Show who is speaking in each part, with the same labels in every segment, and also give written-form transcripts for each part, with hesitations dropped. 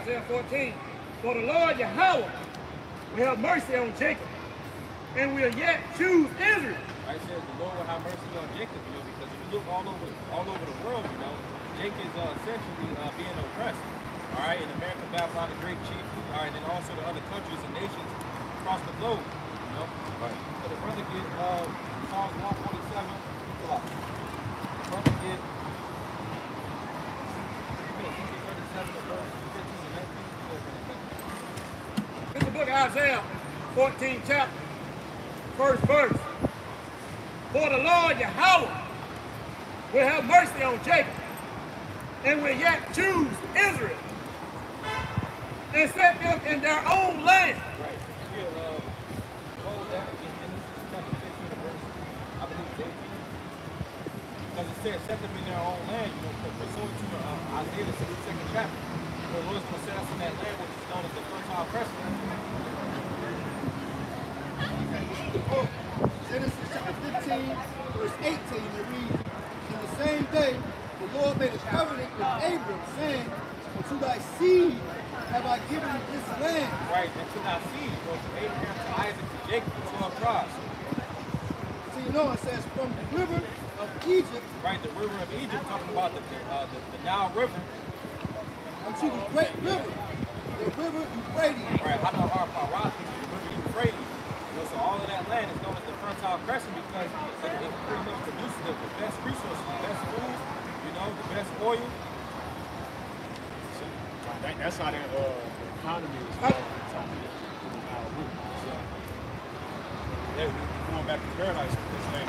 Speaker 1: Isaiah 14. For the Lord Yahweh will have mercy on Jacob, and will yet choose Israel.
Speaker 2: Right, it says the Lord will have mercy on Jacob, because if you look all over the world, Jacob is essentially being oppressed. All right, in America, Babylon, the great chief. All right, and then also the other countries and nations across the globe. Right. So the brother get Psalms 147. The brother get 37 verse 15 and 19.
Speaker 1: This is the book of Isaiah, 14th chapter, first verse. For the Lord Yahweh will have mercy on Jacob, and will yet choose Israel, and set them in their own land.
Speaker 2: Right. Here, hold that in chapter 15 verse, I believe 18. Because it says set them in their own land, pursuant to Isaiah the 62nd chapter. The Lord's going to set us in that land which is known as the fertile crescent.
Speaker 3: Genesis chapter 15, verse 18, it reads, in the same day, the Lord made a covenant with Abram, saying, unto thy seed have I given this land.
Speaker 2: Right, unto thy seed, goes from Abraham to Isaac to Jacob, the 12 tribes.
Speaker 3: So it says, from the river of Egypt.
Speaker 2: Right, the river of Egypt, talking about the Nile River.
Speaker 3: Unto the great river, the river Euphrates.
Speaker 2: Right, how the Parat, the river Euphrates. So all of that land is known as the fertile crescent because it pretty much produces the best resources, the best food, the best oil.
Speaker 4: So that's how the economy is going back to paradise with this thing.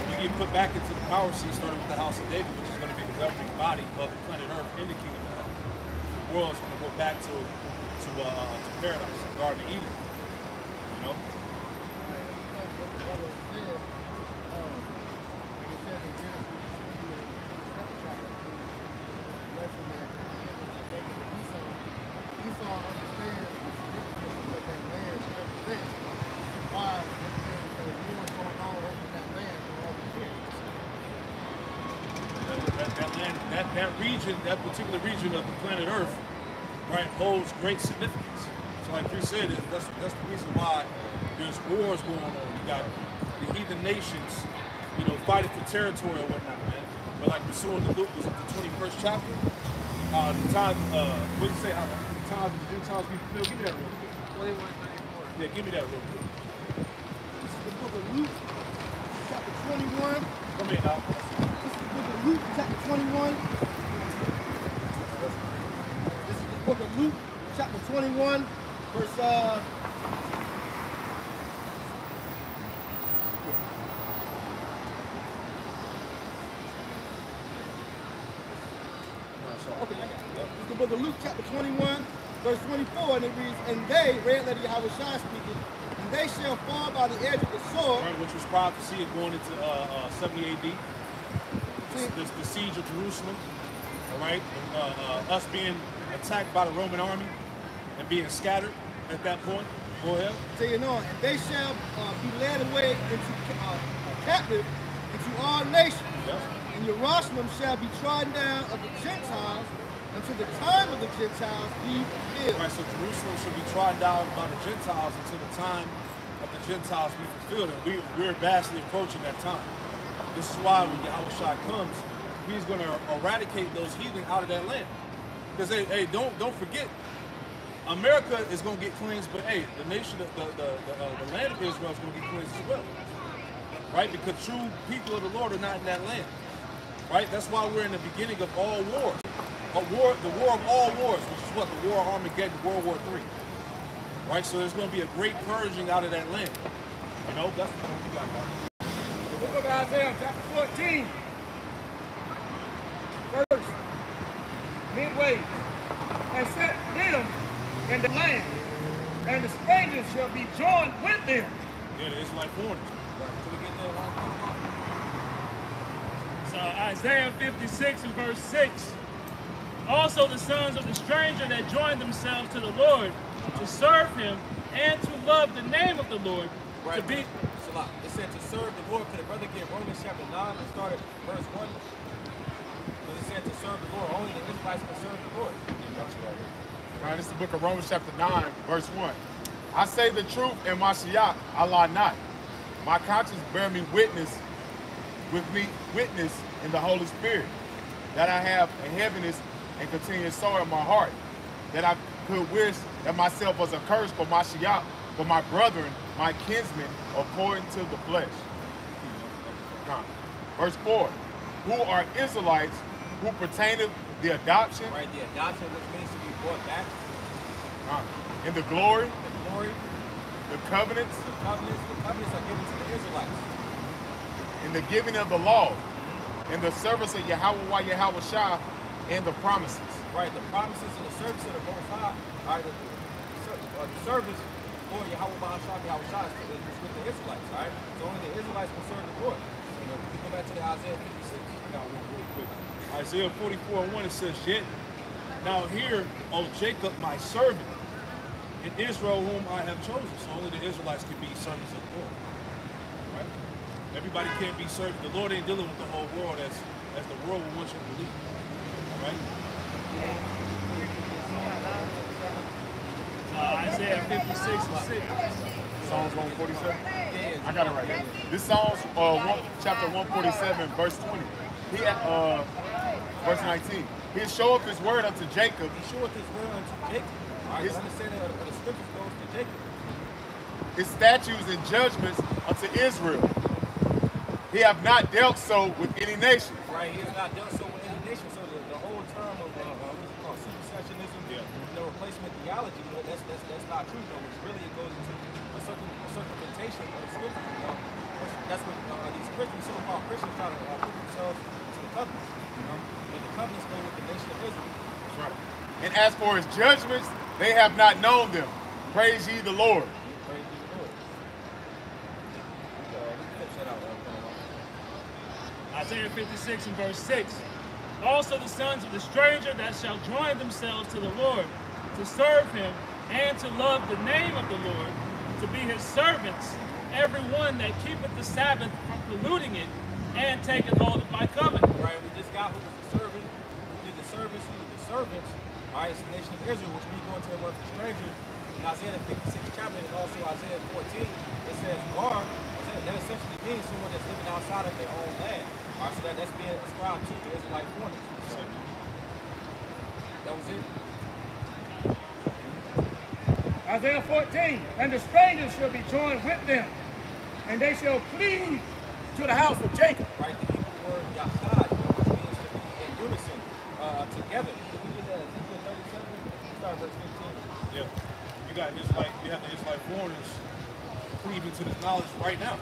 Speaker 4: You get put back into the power seat, starting with the house of David, which is going to be the governing body of the planet Earth in the kingdom of heaven. The world is going to go back to paradise, the Garden of Eden. That particular region of the planet Earth, right, holds great significance. So like we said, that's the reason why there's wars going on. You got the heathen nations, fighting for territory or whatnot, man. But like we saw in the Luke, was it the 21st chapter? The time, what do you say, how the times the Gentiles be fulfilled? Give me that real quick. Yeah, give me that real quick.
Speaker 3: This is the book of Luke, chapter 21.
Speaker 4: Come in, now.
Speaker 3: This is the book of Luke, chapter 21. Book of Luke, chapter 21, verse the book of Luke, chapter 21, verse 24, and it reads, and they, red letter Yahweh Shai speaking, and they shall fall by the edge of the sword.
Speaker 4: Right, which was prophecy going into 70 AD. The siege of Jerusalem, all right? Us being attacked by the Roman army and being scattered at that point. Go ahead.
Speaker 3: So and they shall be led away into captive into all nations.
Speaker 4: Yep.
Speaker 3: And Jerusalem shall be trodden down of the Gentiles until the time of the Gentiles be fulfilled.
Speaker 4: Right, so Jerusalem should be trodden down by the Gentiles until the time of the Gentiles be fulfilled. And we're vastly approaching that time. This is why when Yahweh Shai comes, he's going to eradicate those heathen out of that land. Because hey, don't forget, America is going to get cleansed, but hey, the nation, the land of Israel is going to get cleansed as well, right? Because true people of the Lord are not in that land, right? That's why we're in the beginning of all wars, the war of all wars, which is what the War of Armageddon, World War III, right? So there's going to be a great purging out of that land. That's what we got.
Speaker 1: The book of Isaiah, chapter 14. Verse midway, and set them in the land, and the strangers shall be joined with them.
Speaker 4: Yeah, the Israelite foreigners.
Speaker 5: So Isaiah 56 and verse 6. Also the sons of the stranger that joined themselves to the Lord to serve him and to love the name of the Lord.
Speaker 2: Right.
Speaker 5: To be.
Speaker 2: It said to serve the Lord. Could a brother get Romans chapter 9 and start at verse 1? Because it said to serve the Lord. Only the Israelites can serve the Lord.
Speaker 4: Right, this is the book of Romans chapter 9, verse 1. I say the truth in my Mashiach, I lie not. My conscience bear me witness in the Holy Spirit, that I have a heaviness and continuous sorrow in my heart, that I could wish that myself was accursed for my Mashiach, for my brethren, my kinsmen, according to the flesh. Verse 4, who are Israelites, who pertain to the adoption.
Speaker 2: Right, the adoption, which means to be brought back.
Speaker 4: In the glory.
Speaker 2: The glory.
Speaker 4: The covenants.
Speaker 2: The covenants are given to the Israelites.
Speaker 4: In the giving of the law. In the service of Yahweh Shah, and the promises.
Speaker 2: Right, the promises and the service of the Most High. Right, the service for Yahweh Shah is with the Israelites. Right, so only the Israelites can serve the Lord. We go back to the Isaiah 56.
Speaker 4: Real quick. Isaiah 44:1, it says, yet now hear, O Jacob, my servant, and Israel, whom I have chosen. So only the Israelites can be servants of the Lord. Right? Everybody can't be served. The Lord ain't dealing with the whole world as the world will want you to believe. Right?
Speaker 5: Isaiah 56:6.
Speaker 4: Psalms 147? I got it right here. This Psalms chapter 147, verse 20. Verse 19. He showeth his word unto Jacob.
Speaker 2: He showeth his word unto Jacob. Right? The understanding of the scriptures goes to Jacob.
Speaker 4: His statutes and judgments unto Israel. He have not dealt so with any nation.
Speaker 2: Right, he has not dealt so with any nation. So the whole term of supersessionism, replacement theology, that's not true. Which really it goes into a circumventation of the scriptures. That's what these Christians, so-called Christians, try to put themselves to the covenants. But the covenants go with the nation of Israel.
Speaker 4: That's right. And as for his judgments, they have not known them. Praise ye the Lord.
Speaker 2: Praise ye the Lord.
Speaker 5: Isaiah 56 and verse 6. Also the sons of the stranger that shall join themselves to the Lord, to serve him, and to love the name of the Lord, to be his servants, every one that keepeth the Sabbath from polluting it, and taketh hold of my covenant.
Speaker 2: Right, we just got who was the servant, who did the service, who did the servants. All right, it's the nation of Israel, which we go into the word for stranger. In Isaiah 56 chapter, and also Isaiah 14, it says guard. That essentially means someone that's living outside of their own land. All right, so that's being ascribed to the Israelite foreigners. So that was it.
Speaker 1: Isaiah 14, and the strangers shall be joined with them, and they shall cleave to the house of Jacob.
Speaker 2: Right, the Hebrew word yachad, which means to be in unison, together. Did we get that Ezekiel 37? Start verse 15.
Speaker 4: Yeah. You have the Israelite foreigners cleaving to this knowledge right now.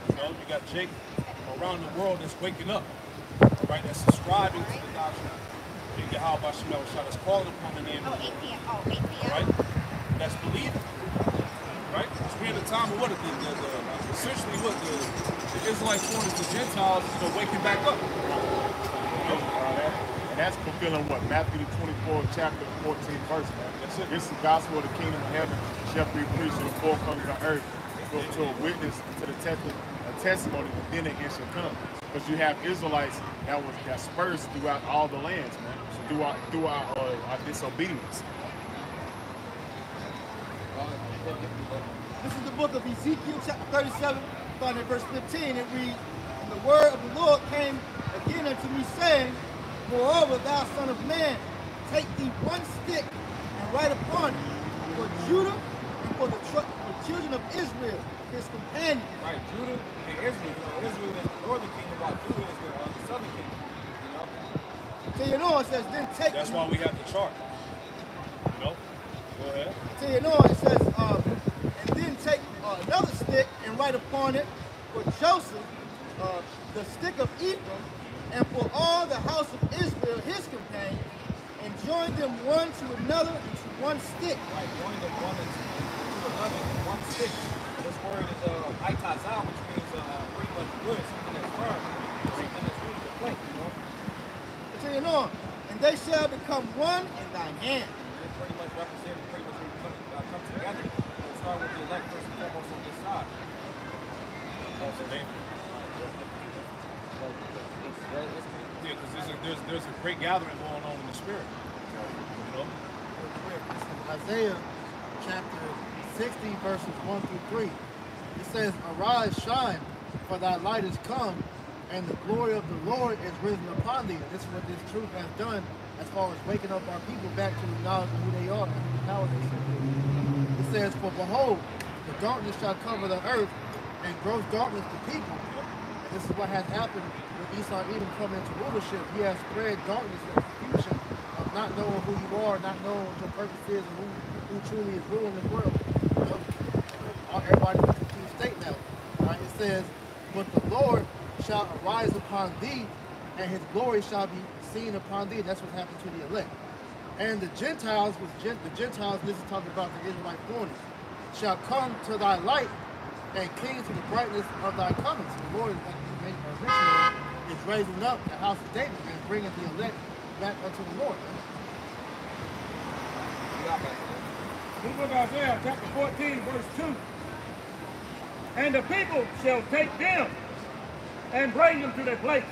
Speaker 4: You got Jacob around the world that's waking up, right? That's subscribing to the doctrine. You get how about that's calling upon the name of the Lord, right? That's believing, right? Because we're in the time of what essentially what the Israelite foreigners, the Gentiles, waking back up. And that's fulfilling what Matthew the 24th chapter 14th verse, man. That's it. This is the gospel of the kingdom of heaven shall be preached to the four corners of earth. To a witness, to the testimony, and then the end shall come. Because you have Israelites that was dispersed throughout all the lands, man. Through our disobedience.
Speaker 3: This is the book of Ezekiel, chapter 37, starting at verse 15. It reads, and the word of the Lord came again unto me, saying, moreover, thou son of man, take thee one stick and write upon it for Judah and for the children of Israel, his companions.
Speaker 2: Right, Judah and Israel. Israel is the northern kingdom, while Judah is the southern kingdom.
Speaker 3: So it says, then take.
Speaker 4: That's why we have the chart. Go ahead.
Speaker 3: So it says, and then take another stick and write upon it for Joseph, the stick of Ephraim, and for all the house of Israel, his companions, and join them one to another into one stick.
Speaker 2: Right, join them one to another into one stick. This word is itazal, which means pretty much wood, something that's firm, something that's really the plank,
Speaker 3: Continuing on, and they shall become one in thine hand.
Speaker 2: It pretty much represents pretty much come together. We'll start with the elect first and foremost on this side. That's the name.
Speaker 4: Yeah, because there's a great gathering going on in the spirit. You know?
Speaker 3: Isaiah chapter 60, verses 1 through 3. It says, "Arise, shine, for thy light is come, and the glory of the Lord is risen upon thee." And this is what this truth has done as far as waking up our people back to the knowledge of who they are and the power they serve. It says, "For behold, the darkness shall cover the earth, and gross darkness the people." And this is what has happened when Esau Edom come into rulership. He has spread darkness and confusion of not knowing who you are, not knowing what your purpose is, and who truly is ruling this world. You know, everybody's in a confused state now. Right? It says, "But the Lord shall arise upon thee, and his glory shall be seen upon thee." And that's what happened to the elect. "And the Gentiles," the Gentiles, this is talking about the Israelite foreigners, "shall come to thy light, and kings to the brightness of thy coming." So the Lord is, like you made originally, is raising up the house of David and bringing the elect back unto the Lord.
Speaker 1: This book of Isaiah, chapter 14, verse 2. "And the people shall take them and bring them to their place.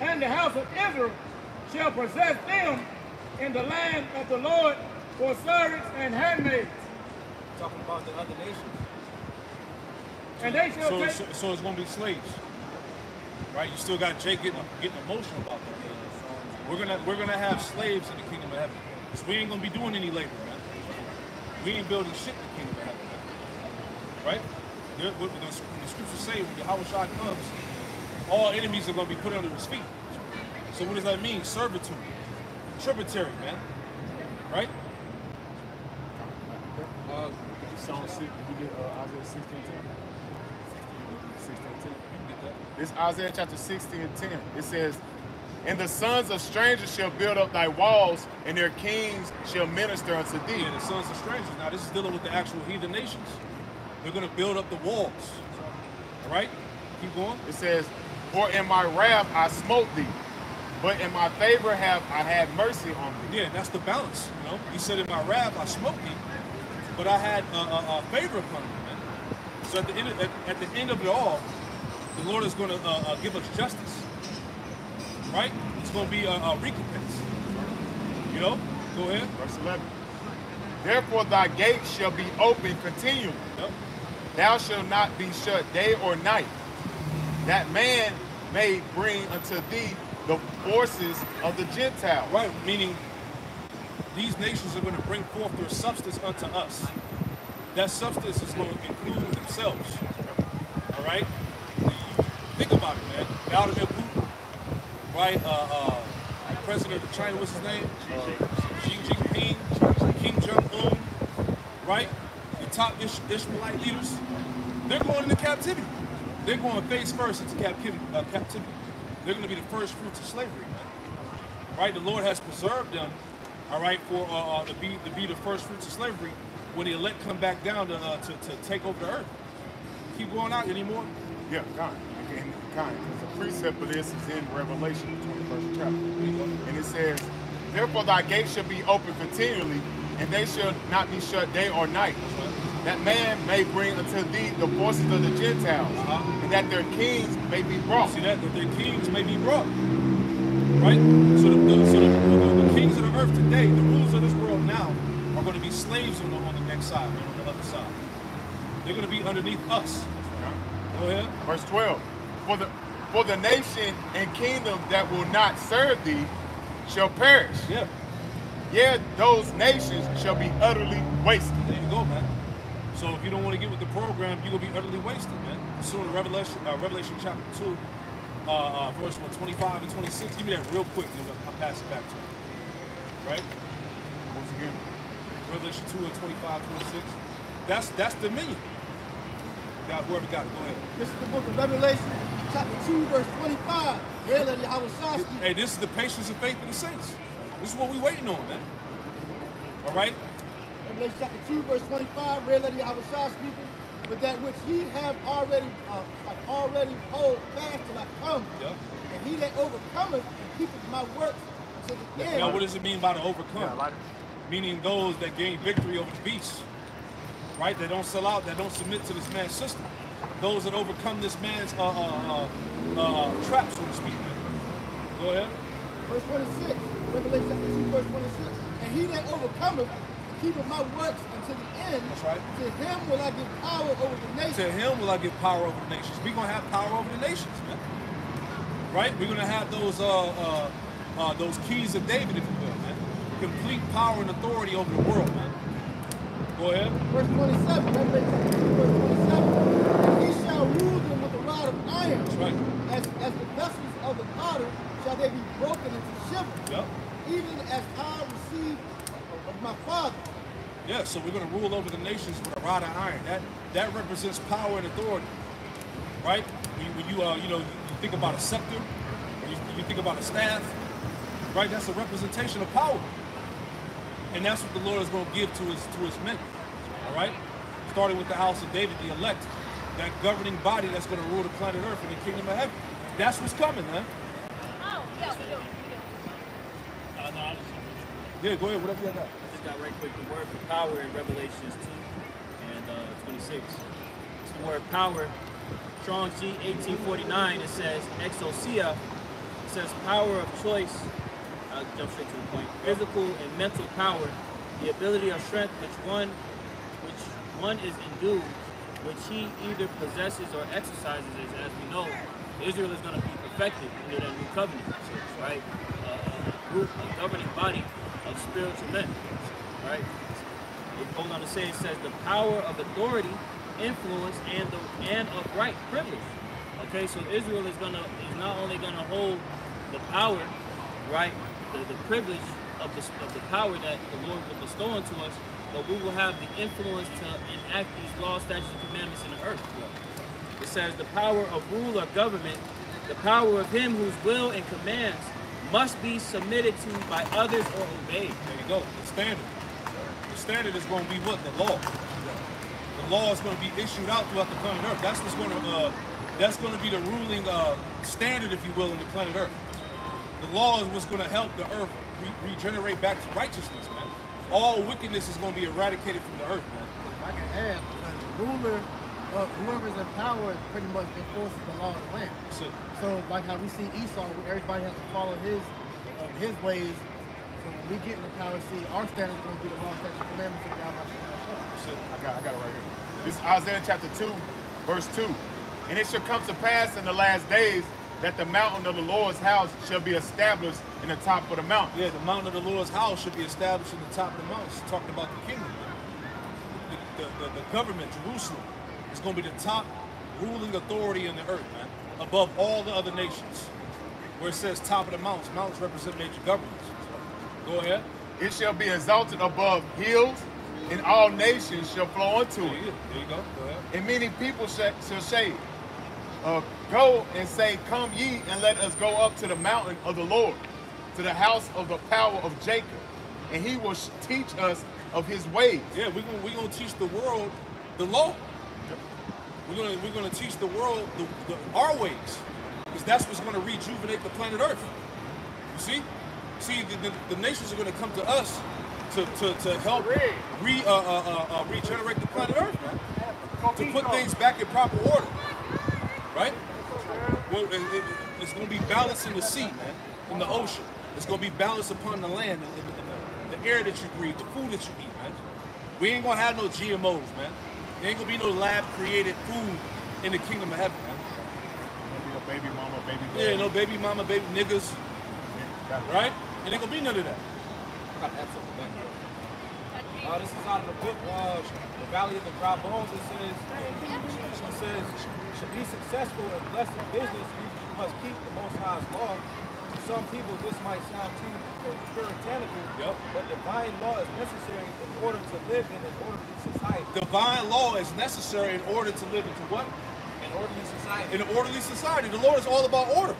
Speaker 1: And the house of Israel shall possess them in the land of the Lord for servants and handmaids."
Speaker 2: Talking about the other nations.
Speaker 1: And they shall take...
Speaker 4: So it's going to be slaves, right? You still got Jake getting emotional about that. We're gonna have slaves in the kingdom of heaven. Because we ain't gonna be doing any labor, man. We ain't building shit in the kingdom of heaven, man. Right? When the scriptures say when Yahweh comes, all enemies are gonna be put under his feet. So what does that mean? Servitude, tributary, man. Right?
Speaker 6: Psalm 6, we get Isaiah 16:10. 16:10. This is Isaiah chapter 60 and 10. It says, "And the sons of strangers shall build up thy walls, and their kings shall minister unto thee."
Speaker 2: Yeah, the sons of strangers. Now this is dealing with the actual heathen nations. They're going to build up the walls. All right? Keep going.
Speaker 6: It says, "For in my wrath I smote thee, but in my favor have I had mercy on thee."
Speaker 2: Yeah, that's the balance. You know, he said, "In my wrath I smote thee, but I had a favor upon thee." Man. So at the end of it all, the Lord is going to give us justice. Right? It's going to be a recompense. You know? Go ahead.
Speaker 6: Verse 11. "Therefore thy gates shall be open continually.
Speaker 2: Yep.
Speaker 6: Thou shalt not be shut day or night, that man may bring unto thee the forces of the Gentiles."
Speaker 2: Right, meaning these nations are going to bring forth their substance unto us. That substance is going to include themselves. All right? Think about it, man. Vladimir Putin, right? President of China, what's his name? Xi Jinping, Kim Jong-un, right? The top Ishmaelite leaders, they're going into captivity. They're going face first into captivity. They're going to be the first fruits of slavery, man. Right? The Lord has preserved them, all right, for to be the first fruits of slavery when the elect come back down to take over the earth. Keep going out anymore?
Speaker 6: Yeah, kind. Because the precept for this is in Revelation, the 21st chapter. And it says, "Therefore thy gates shall be open continually, and they shall not be shut day or night, that man may bring unto thee the forces of the Gentiles, and that their kings may be brought."
Speaker 2: See that their kings may be brought. Right? So the kings of the earth today, the rulers of this world now, are going to be slaves on the next side, on the other side. They're going to be underneath us. Go ahead.
Speaker 6: Verse 12. For the nation and kingdom that will not serve thee shall perish.
Speaker 2: Yeah.
Speaker 6: Yeah, those nations shall be utterly wasted.
Speaker 2: There you go, man. So if you don't want to get with the program, you're going to be utterly wasted, man. So in Revelation chapter 2, verse 25 and 26. Give me that real quick, and I'll pass it back to you. Right?
Speaker 6: Once again,
Speaker 2: Revelation 2 and 25, 26. That's dominion. God, whoever got it, go ahead.
Speaker 3: This is the book of Revelation, chapter 2, verse 25.
Speaker 2: Hey, this is the patience and faith of the saints. This is what we're waiting on, man. All right?
Speaker 3: Revelation chapter 2, verse 25. Let Yahweh speaking, but that which ye have already hold fast till I come.
Speaker 2: Yep.
Speaker 3: And he that overcometh and keepeth my works until the end.
Speaker 2: Now, what does it mean by the overcome?
Speaker 6: yeah, like,
Speaker 2: Meaning those that gain victory over the beast. Right? That don't sell out, that don't submit to this man's system. Those that overcome this man's trap, so to speak. Go ahead.
Speaker 3: Verse 26. Revelation chapter 2, verse 26. And And he that overcometh, keepeth my works unto the end.
Speaker 4: That's right.
Speaker 3: To him will I give power over the nations.
Speaker 4: To him will I give power over the nations. We're gonna have power over the nations, man. Right? We're gonna have those keys of David, if you will, man. Complete power and authority over the world, man. Go ahead.
Speaker 3: Verse 27, Revelation 2, verse 27. And he shall rule them with a rod of iron.
Speaker 4: That's right.
Speaker 3: As the vessels of the potter shall they be broken into shivers.
Speaker 4: Yep.
Speaker 3: Even as I received of my Father.
Speaker 4: Yeah, so we're going to rule over the nations with a rod of iron. That represents power and authority, right? When you think about a scepter, or you think about a staff, right? That's a representation of power, and that's what the Lord is going to give to his men. All right, starting with the house of David, the elect, that governing body that's going to rule the planet Earth in the kingdom of heaven. That's what's coming, man.
Speaker 7: Oh, yeah,
Speaker 4: Yeah, go ahead. Whatever you got.
Speaker 2: Got right quick the word for power in Revelations 2 and 26. It's the word power. Strong's G 1849. It says exousia. It says power of choice. I'll jump straight to the point. Physical and mental power, the ability of strength which one is endued, which he either possesses or exercises. As we know, Israel is going to be perfected under that new covenant, right? A group, a governing body of spiritual men. Right? It goes on to say, it says the power of authority, influence, and of right privilege. Okay, so Israel is not only gonna hold the power, right, the privilege of the power that the Lord will bestow unto us, but we will have the influence to enact these laws, statutes, and commandments in the earth. It says the power of rule or government, the power of him whose will and commands must be submitted to by others or obeyed.
Speaker 4: There you go. The standard. The standard is going to be what? The law. The law is going to be issued out throughout the planet Earth. That's what's going to be the ruling standard, if you will, in the planet Earth. The law is what's going to help the earth regenerate back to righteousness, man. All wickedness is going to be eradicated from the earth, man.
Speaker 3: I can add, the ruler of whoever's in power pretty much enforces the law of the land. So like how we see Esau, everybody has to follow his ways. So when we get in the power, see, our standard is going to be the law, statutes, and commandments of God.
Speaker 6: I got it right here. This is Isaiah chapter 2, verse 2. And it shall come to pass in the last days that the mountain of the Lord's house shall be established in the top of the mountain.
Speaker 4: Yeah, the mountain of the Lord's house should be established in the top of the mountain. It's talking about the kingdom. The government, Jerusalem, is going to be the top ruling authority in the earth, man, above all the other nations. Where it says top of the mountains, mountains represent major governments. Go ahead.
Speaker 6: It shall be exalted above hills, and all nations shall flow unto it.
Speaker 4: There you go. Go ahead.
Speaker 6: And many people shall say, go and say, come ye, and let us go up to the mountain of the Lord, to the house of the power of Jacob, and he will teach us of his ways.
Speaker 4: Yeah, we're gonna teach the world the law. We're gonna teach the world our ways, because that's what's gonna rejuvenate the planet Earth. You see, the nations are gonna come to us to help regenerate the planet Earth, man. To put things back in proper order, right? Well, it's gonna be balance in the sea, man, in the ocean. It's gonna be balance upon the land, the air that you breathe, the food that you eat, man. We ain't gonna have no GMOs, man. There ain't gonna be no lab-created food in the kingdom of heaven, man.
Speaker 6: No baby mama, baby daddy.
Speaker 4: Yeah, no baby mama, baby niggas, right? It ain't gonna be none of that.
Speaker 2: This is out of the book, The Valley of the Dry Bones. It says, to be successful and blessed in business, you must keep the Most High's law. To some people, this might sound too puritanical, but divine law is necessary in order to live in an orderly society.
Speaker 4: Divine law is necessary in order to live into what?
Speaker 2: An orderly society.
Speaker 4: In an orderly society. The Lord is all about order.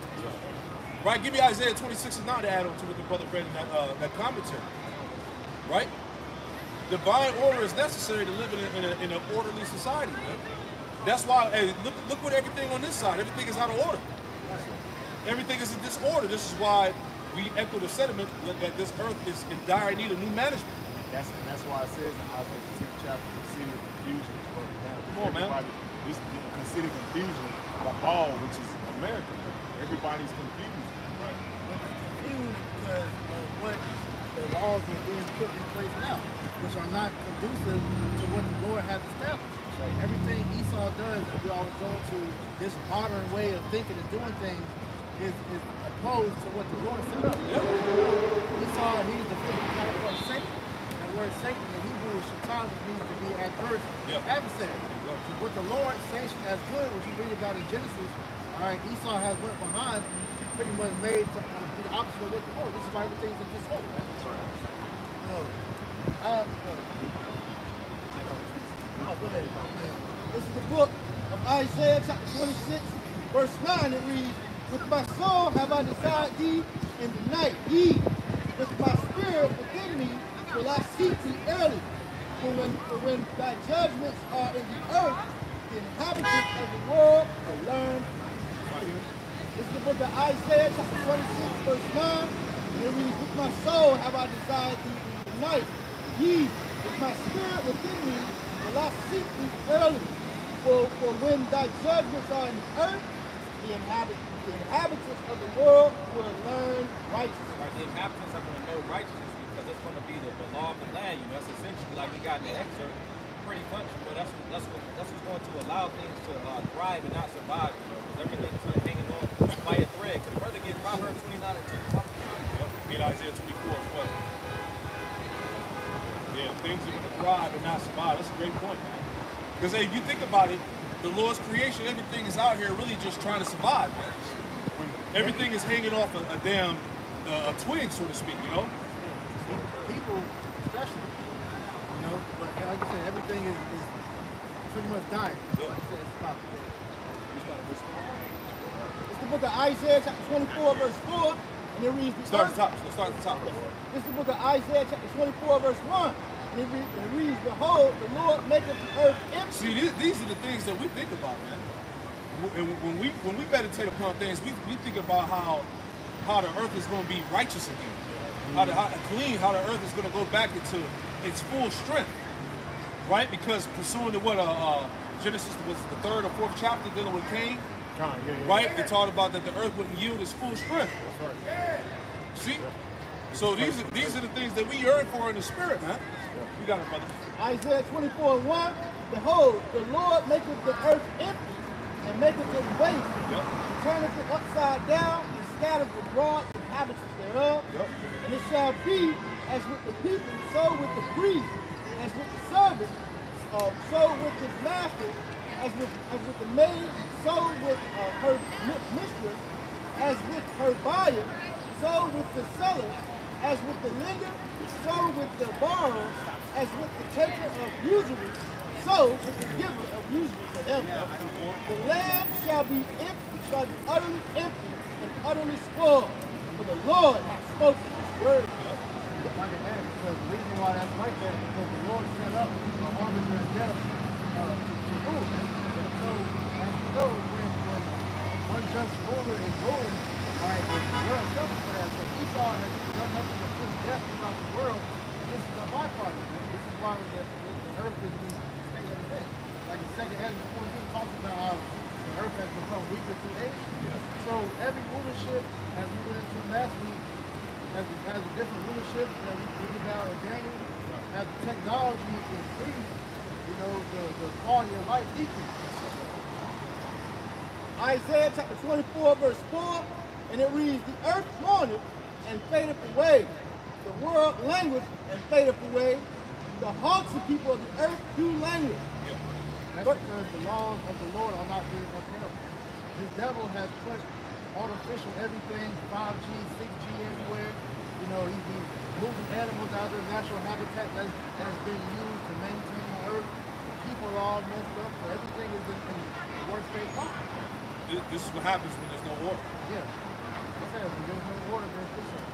Speaker 4: Right? Give me Isaiah 26:9 to add on to what the brother read in that commentary. Right? Divine order is necessary to live in an orderly society, man. That's why, hey, look what everything on this side, everything is out of order. Everything is in disorder. This is why we echo the sentiment that this earth is in dire need of new management.
Speaker 6: That's why it says in Isaiah 10th chapter, consider confusion.
Speaker 4: Come on, man.
Speaker 6: Everybody consider confusion by all, which is America. Everybody's confused.
Speaker 3: Confused because of what the the laws are being put in place now, which are not conducive to what the Lord has established. Everything Esau does, we always go to this modern way of thinking and doing things, is opposed to what the Lord set up. Esau, he's the physical word Satan. That word Satan in Hebrew is shaitan, which means to be adverse, adversary. So what the Lord sanctioned as good, which you read about in Genesis, all right, Esau has went behind, pretty much made to be the opposite of what the Lord. This is why everything's in disorder. That's right. Go ahead. This is the book of Isaiah, chapter 26, verse 9. It reads, "With my soul have I desired thee in the night. Yea, with my spirit within me will I seek thee early. For when thy judgments are in the earth, the inhabitants of the world will learn." This is the book of Isaiah, chapter 26, verse 9. And it reads, "With my soul have I desired thee in the night. Yea, with my spirit within me will I seek thee early. For when thy judgments are in the earth, the inhabitants of the world will learn righteousness."
Speaker 2: Right, the inhabitants are going to know righteousness because it's going to be the law of the land. You know, that's essentially like we got in the excerpt. Pretty much, you know, that's what's going to allow things to thrive and not survive. You know, because everything's hanging on by a thread. Because further get Proverbs 29 and 2.
Speaker 4: Get Isaiah 24 as well. Yeah, things are going to thrive and not survive. That's a great point, man. Because hey, if you think about it, the Lord's creation, everything is out here really just trying to survive, man. When everything is hanging off a damn a twig, so to speak, you know?
Speaker 3: People, especially, you know, but like I said, everything is pretty much dying. Like I said, it's about It's the book of Isaiah, chapter 24, verse 4, and it reads,
Speaker 4: Let's start at the top.
Speaker 3: This is the book of Isaiah, chapter 24, verse 1. And it reads, "Behold, the Lord maketh the earth empty."
Speaker 4: See, these are the things that we think about, man. And when we meditate upon things, we think about how the earth is going to be righteous again, how clean, how the earth is going to go back into its full strength, right? Because pursuing to what Genesis was the 3rd or 4th chapter dealing with Cain, right? They talked about that the earth wouldn't yield its full strength. See, so these are the things that we yearn for in the spirit, man. You got it, brother.
Speaker 3: Isaiah 24 and 1, "Behold, the Lord maketh the earth empty, and maketh it waste, turneth it upside down, and scattereth the broad inhabitants thereof. And it shall be as with the people, so with the priest, as with the servant, so with his master, as with the maid, so with her mistress, as with her buyer, so with the seller, as with the lender, so with the borrower, as with the taker of usury, so with the giver of usury to him. The land shall be utterly empty and utterly spoiled, for the Lord hath spoken his word." Because the reason why that's like that is because the Lord set up a harbinger of death to rule. So, as you know, when one just ruler is ruling, all right, the world suffers for that. So Esau has done nothing but push death throughout the world. This is a byproduct. This is why the earth is being stayed every day. Like the second Ezra 14 talks about how the earth has become weaker through age. So every rulership, as we went into last week, has a different rulership that we read about in Daniel. As the technology increases, you know, the quality of life decreases. Isaiah chapter 24, verse 4, and it reads, "The earth mourneth and fadeth away. The world languisheth and fadeth away. The hearts of people of the earth do languish." That's because the laws of the Lord are not being upheld. This devil has pushed artificial everything, 5G, 6G everywhere. You know, he's moving animals out of their natural habitat that has been used to maintain the earth. The people are all messed up, so everything is in the worst state possible.
Speaker 4: This is what happens when there's no order.
Speaker 3: Yeah. Like I said, when there's no order, there's disorder.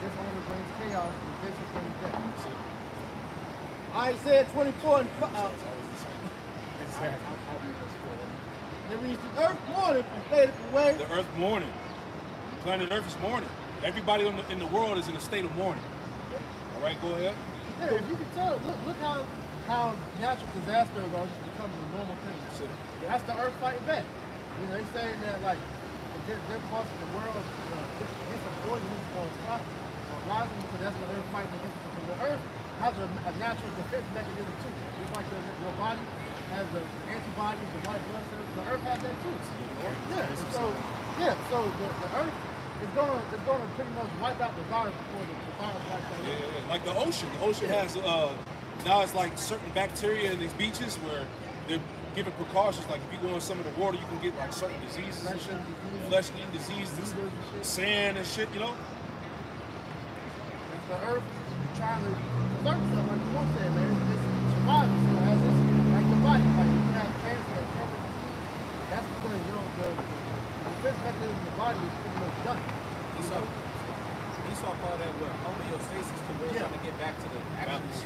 Speaker 3: Disorder brings chaos, and disorder brings death. Isaiah 24 and 5. It reads, "The earth mourneth and fadeth away."
Speaker 4: The earth mourning. Planet Earth is mourning. Everybody in the world is in a state of mourning. All right, go ahead.
Speaker 3: Yeah, if you can tell, look how natural disasters are just becoming a normal thing. That's the earth fighting back. You know, they saying that like different parts of the world, different poison is going to stop. rising because that's the earth fighting against it. Because the earth has a natural defense mechanism too. Just like your body has the antibodies, the white blood cells, the earth has that too. So the earth is gonna pretty much wipe out the virus before the virus wipes out.
Speaker 4: Yeah. Like the ocean. The ocean has now it's like certain bacteria in these beaches where they're giving precautions. Like if you go in some of the water, you can get like certain diseases and shit, flesh-eating diseases, sand and shit. You know.
Speaker 3: It's the earth trying to preserve itself, like you said, man. It's survival. So as it's like the body, like you have cancer, that's the thing. You know, the defense mechanism of the body is pretty much done.
Speaker 2: Esau called that what? Homeostasis, to where trying to get back to the balance.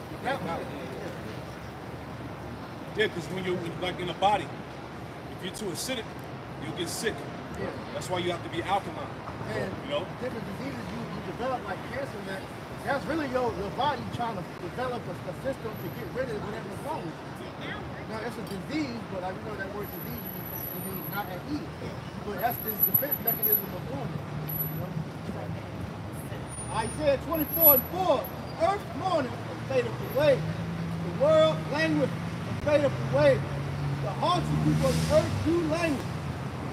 Speaker 4: Yeah, because when you're like in a body, if you're too acidic, you'll get sick.
Speaker 3: Yeah.
Speaker 4: That's why you have to be alkaline.
Speaker 3: And
Speaker 4: you know,
Speaker 3: different diseases you develop, like cancer, that's really your body trying to develop a system to get rid of whatever's wrong with you. Now it's a disease, but I know that word disease means not at ease. But that's this defense mechanism of doing it. You know? Isaiah 24:4, earth mourning and fadeth away. The world language and fadeth away. The hearts of people of the earth do language.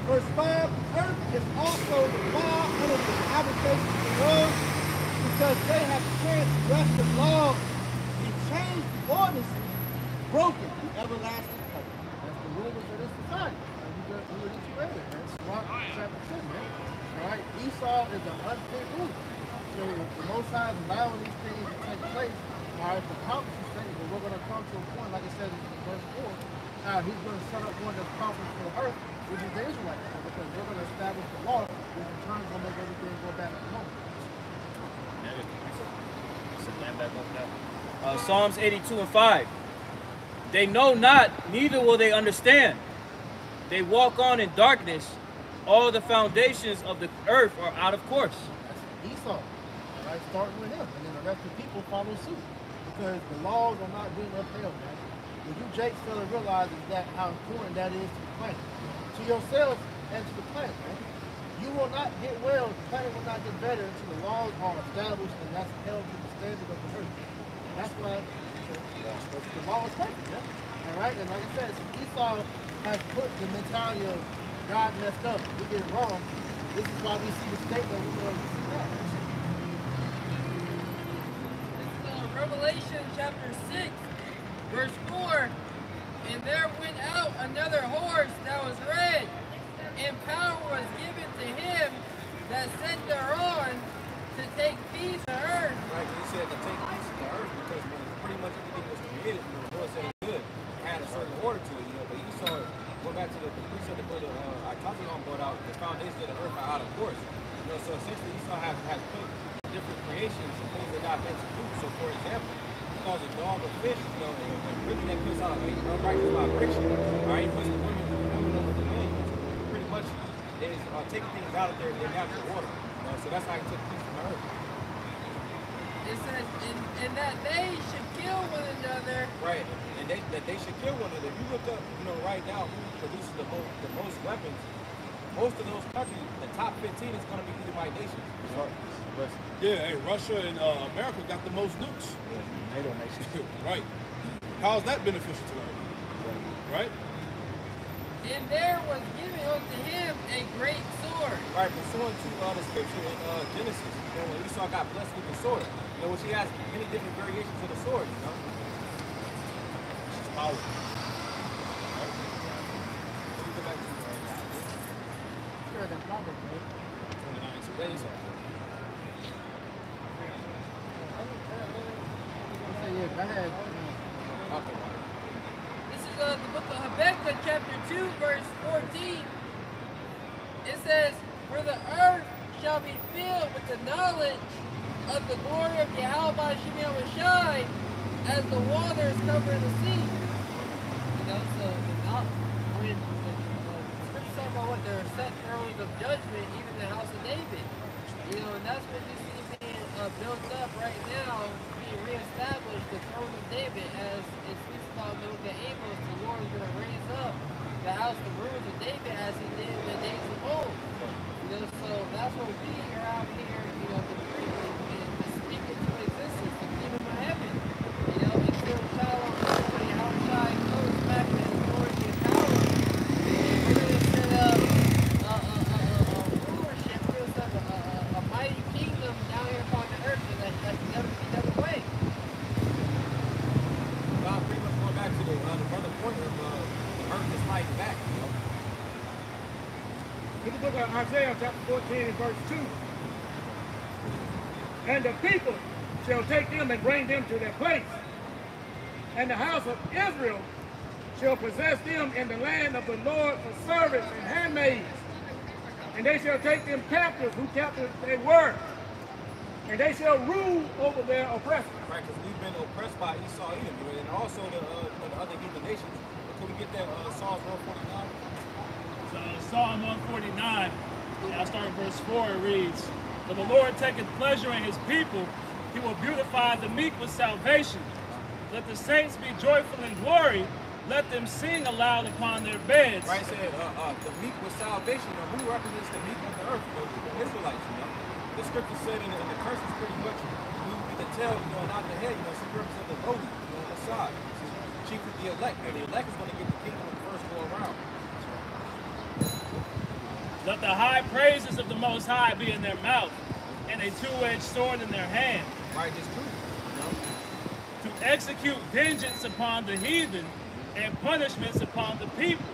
Speaker 3: Verse 5, earth is also defiled under the habitation of the Lord, because they have transgressed the law and changed the ordinances, broken the everlasting covenant. That's the rulers of this society. Like we were just read it, man. Rock chapter 10, man. All right, Esau is an unfit ruler. So the Most High is allowing these things to take place, all right, for accomplish things, but we're going to come to a point, like I said in verse 4, he's going to set up one that's proper for the earth, which is the Israelites, because we're going to establish the law, which in turn is going to make everything go back to normal.
Speaker 7: Psalms 82:5. They know not, neither will they understand. They walk on in darkness. All the foundations of the earth are out of course.
Speaker 3: That's Esau, all right, starting with him, and then the rest of the people follow suit, because the laws are not being upheld, man. What you Jakes fail to realize is that how important that is to the planet, to yourself and to the planet, man. You will not get well, the planet will not get better until the laws are established and that's held to the standard of the earth. And that's why the law is perfect, yeah? All right, and like I said, Esau has put the mentality of God messed up, we did it wrong. This is why we see the state that we know this is bad.
Speaker 8: This is Revelation chapter 6, verse 4. And there went out another horse that was red, and power was given to him that sat thereon to take peace to earth.
Speaker 2: Right, he said to take peace to earth because when pretty much everything was created, the Lord said it good. It had a certain order to it, but Esau went back to the precept to put on board out, the foundation of the earth are out of course. So essentially Esau has put different creations and things that God meant to do. So for example, he calls a dog a fish, and really that puts out a righteous vibration. Alright, he puts the women over the men, which pretty much is taking things out of their natural order. So that's how he took peace from the earth.
Speaker 8: It says, and that they should kill one another.
Speaker 2: Right, and that they should kill one another. If you look up, right now who produces the most weapons, most of those countries, the top 15 is going to be Edomite nations.
Speaker 4: Yeah, hey, Russia and America got the most nukes.
Speaker 7: NATO nations.
Speaker 4: Right. How's that beneficial to them? Right?
Speaker 8: And there was given unto him a great sword.
Speaker 2: Right, pursuant to the scripture in Genesis, when Esau got blessed with the sword, which he has many different variations of the sword, It's power.
Speaker 3: Sure, that's not good, man.
Speaker 2: 29, so that is all.
Speaker 3: Yeah, go ahead.
Speaker 2: Okay.
Speaker 8: This is the book of Habakkuk chapter 2 verse 14. It says, for the earth shall be filled with the knowledge of the glory of Yahweh Shemel Shai as the waters cover the sea. So the knowledge, the scripture talking about what they're set thrones of judgment, even the house of David. And that's what you see being built up right now, being reestablished, the throne of David, as it speaks about in the book of Amos. The Lord is going to raise up the house, the rulers of David, as he did in the days of old. So that's what we are out here, decreeing and
Speaker 1: to the book of Isaiah, chapter 14, and verse 2. And the people shall take them and bring them to their place. And the house of Israel shall possess them in the land of the Lord for servants and handmaids. And they shall take them captives, who captives they were. And they shall rule over their oppressors.
Speaker 2: Right, because we've been oppressed by Esau, Edom, and also the other heathen nations. Can we get that Psalms 149?
Speaker 5: So Psalm 149, I'll start in verse 4, it reads, For the Lord taketh pleasure in his people, he will beautify the meek with salvation. Let the saints be joyful in glory, let them sing aloud upon their beds.
Speaker 2: Right, it said the meek with salvation. Now, who represents the meek of the earth? The Israelites, you know. The scripture said in the curses pretty much, we be the tail, you know, not the head, you know, some represent the lowly, you know, on the side. Chief with the elect, and the elect is going to get the kingdom when the first go around.
Speaker 5: Let the high praises of the Most High be in their mouth, and a two-edged sword in their hand.
Speaker 2: Right, it's true. You know?
Speaker 5: To execute vengeance upon the heathen, and punishments upon the people.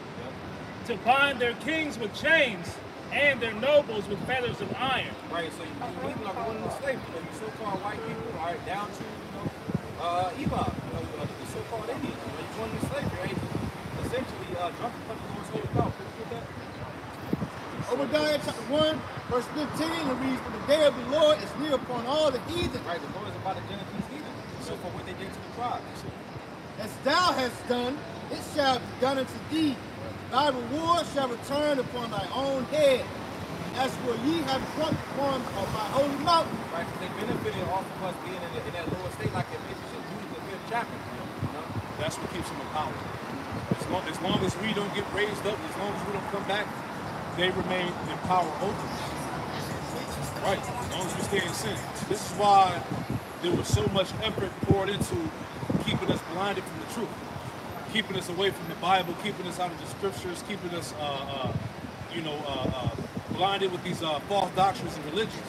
Speaker 5: To bind their kings with chains, and their nobles with fetters of iron.
Speaker 2: Right, so you people are going into slavery. You know, you so-called white people, all right, down to, you know, Elam, you know, the so-called Indians. You know, you're going into slavery, right? Essentially, drunk and put the Lord's holy mouth. Can you get that?
Speaker 3: Obadiah chapter 1, verse 15, it reads, For the day of the Lord is near upon all the heathen.
Speaker 2: Right, the Lord is about to judge these heathen. So for what they did to the tribes.
Speaker 3: As thou hast done, it shall be done unto thee. Thy reward shall return upon thy own head, as for ye have drunk upon my holy mountain.
Speaker 2: Right, because they benefited off of us being in that lower state, like it mentions in Jude, the 5th chapter. You know?
Speaker 4: That's what keeps them in power. As long as we don't get raised up, as long as we don't come back, they remain in power over us. Right, as long as we stay in sin. This is why there was so much effort poured into keeping us blinded from the truth, keeping us away from the Bible, keeping us out of the scriptures, keeping us, blinded with these false doctrines and religions.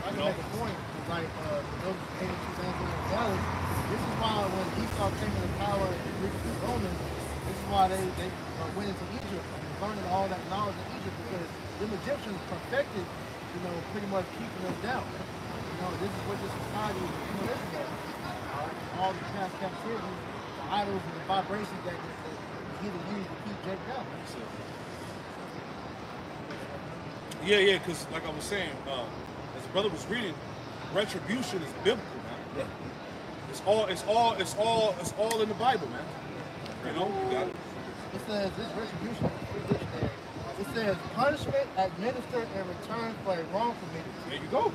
Speaker 3: I can make a point, like those 82,000 in Dallas. This is why when Esau came into power in Greece and Romans, this is why they went into Egypt and learning all that knowledge in Egypt, because the Egyptians perfected, you know, pretty much keeping us down. You know, this is what this society is living at. All the past captivity, the idols and the vibrations that heathen used to keep Jake down.
Speaker 4: Yeah, because like I was saying, as the brother was reading, retribution is biblical, man. Yeah. It's all in the Bible, man. You know, you got it.
Speaker 3: It says this retribution is dictionary. It says punishment administered in return for a wrong committed.
Speaker 4: There you go.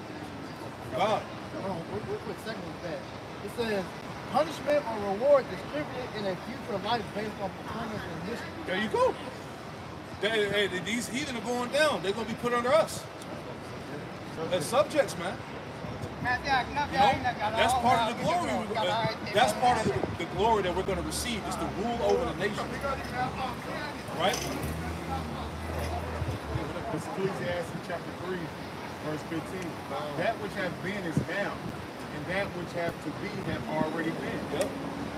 Speaker 4: God.
Speaker 3: We'll put second with that. It says punishment or reward distributed in a future life based on performance and history.
Speaker 4: There you go. These heathen are going down. They're going to be put under us. As subjects, man. You know, that's part of the glory. That's part of the glory that we're going to receive, is to rule over the nation. Right?
Speaker 6: It's Ecclesiastes chapter 3, verse 15. That which has been is now, and that which have to be have already been.
Speaker 4: Yep.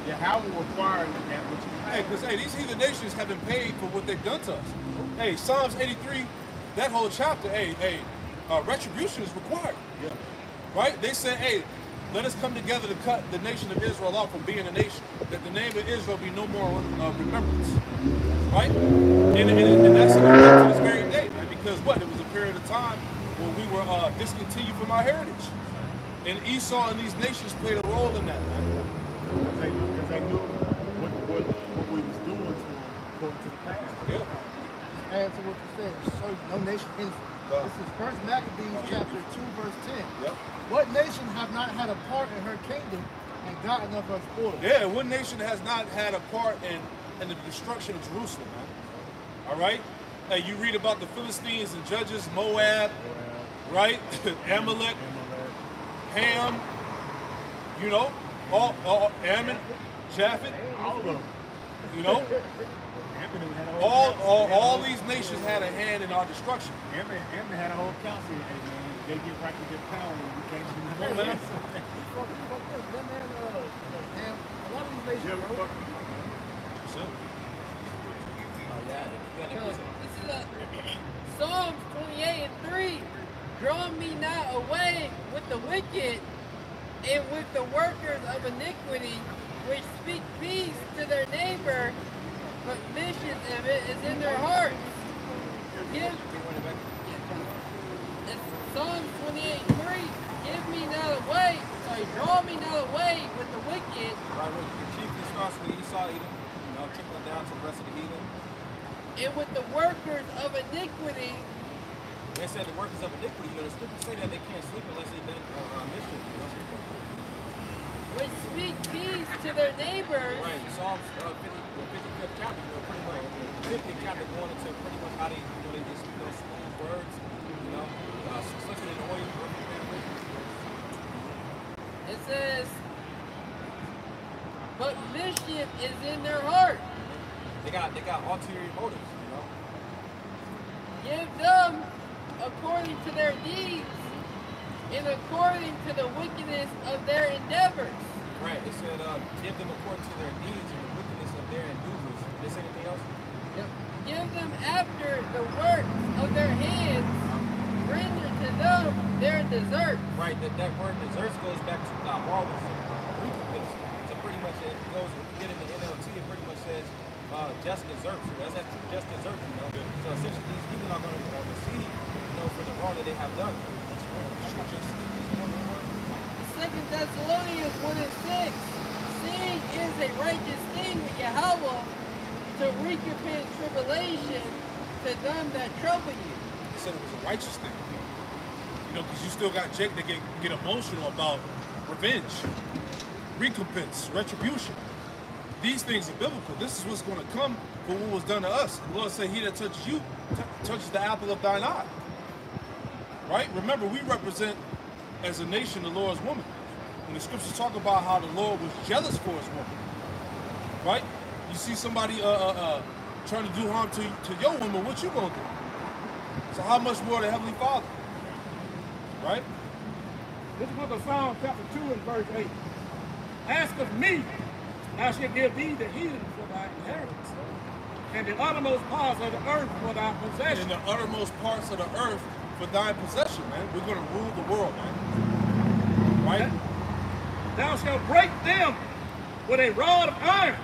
Speaker 6: Yahweh required that which is.
Speaker 4: Hey, because these heathen nations have been paid for what they've done to us. Hey, Psalms 83, that whole chapter, retribution is required.
Speaker 6: Yeah.
Speaker 4: Right? They said, hey, let us come together to cut the nation of Israel off from being a nation, that the name of Israel be no more remembrance. Right? And that's to this very day, man, because what? It was a period of time when we were discontinued from our heritage. And Esau and these nations played a role in that, man.
Speaker 6: Because they knew what we was doing to them according to the past.
Speaker 4: Yeah.
Speaker 3: Add to what you said, so no nation innocent. This is 1 Maccabees chapter 2, verse 10.
Speaker 4: Yep.
Speaker 3: What nation have not had a part in her kingdom and gotten of her spoil?
Speaker 4: Yeah, one nation has not had a part in the destruction of Jerusalem, man. All right? Hey, you read about the Philistines and Judges, Moab, right? Amalek, Ham, you know, all Ammon, Japhet,
Speaker 6: All of them.
Speaker 4: you know? All these nations had a hand in our destruction.
Speaker 6: Ammon had a whole council, and they get right to get power when we came to the
Speaker 3: A lot of these nations, bro.
Speaker 8: This is Psalms 28 and 3. Draw me not away with the wicked and with the workers of iniquity, which speak peace to their neighbor, but mischief of it is in their hearts. Give, it's Psalms 28 and 3. Give me not away, sorry, draw me not away with the wicked.
Speaker 2: Right, with the chiefly starts with Esau, Edom, trickling down to the rest of the heathen.
Speaker 8: And with the workers of iniquity.
Speaker 2: They said the workers of iniquity, the scriptures say that they can't sleep unless they've done mischief.
Speaker 8: Which speak peace to their neighbors.
Speaker 2: Right, Psalms 55th chapter, pretty much, 50th chapter going into pretty much how they, they just speak those smooth words, slipping in the oil.
Speaker 8: It says, but mischief is in their heart.
Speaker 2: They got ulterior motives,
Speaker 8: Give them according to their deeds and according to the wickedness of their endeavors.
Speaker 2: Right, it said, give them according to their deeds and the wickedness of their endeavors. Did they say anything else?
Speaker 8: Yep. Give them after the works of their hands, render to them their desert.
Speaker 2: Right, that word desserts goes back to harvest and recompense. So pretty much it goes, if you get in the NLT, it pretty much says just desserts. So that's just desserts, So essentially these people are going to receive, for the wrong that they have done.
Speaker 8: 2 Thessalonians 1 and 6. Seeing is a righteous thing with Yahweh to recompense tribulation to them that trouble you.
Speaker 4: He said it was a righteous thing. Because you still got Jake that get emotional about revenge, recompense, retribution. These things are biblical. This is what's going to come for what was done to us. The Lord said, he that touches you, touches the apple of thine eye. Right? Remember, we represent, as a nation, the Lord's woman. When the scriptures talk about how the Lord was jealous for his woman. Right? You see somebody trying to do harm to your woman, what you going to do? So how much more the Heavenly Father? Right?
Speaker 1: This is book of Psalms chapter 2 and verse 8. Ask of me, I shall give thee the heathen for thy inheritance, and the uttermost parts of the earth for thy possession.
Speaker 4: And the uttermost parts of the earth for thy possession, man. We're going to rule the world, man. Right?
Speaker 1: Thou shalt break them with a rod of iron.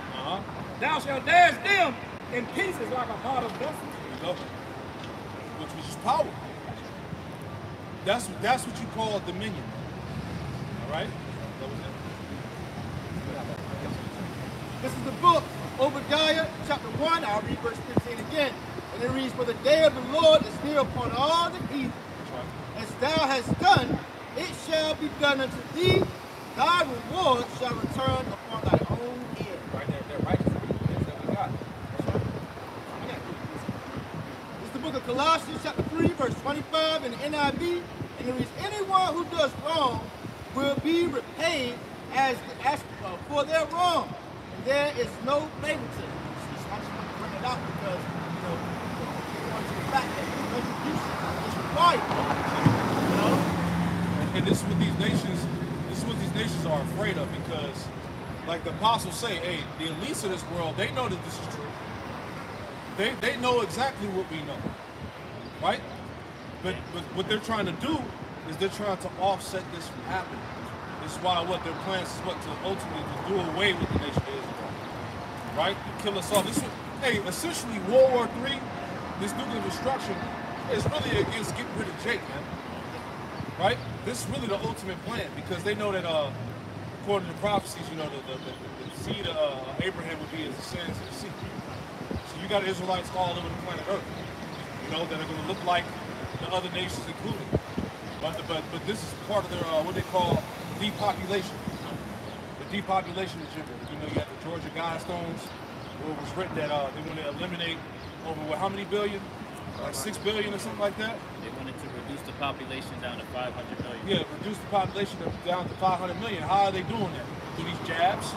Speaker 1: Thou shalt dash them in pieces like a pot of dust.
Speaker 4: There you go. Which is power. That's what you call dominion. All right? That was it.
Speaker 3: This is the book, Obadiah, chapter 1. I'll read verse 15 again. And it reads, for the day of the Lord is near upon all the heathen. As thou hast done, it shall be done unto thee. Thy reward shall return upon thy own head.
Speaker 2: Right there, they're righteous people that we got.
Speaker 3: This is the book of Colossians, chapter 3, verse 25 in the NIV. And it reads, anyone who does wrong will be repaid as for their wrong. And there is no favoritism. I just want to bring it out because, going to the fact that retribution is required.
Speaker 4: And this is what these nations are afraid of, because, like the apostles say, hey, the elites of this world, they know that this is true. They know exactly what we know, right? But what they're trying to do is they're trying to offset this from happening. This is why what their plans is to ultimately do away with the nation of Israel, right? Kill us all. Essentially World War III, this nuclear destruction is really against getting rid of Jake, man. Right? This is really the ultimate plan, because they know that according to the prophecies, the seed of Abraham would be as the sands of the sea. So you got Israelites all over the planet Earth, that are going to look like the other nations included. But this is part of their what they call depopulation. The depopulation agenda. You have the Georgia Guidestones, where it was written that they want to eliminate over how many billion? Like 6 billion or something like that?
Speaker 7: They wanted to reduce the population down to 500 million.
Speaker 4: Yeah, reduce the population down to 500 million. How are they doing that? Through these jabs,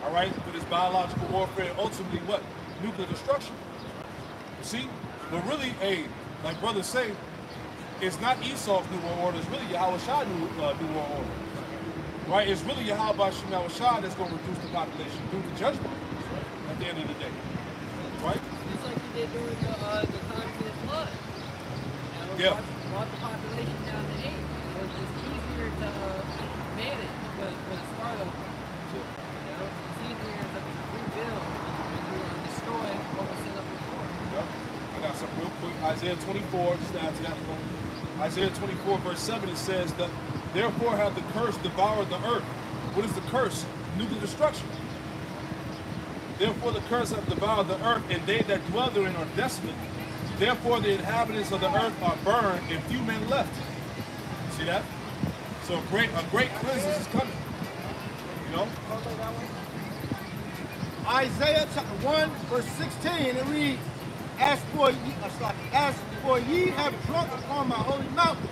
Speaker 4: all right? Through this biological warfare, ultimately what? Nuclear destruction. You see? But really, like brothers say, it's not Esau's New World Order, it's really Yahweh Shah's New World Order. Right? It's really Yahweh Shah that's going to reduce the population through the judgment at the end of the day. Right?
Speaker 8: It's like did during the times of the flood.
Speaker 4: Yeah.
Speaker 8: Brought the population down to 8. So it's easier to manage because for the start of, it's easier to rebuild and destroy what was set up before.
Speaker 4: I got something real quick. Isaiah 24, just to add to that one. Isaiah 24, verse 7, it says that, therefore have the curse devoured the earth. What is the curse? Nuclear destruction. Therefore the curse hath devoured the earth, and they that dwell therein are desolate. Therefore the inhabitants of the earth are burned, and few men left. See that? So a great cleansing is coming. You know?
Speaker 3: Isaiah chapter 1, verse 16, it reads, As for ye have drunk upon my holy mountain.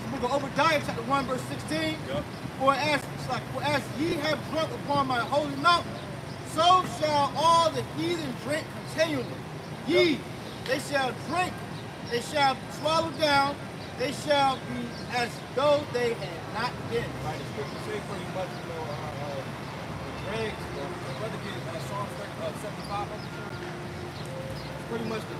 Speaker 3: The book of Obadiah chapter 1, verse 16.
Speaker 4: Yep.
Speaker 3: For as ye have drunk upon my holy mountain, so shall all the heathen drink continually. Ye, they shall drink, they shall swallow down, they shall be as though they had not been.
Speaker 2: Right, the scripture say pretty much, the dregs, the brother gets Psalm 75 of pretty much, the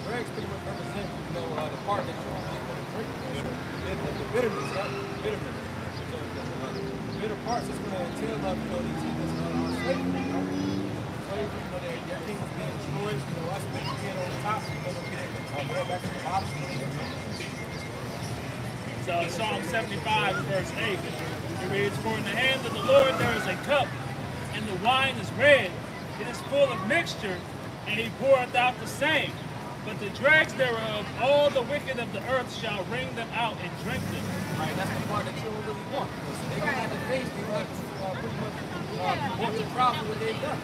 Speaker 2: dregs pretty much represent, the part that you don't want to drink. The bitterness, bitterness. So the bitter parts is going to entail of, these heathens slavery, slavery, their king was being destroyed, us being on the top, going back to the bottom.
Speaker 5: So Psalm 75, verse 8, it reads, For in the hand of the Lord there is a cup, and the wine is red. It is full of mixture, and he poureth out the same. But the dregs thereof, all the wicked of the earth shall wring them out and drink them.
Speaker 2: Right, that's the part that you don't really want. They don't have to face, they have to pretty much want to profit what they've done.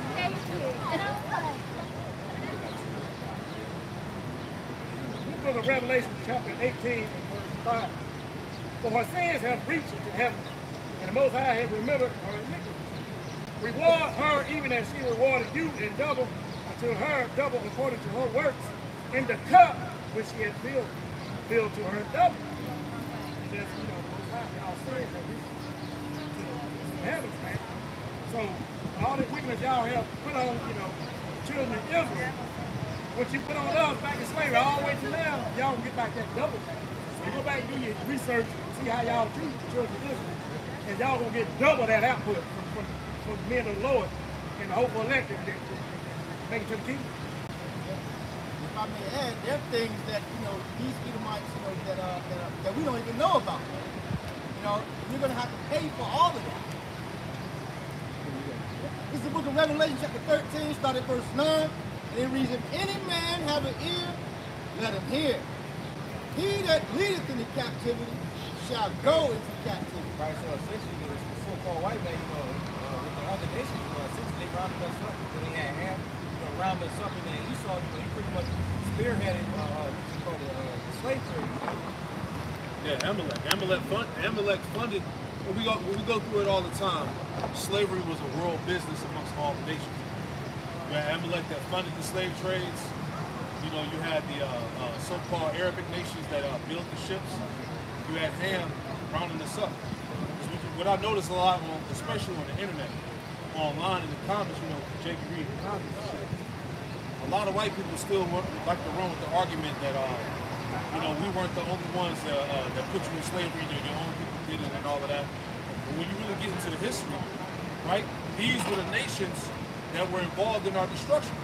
Speaker 1: The book of Revelation, chapter 18, verse 5. For her sins have reached to heaven, and the Most High has remembered her iniquity. Reward her even as she rewarded you, and double unto her, double according to her works, in the cup which she had filled to her double. And that's, Most High, y'all sins have reached to heaven, man. So all the wickedness y'all have put on, children of Israel, what you put on us back in slavery all the way to now, y'all can get back that double. So go back and do your research and see how y'all treat the children of Israel. And y'all gonna get double that output from the men of the Lord and the hopeful elected to make it to the kingdom.
Speaker 3: If I may add, there are things that, these Edomites, that we don't even know about. You're gonna have to pay for all of that. This is the book of Revelation, chapter 13, starting at verse 9. And it reads, If any man have an ear, let him hear. He that leadeth into captivity shall go into captivity.
Speaker 2: Right, so essentially, the so-called white man, with the other nations, essentially they rounded us up. So they had half, rounded us up, and then Esau, he pretty much spearheaded the slave trade.
Speaker 4: Yeah, Amalek funded. We go through it all the time. Slavery was a world business amongst all the nations. You had Amalek that funded the slave trades. You had the so-called Arabic nations that built the ships. You had Ham rounding us up. What I notice a lot, especially on the internet, online in the comments, Jake read the comments, a lot of white people still like to run with the argument that, we weren't the only ones that put you in slavery, your own people did it and all of that. But when you really get into the history, right, these were the nations that were involved in our destruction.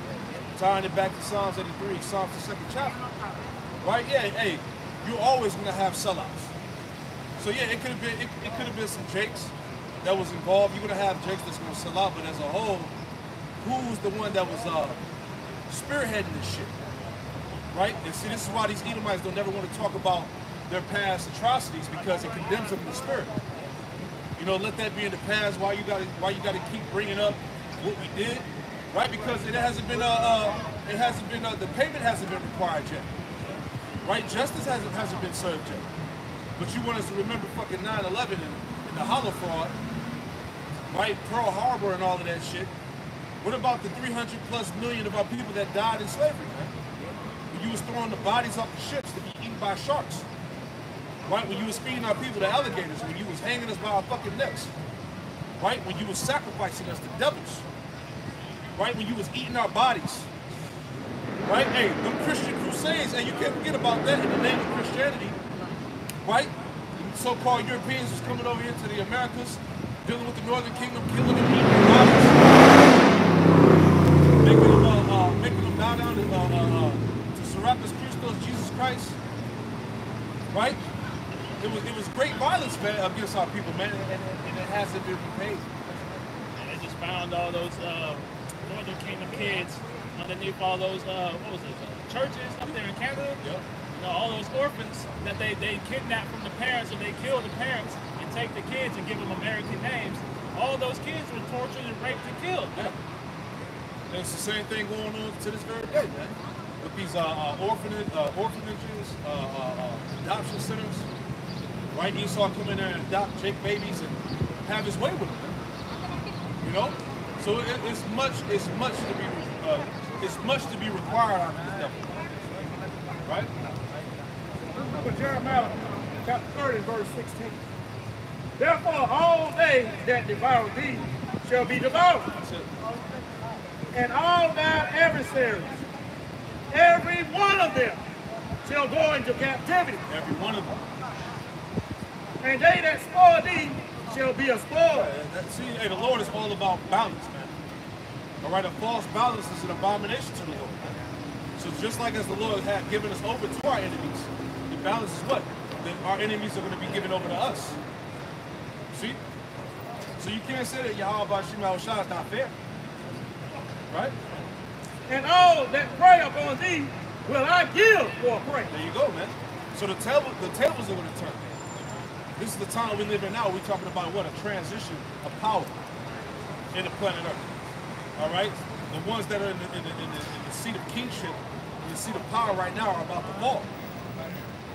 Speaker 4: Tying it back to Psalms 83, Psalms the 2nd chapter. Right? Yeah, hey, you're always gonna have sellouts. So yeah, it could have been some Jakes that was involved. You're gonna have Jakes that's gonna sell out, but as a whole, who's the one that was spearheading this shit? Right? And see, this is why these Edomites don't never want to talk about their past atrocities, because it condemns them in the spirit. Let that be in the past. Why you gotta keep bringing up what we did, right? Because it hasn't been the payment hasn't been required yet, right? Justice hasn't been served yet. But you want us to remember fucking 9/11 and the hollow fraud, right? Pearl Harbor and all of that shit. What about the 300+ million of our people that died in slavery, man? When you was throwing the bodies off the ships to be eaten by sharks, right? When you was feeding our people to alligators, when you was hanging us by our fucking necks, right? When you was sacrificing us to devils, right? When you was eating our bodies, right? Hey, them Christian crusades, and you can't forget about that in the name of Christianity, right? So-called Europeans was coming over here to the Americas, dealing with the Northern Kingdom, killing them, eating their bodies, making them bow down to Serapis Christos, Jesus Christ, right? It was great violence, man, against our people, man, and it hasn't been repaid.
Speaker 5: And they just found all those Northern Kingdom kids underneath all those, churches up there in Canada.
Speaker 4: Yep.
Speaker 5: You know, all those orphans that they kidnap from the parents, or they kill the parents and take the kids and give them American names. All those kids were tortured and raped and killed.
Speaker 4: Yeah. And it's the same thing going on to this very day, man. With these orphanages, adoption centers, right? Esau come in there and adopt Jake babies and have his way with them. You know, so it's much to be required out of this devil, right?
Speaker 1: But Jeremiah chapter 30, verse 16. Therefore, all they that devour thee shall be devoured,
Speaker 4: That's it.
Speaker 1: and all thy adversaries, every one of them, shall go into captivity.
Speaker 4: Every one of them.
Speaker 1: And they that spoil thee shall be a spoil.
Speaker 4: See, hey, the Lord is all about balance, man. All right, a false balance is an abomination to the Lord. So just like as the Lord had given us over to our enemies, the balance is what? Then our enemies are going to be given over to us. See? So you can't say that Yahweh Shema Shah is not fair. Right?
Speaker 1: And all that prey upon thee will I give for a prey.
Speaker 4: There you go, man. So the tables are going to turn. This is the time we live in now. We're talking about what? A transition of power in the planet Earth. All right? The ones that are in the seat of kingship, in the seat of power right now are about to fall.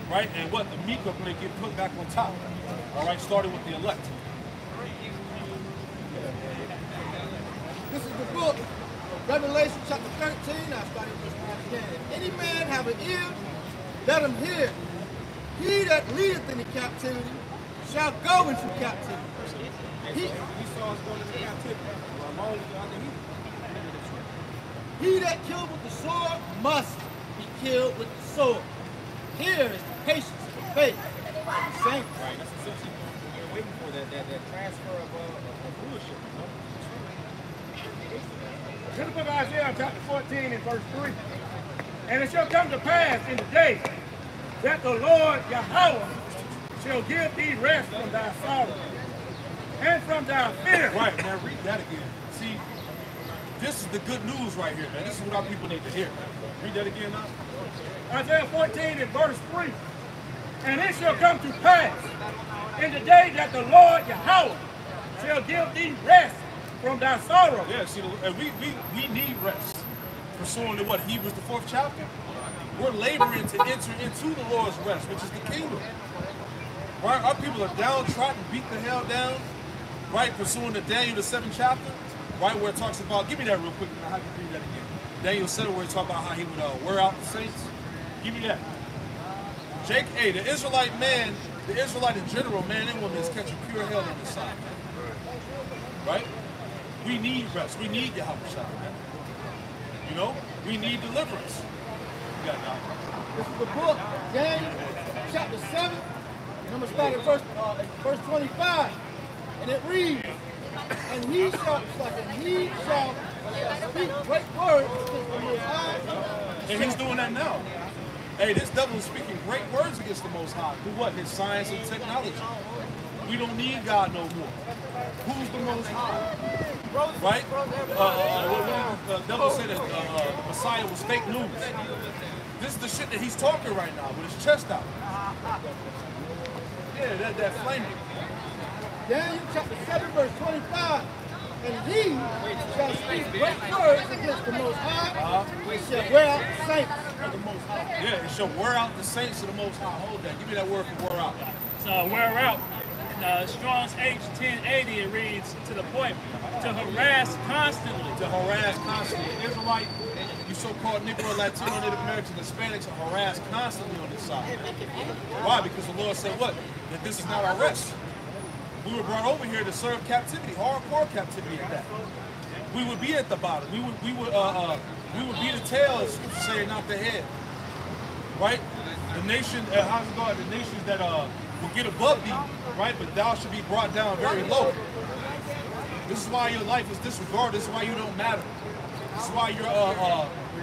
Speaker 4: Right? And what? The meek are going to get put back on top. All right? Starting with the elect.
Speaker 3: This is the book of Revelation chapter 13. I started verse 1 again. If any man have an ear, let him hear. He that leadeth into captivity shall go into captivity. He that killed with the sword must be killed with the sword. Here is the patience of the faith of the saints.
Speaker 2: Right, that's essentially what we're waiting for, that transfer of rulership.
Speaker 1: To the book of Isaiah chapter 14 and verse 3. And it shall come to pass in the day that the Lord Yahweh shall give thee rest from thy sorrow and from thy fear.
Speaker 4: Right, man, read that again. See, this is the good news right here, man. This is what our people need to hear. Read that again now.
Speaker 1: Isaiah 14 and verse 3. And it shall come to pass in the day that the Lord Yahweh shall give thee rest from thy sorrow.
Speaker 4: Yeah, see, and we need rest. Pursuing to what? Hebrews the 4th chapter. We're laboring to enter into the Lord's rest, which is the kingdom. Right? Our people are downtrodden, beat the hell down. Right? Pursuing to Daniel the 7th chapter. Right? Where it talks about, give me that real quick, and I have to read that again. Daniel 7, where it talks about how he would wear out the saints. Give me that. Jake, hey, the Israelite man, the Israelite in general, man and woman, is catching pure hell on this side. Right? We need rest. We need Yahweh Shah, man. You know? We need deliverance. You got it,
Speaker 3: This is the book, Daniel, chapter 7. And I'm going to start at verse 25. And it reads, and he shall speak great words against the Most High.
Speaker 4: And he's doing that now. Hey, this devil is speaking great words against the Most High. Through what? His science and technology. We don't need God no more. Who's the Most High? Right? The devil said that the Messiah was fake news. This is the shit that he's talking right now with his chest out. Yeah, that flaming.
Speaker 3: Daniel chapter 7, verse 25. And he shall speak great words against the Most High. He shall wear out the saints of the Most High.
Speaker 4: Yeah, it shall wear out the saints of the Most High. Hold that. Give me that word for wear out.
Speaker 5: So wear out. Strong's H1080, it reads to the point, to harass constantly.
Speaker 4: To harass constantly. Israelite, you so-called Negro, Latino, Native Americans, Hispanics are harassed constantly on this side. Why? Because the Lord said what? That this is not our rest. We were brought over here to serve captivity, hardcore captivity at that. we would be at the bottom. We would be the tail, as Scripture say, not the head. Right? The nation, how's it going? The nations that will get above thee, right? But thou should be brought down very low. This is why your life is disregarded. This is why you don't matter. This is why you're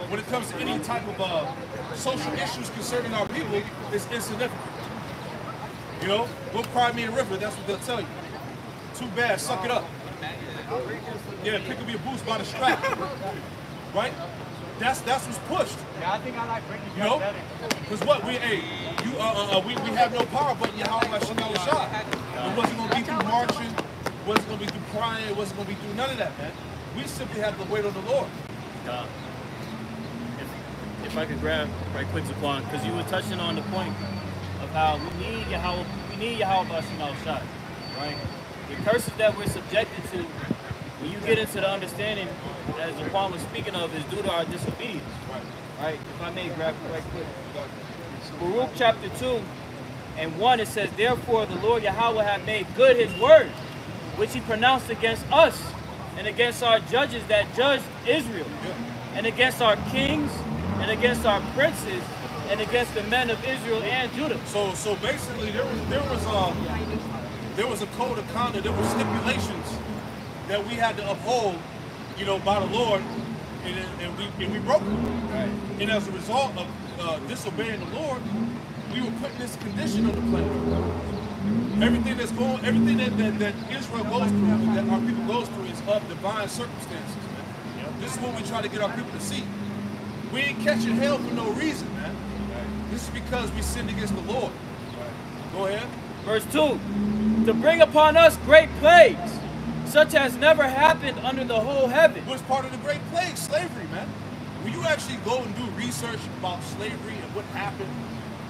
Speaker 4: when it comes to any type of social issues concerning our people, it's insignificant. You know, go cry me a river, that's what they'll tell you. Too bad, suck it up. Yeah, pick up your boots by the strap. Right? That's what's pushed.
Speaker 1: Yeah, I think I like Brittany.
Speaker 4: You know? Because what we have no power but Yahweh Shemel Shah. It wasn't gonna be through marching, wasn't gonna be through crying, it wasn't gonna be through none of that, man. We simply have to wait on the Lord.
Speaker 7: If I could grab right quick, Zaquan, because you were touching on the point of how we need Yahweh Shemel Shah, right? The curses that we're subjected to, when you get into the understanding, as Zaquan was speaking of, is due to our disobedience. Right? If I may grab it right quick. Baruch chapter 2 and 1, it says, therefore the Lord Yahweh hath made good his word, which he pronounced against us, and against our judges that judged Israel, and against our kings, and against our princes, and against the men of Israel and Judah.
Speaker 4: So basically there was a code of conduct, there were stipulations that we had to uphold, you know, by the Lord, and we broke them. Right. And as a result of disobeying the Lord, we were put in this condition on the planet. Everything that Israel goes through, that our people goes through, is of divine circumstances, man. Yep. This is what we try to get our people to see. We ain't catching hell for no reason, man. Right. This is because we sinned against the Lord. Right. Go ahead.
Speaker 7: Verse 2, to bring upon us great plagues, such as never happened under the whole heaven.
Speaker 4: What's part of the great plague? Slavery, man. When you actually go and do research about slavery and what happened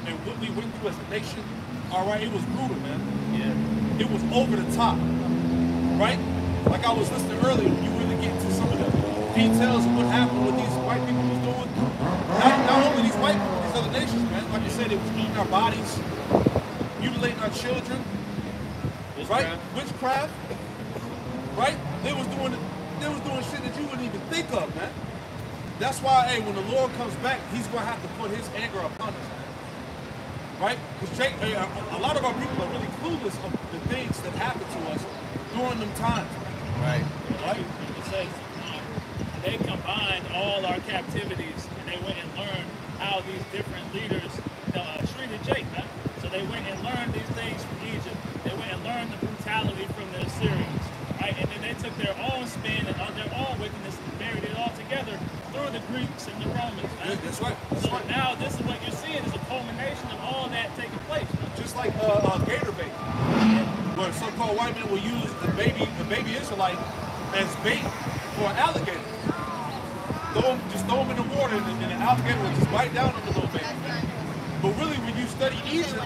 Speaker 4: and what we went through as a nation, all right, it was brutal, man. Yeah. It was over the top, right? Like I was listening earlier, you really get into some of the details of what happened, what these white people was doing. Not only these white people, these other nations, man. Like I said, it was eating our bodies, mutilating our children, right? Witchcraft. Right? They was doing shit that you wouldn't even think of, man. That's why, hey, when the Lord comes back, he's gonna have to put his anger upon us, man. Right? Because a lot of our people are really clueless of the things that happened to us during them times.
Speaker 5: Right. Right? It says they combined all our captivities and they went and learned how these different leaders treated Jake, man. So they went and learned these things from Egypt. They went and learned the brutality from the Assyrians. Right? And then they took their own spin and their own wickedness and buried it all together through the Greeks and the Romans. Man.
Speaker 4: That's right.
Speaker 5: So now this is what you're seeing is a culmination of all that taking place. Man.
Speaker 4: Just like gator bait, where so-called white men will use the baby Israelite as bait for an alligator. Just throw them in the water and the alligator will just bite down on the little baby. Man. But really, when you study Egypt,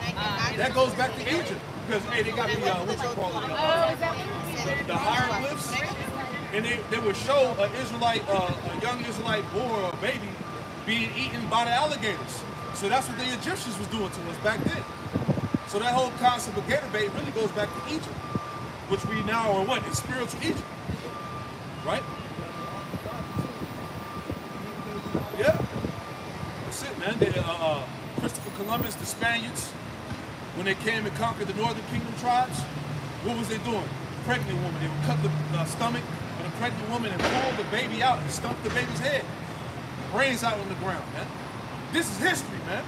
Speaker 4: that goes back to Egypt. Because, hey, they got the, what you call it, the hieroglyphs, and they would show an Israelite, a young Israelite boy or a baby being eaten by the alligators. So that's what the Egyptians was doing to us back then. So that whole concept of gator bait really goes back to Egypt, which we now are what? In spiritual Egypt, right? Yeah, that's it, man. They, Christopher Columbus, the Spaniards, when they came and conquered the Northern Kingdom tribes, what was they doing? Pregnant woman, they would cut the stomach of the pregnant woman and pull the baby out and stump the baby's head. Brains out on the ground, man. This is history, man.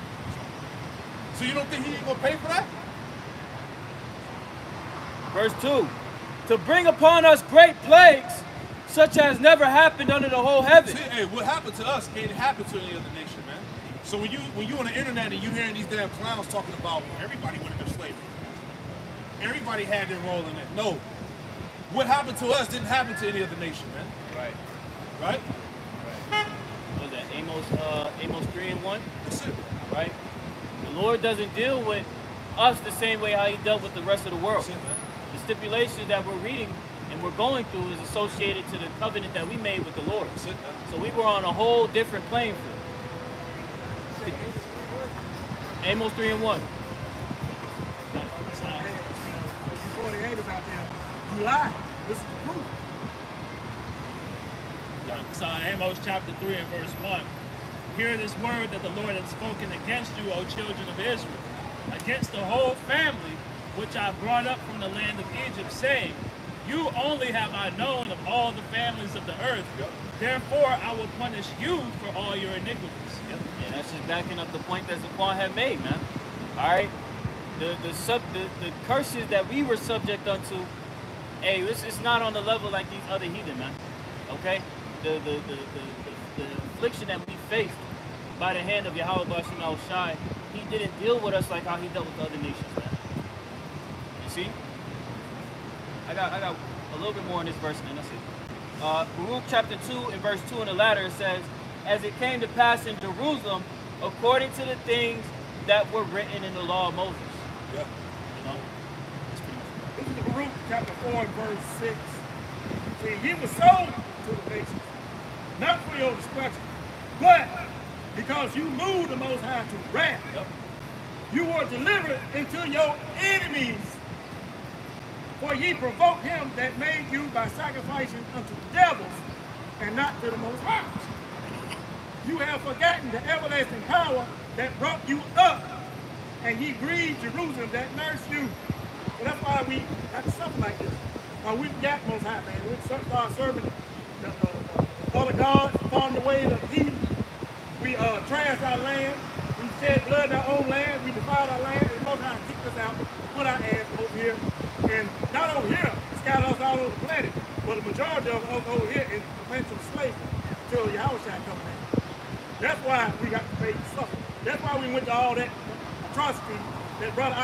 Speaker 4: So you don't think he ain't gonna pay for that?
Speaker 7: Verse 2, to bring upon us great plagues, such as never happened under the whole heaven.
Speaker 4: See, hey, what happened to us can't happen to any other nation, man. So when you on the internet and you hearing these damn clowns talking about everybody went into slavery, everybody had their role in it. No, what happened to us didn't happen to any other nation, man.
Speaker 7: Right.
Speaker 4: Right?
Speaker 7: What was that? Amos 3 and 1?
Speaker 4: That's it.
Speaker 7: Right? The Lord doesn't deal with us the same way how he dealt with the rest of the world.
Speaker 4: That's it, man.
Speaker 7: The stipulations that we're reading and we're going through is associated to the covenant that we made with the Lord.
Speaker 4: That's it, man.
Speaker 7: So we were on a whole different playing field. Amos 3 and 1.
Speaker 1: 48 about them. You lie. This is the proof.
Speaker 5: So Amos chapter 3 and verse 1. Hear this word that the Lord has spoken against you, O children of Israel, against the whole family which I brought up from the land of Egypt, saying, you only have I known of all the families of the earth. Therefore I will punish you for all your iniquities.
Speaker 7: And that's just backing up the point that Zaquan had made, man. All right, the curses that we were subject unto, hey, it's not on the level like these other heathen, man. Okay, the affliction that we faced by the hand of Yahweh Bashim Shai, he didn't deal with us like how he dealt with the other nations, man. You see? I got a little bit more in this verse, man. That's it. Baruch chapter 2 and verse 2 in the latter, it says, as it came to pass in Jerusalem, according to the things that were written in the law of Moses.
Speaker 6: Yeah.
Speaker 7: You know?
Speaker 1: This is the Baruch chapter 4 and verse 6. See, he was sold to the nations, not for your destruction, but because you moved the Most High to wrath.
Speaker 6: Yep.
Speaker 1: You were delivered into your enemies. For ye provoked him that made you by sacrificing unto devils and not to the Most High. You have forgotten the everlasting power that brought you up, and ye grieved Jerusalem that nursed you. So that's why we got something like this. We got Most High, man. We start serving the other gods, following the way of heathen. We trashed our land. We shed blood in our own land. We defiled our land, and Most High kicked us out, put our ass over here. And not over here, scattered us all over the planet, but the majority of us over here in perpetual slavery until Yahweh shall come back. That's why we got to pay suffer. That's why we went to all that atrocity that Brother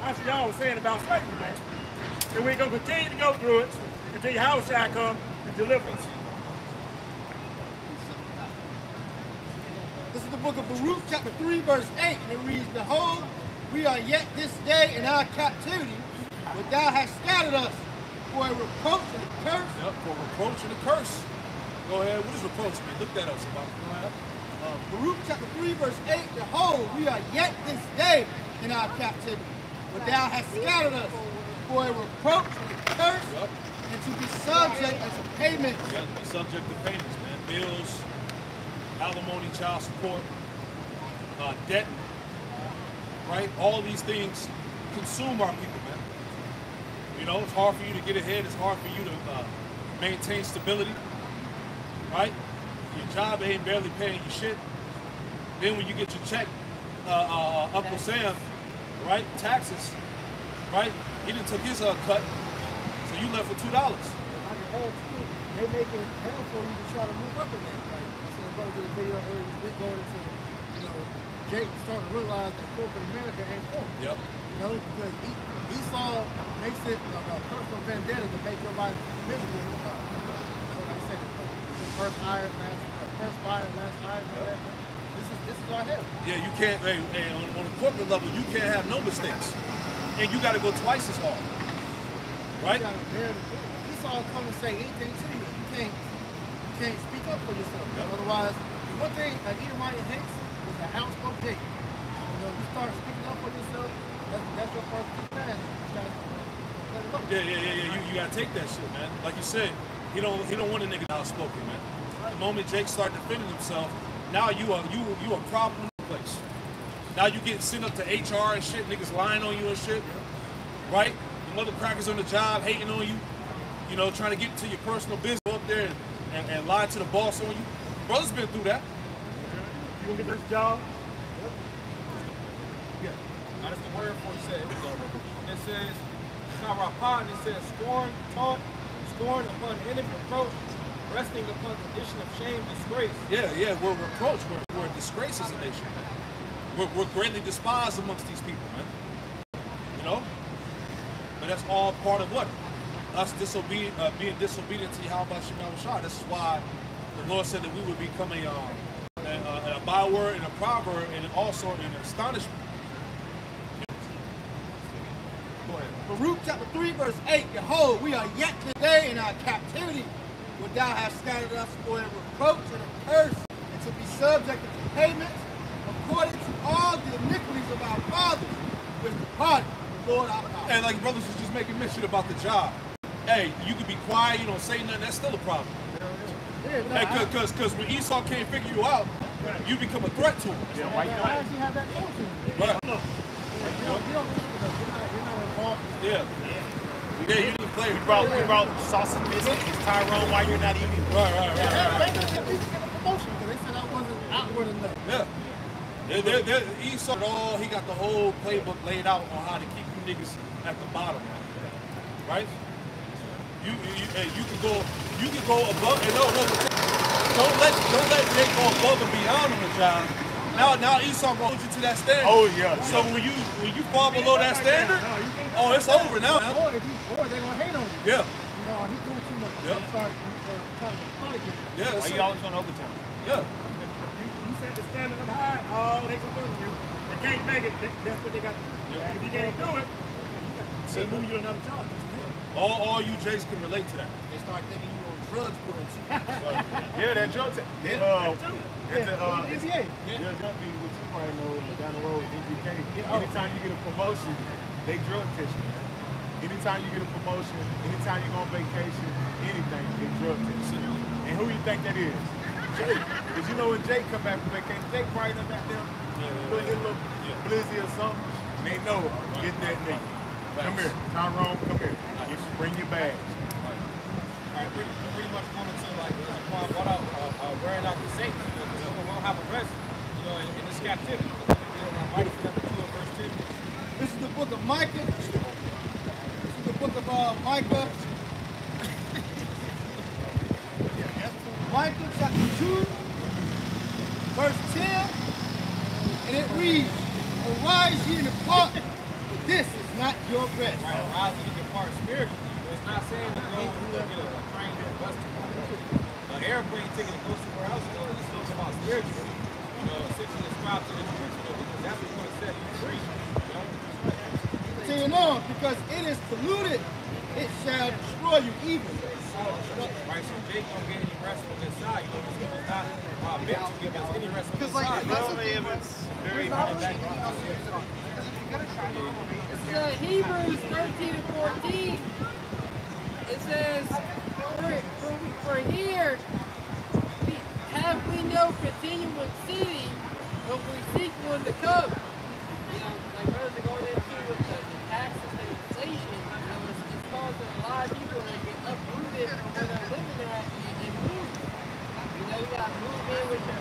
Speaker 1: Ashiyahu was saying about slavery, man. And we're going to continue to go through it until Yahweh shall come and deliver us.
Speaker 3: This is the book of Baruch, chapter 3, verse 8, and it reads, behold, we are yet this day in our captivity, but thou hast scattered us for a reproach and a curse.
Speaker 4: Yep, for reproach and a curse. Go ahead. What is reproach, man? Look that up, somebody.
Speaker 3: Baruch chapter 3, verse 8, behold, we are yet this day in our captivity, but thou hast scattered us for a reproach and a curse,
Speaker 4: Yep.
Speaker 3: and to be subject unto payments.
Speaker 4: You got to be subject to payments, man. Bills, alimony, child support, debt, right? All these things consume our people, man. You know, it's hard for you to get ahead. It's hard for you to maintain stability, right? Your job ain't barely paying you shit. Then when you get your check, Uncle Sam, right? Taxes, right? He done took his cut, so you left with $2.
Speaker 3: They make it hell for you to try to move up in that. Like I said, brother did a video earlier, we're going into, Jake starting to realize that corporate America ain't for him.
Speaker 4: Yep.
Speaker 3: Because Esau makes it a personal vendetta to make your life miserable. So like I said, first hire, last hire, whatever. This is our hell.
Speaker 4: Yeah, you can't, on a corporate level, you can't have no mistakes. And you got to go twice as hard, right?
Speaker 3: You gotta bear the truth. Esau come and say anything to you. You can't speak up for yourself. Yep. Otherwise, one thing Edomite hates is an outspoken Jake. You start speaking up for yourself, that's your first pass.
Speaker 4: Yeah. You gotta take that shit, man. Like you said, he don't want a nigga outspoken, man. The moment Jake started defending himself, now you a problem in the place. Now you getting sent up to HR and shit, niggas lying on you and shit, right? The mother crackers on the job hating on you, trying to get into your personal business up there and lie to the boss on you. Brother's been through that.
Speaker 1: You gonna get this job?
Speaker 2: Yeah. Now that's the word for it said. It says, Karapah, and it says, scorn, taunt, scorn upon enemy reproach, resting upon condition of shame, disgrace.
Speaker 4: Yeah, we're reproached. We're a disgrace as a nation, man. We're greatly despised amongst these people, man. But that's all part of what? Us being disobedient to Yahweh Shemel Shah. This is why the Lord said that we would become a byword and a proverb and also an astonishment. Go ahead.
Speaker 3: Baruch chapter 3, verse 8, behold, we are yet today in our captivity, where thou hast scattered us for a reproach and a curse, and to be subject to payments, according to all the iniquities of our fathers, which departed from the Lord our God.
Speaker 4: And like brothers was just making mention about the job. Hey, you can be quiet, you don't say nothing, that's still a problem. Hey, because when Esau can't figure you out, you become a threat to him.
Speaker 6: Yeah, why you know that?
Speaker 3: You have that motion.
Speaker 4: Right.
Speaker 3: You don't you're not involved.
Speaker 4: Yeah. Yeah, you didn't play.
Speaker 6: We brought sausage biscuits, Tyrone, why you're not eating.
Speaker 4: Right.
Speaker 3: They get a promotion because they said I wasn't outward enough.
Speaker 4: Yeah. Esau, he got the whole playbook laid out on how to keep you niggas at the bottom. Right? You can go above and no, don't let Jake go above and beyond on the job. Now Esau holds you to that standard.
Speaker 6: Oh yeah.
Speaker 4: So when you fall below that standard, oh, it's over now.
Speaker 3: Or if they're gonna hate on you.
Speaker 4: Yeah.
Speaker 3: You know, he's doing too much.
Speaker 4: Yeah.
Speaker 3: Start trying to fight again.
Speaker 4: Yeah.
Speaker 7: Why you always going overtime?
Speaker 4: Yeah.
Speaker 1: You set the standard up high, oh, they can do you. They can't make it, that's what they got to do. If you can't do it, they move you another charge.
Speaker 4: All you Jays can relate to that.
Speaker 3: They start thinking you on drugs, put on
Speaker 6: Yeah, that drug test.
Speaker 3: NBA.
Speaker 6: Yeah, jump me, which you probably know down the road, NBK. Anytime you get a promotion, they drug test you. Anytime you get a promotion, anytime you go on vacation, anything, they drug test you. And who you think that is? Jake. Because you know when Jake come back from vacation, Jake probably done back there, put a little blizzy or something, and they know, get that nigga. Come here, Tyrone, come here. You should bring your bags.
Speaker 2: Alright, pretty much going into like Quan brought out wearing out the saints, because we won't have a rest, in this captivity. Micah chapter 2 and verse 10.
Speaker 3: This is the book of Micah. This is the book of Micah. Micah chapter 2, verse 10. And it reads, "Arise ye and depart, for this is not your rest."
Speaker 2: Right, arise and depart spiritually. It's not saying to go get a train or a bus to an airplane ticket to go somewhere else. It's talking about spiritually. Essentially ascribe to the truth, because that's what's going to set you free.
Speaker 3: Continuing on, because it is polluted, it shall destroy you even.
Speaker 2: Right, so Jake don't get any rest from this side. Because he was not meant to give us any rest from this side.
Speaker 8: It's Hebrews 13 and 14. It says, for here have we no continual city, but we seek one to come. Like brothers are going into with the taxes and inflation, it's causing a lot of people to get uprooted from where they're living at and move. You got to move in with your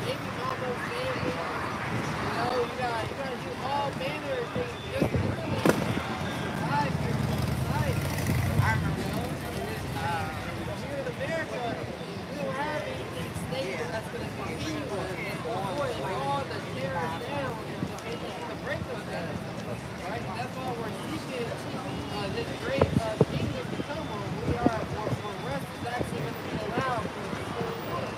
Speaker 8: maybe mama family. You got to do all manner of things just to really survive your society. I remember, here in America, we don't have anything stable that's going to continue us and avoid all the terrorists down and to break us down. Right? That's why we're seeking this great kingdom to come on. Where rest is actually going to be allowed for the whole world.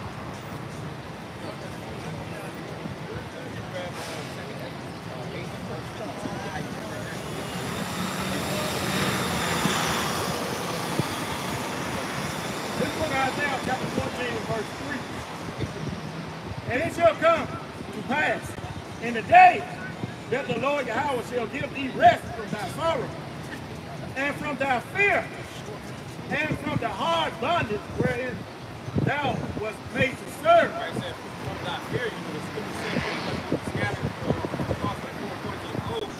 Speaker 1: This book of Isaiah, chapter 14, and verse 3. And it shall come to pass in the day that the Lord Yahweh shall give thee rest from thy sorrow, and from thy fear, and from the hard bondage wherein thou wast made to serve.
Speaker 2: Right, said, from thy fear, the scripture said, scattered across the four corners of the globe,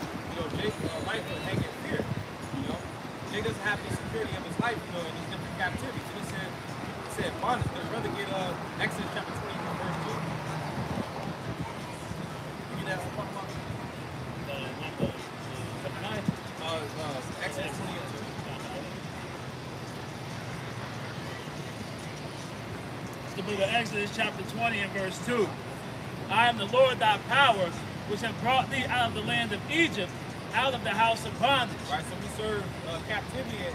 Speaker 2: Jake's life was hanging in fear. Jake doesn't have the security of his life, in these different captivities. And it said bondage. Let's rather get Exodus chapter 20, verse 2. You get that one, Exodus 20 and 2.
Speaker 5: It's the book of Exodus chapter 20 and verse 2. I am the Lord thy power, which have brought thee out of the land of Egypt, out of the house of bondage.
Speaker 2: Right, so we serve captivity in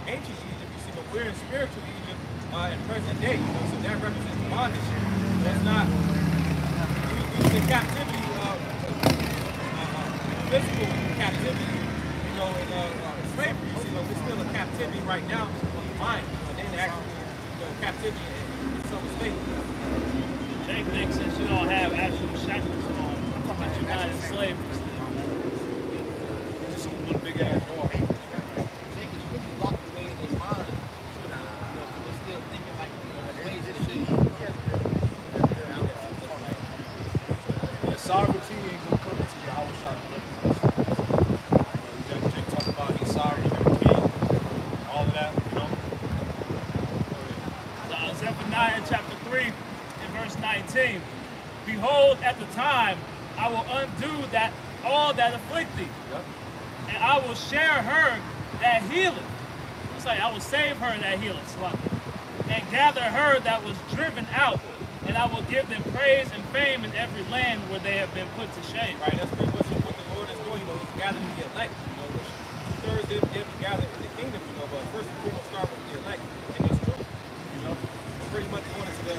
Speaker 2: ancient Egypt, you see, but we're in spiritual Egypt in present day, so that represents bondage. That's not, we say captivity, physical captivity, in slavery, you see, but we're still in captivity right now of the mind, and then actually, captivity in some state.
Speaker 5: Jake thinks since you don't have actual shackles on, but you're not enslaved.
Speaker 4: Just one big ass door.
Speaker 3: They can really lock away in their mind. They're still thinking like
Speaker 5: chapter 3 and verse 19. Behold, at the time I will undo all that afflict thee, and I will share her that healeth. It's like I will save her that healeth, and gather her that was driven out, and I will give them praise and fame in every land where they have been put to shame.
Speaker 2: Right, that's pretty much what the Lord is doing. You know, He's gathering the elect. You know, two-thirds they'll be gathered in the kingdom. You know, but first and foremost, start with the elect and His truth. You know, pretty much going into the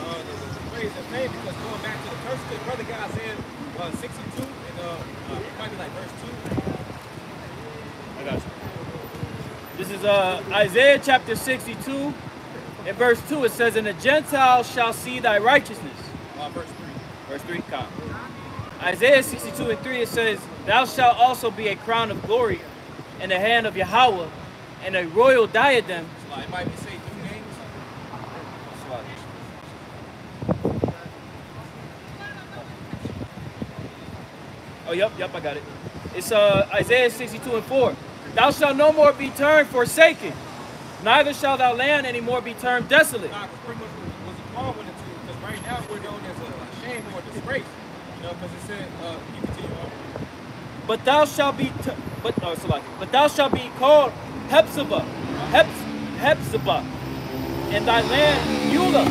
Speaker 2: praise and fame, because going back to the curse, the brother guy said 62 and might be like verse 2.
Speaker 7: I got you. This is Isaiah chapter 62 and verse 2. It says, and the Gentiles shall see thy righteousness.
Speaker 2: Verse 3.
Speaker 7: Verse 3, come. Isaiah 62 and 3, it says, thou shalt also be a crown of glory in the hand of Yahweh, and a royal diadem.
Speaker 2: So it might be say new names.
Speaker 7: Oh, yep, I got it. It's Isaiah 62 and 4. Thou shalt no more be termed forsaken, neither shall thy land any more be termed desolate.
Speaker 2: Nah, pretty much what Paul went into, because right now we're known as a shame or a disgrace. You know, because it said, you continue on.
Speaker 7: But thou shalt be, but thou shalt be called Hephzibah, and thy land Beulah,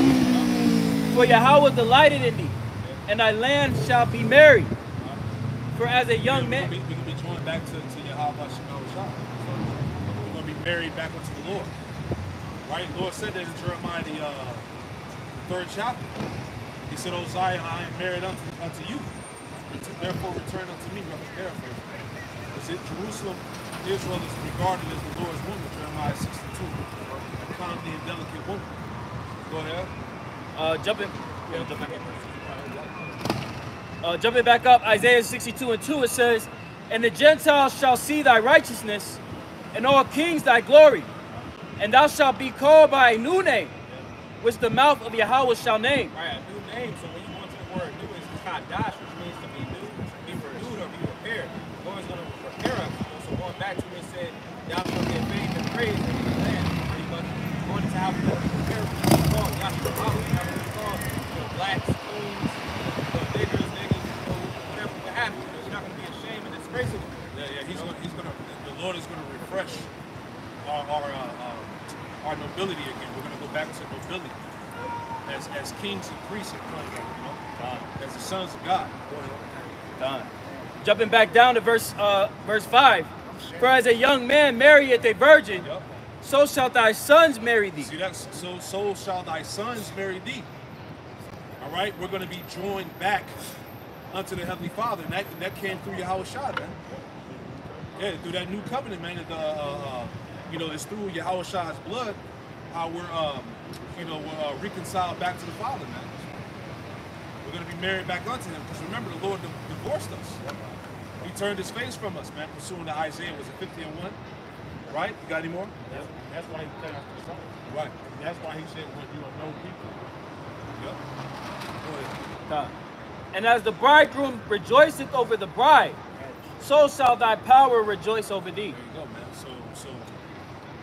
Speaker 7: for Yahweh delighted in thee, and thy land shall be married. For as a young man,
Speaker 4: we can be joined back to Yahweh Shemel Shah. We're going to be married back unto the Lord. Right? The Lord said that in Jeremiah, the 3rd chapter. He said, O Zion, I am married unto you. Therefore return unto me. I'm paraphrasing. Is it Jerusalem, Israel is regarded as the Lord's woman, Jeremiah 62. A comely and delicate woman. Go ahead.
Speaker 7: Jumping back up, Isaiah 62 and 2, it says, and the Gentiles shall see thy righteousness, and all kings thy glory. And thou shalt be called by a new name, which the mouth of Yahweh shall name.
Speaker 2: Right, a new name. So when you go into the word new, it's Kadash, which means to be new, be renewed or be repaired. The Lord is going to repair us. So going back to what it said, y'all shall get fame and praise in the land. Pretty much going into how we're going to prepare people to call Yahweh, how we're going to call blacks, queens, niggers, whatever, what have you. You're not going to be ashamed and disgrace of it.
Speaker 4: Yeah, the Lord is going to refresh our nobility again. We're going to go back to nobility as kings and priests and as the sons of God.
Speaker 7: Done. Jumping back down to verse 5. For as a young man marrieth a virgin, so shall thy sons marry thee.
Speaker 4: See that? So shall thy sons marry thee. All right, we're going to be joined back unto the Heavenly Father, and that came through Yahweh Shah, man. Yeah, through that new covenant, man. It's through Yahweh Shah's blood how we're, we're reconciled back to the Father, man. We're going to be married back unto Him, because remember, the Lord divorced us. He turned His face from us, man, pursuing to Isaiah, was it 50 and 1? Right? You got any more?
Speaker 6: Yeah. That's why He turned us to the Son.
Speaker 4: Right.
Speaker 6: That's why He said, when you are no people.
Speaker 4: Yep. Go ahead.
Speaker 7: And as the bridegroom rejoiceth over the bride, so shall thy power rejoice over thee.
Speaker 4: There you go, man. So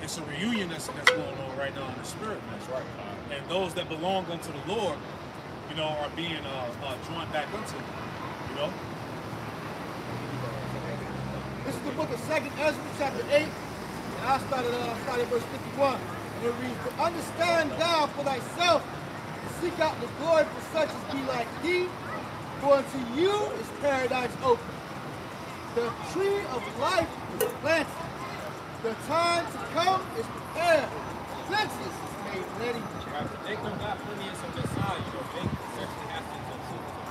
Speaker 4: it's a reunion that's going on right now in the spirit, man. That's right. And those that belong unto the Lord, are being joined back unto Him.
Speaker 3: This is the book of 2nd Ezra, chapter 8. And I started verse 51. And it reads, to understand thou for thyself, and seek out the glory for such as be like thee, for unto you is paradise open. The tree of life is planted. The time to come is prepared. Plenteous is made ready.
Speaker 2: Jacob got plenty of some inside. Jacob essentially has to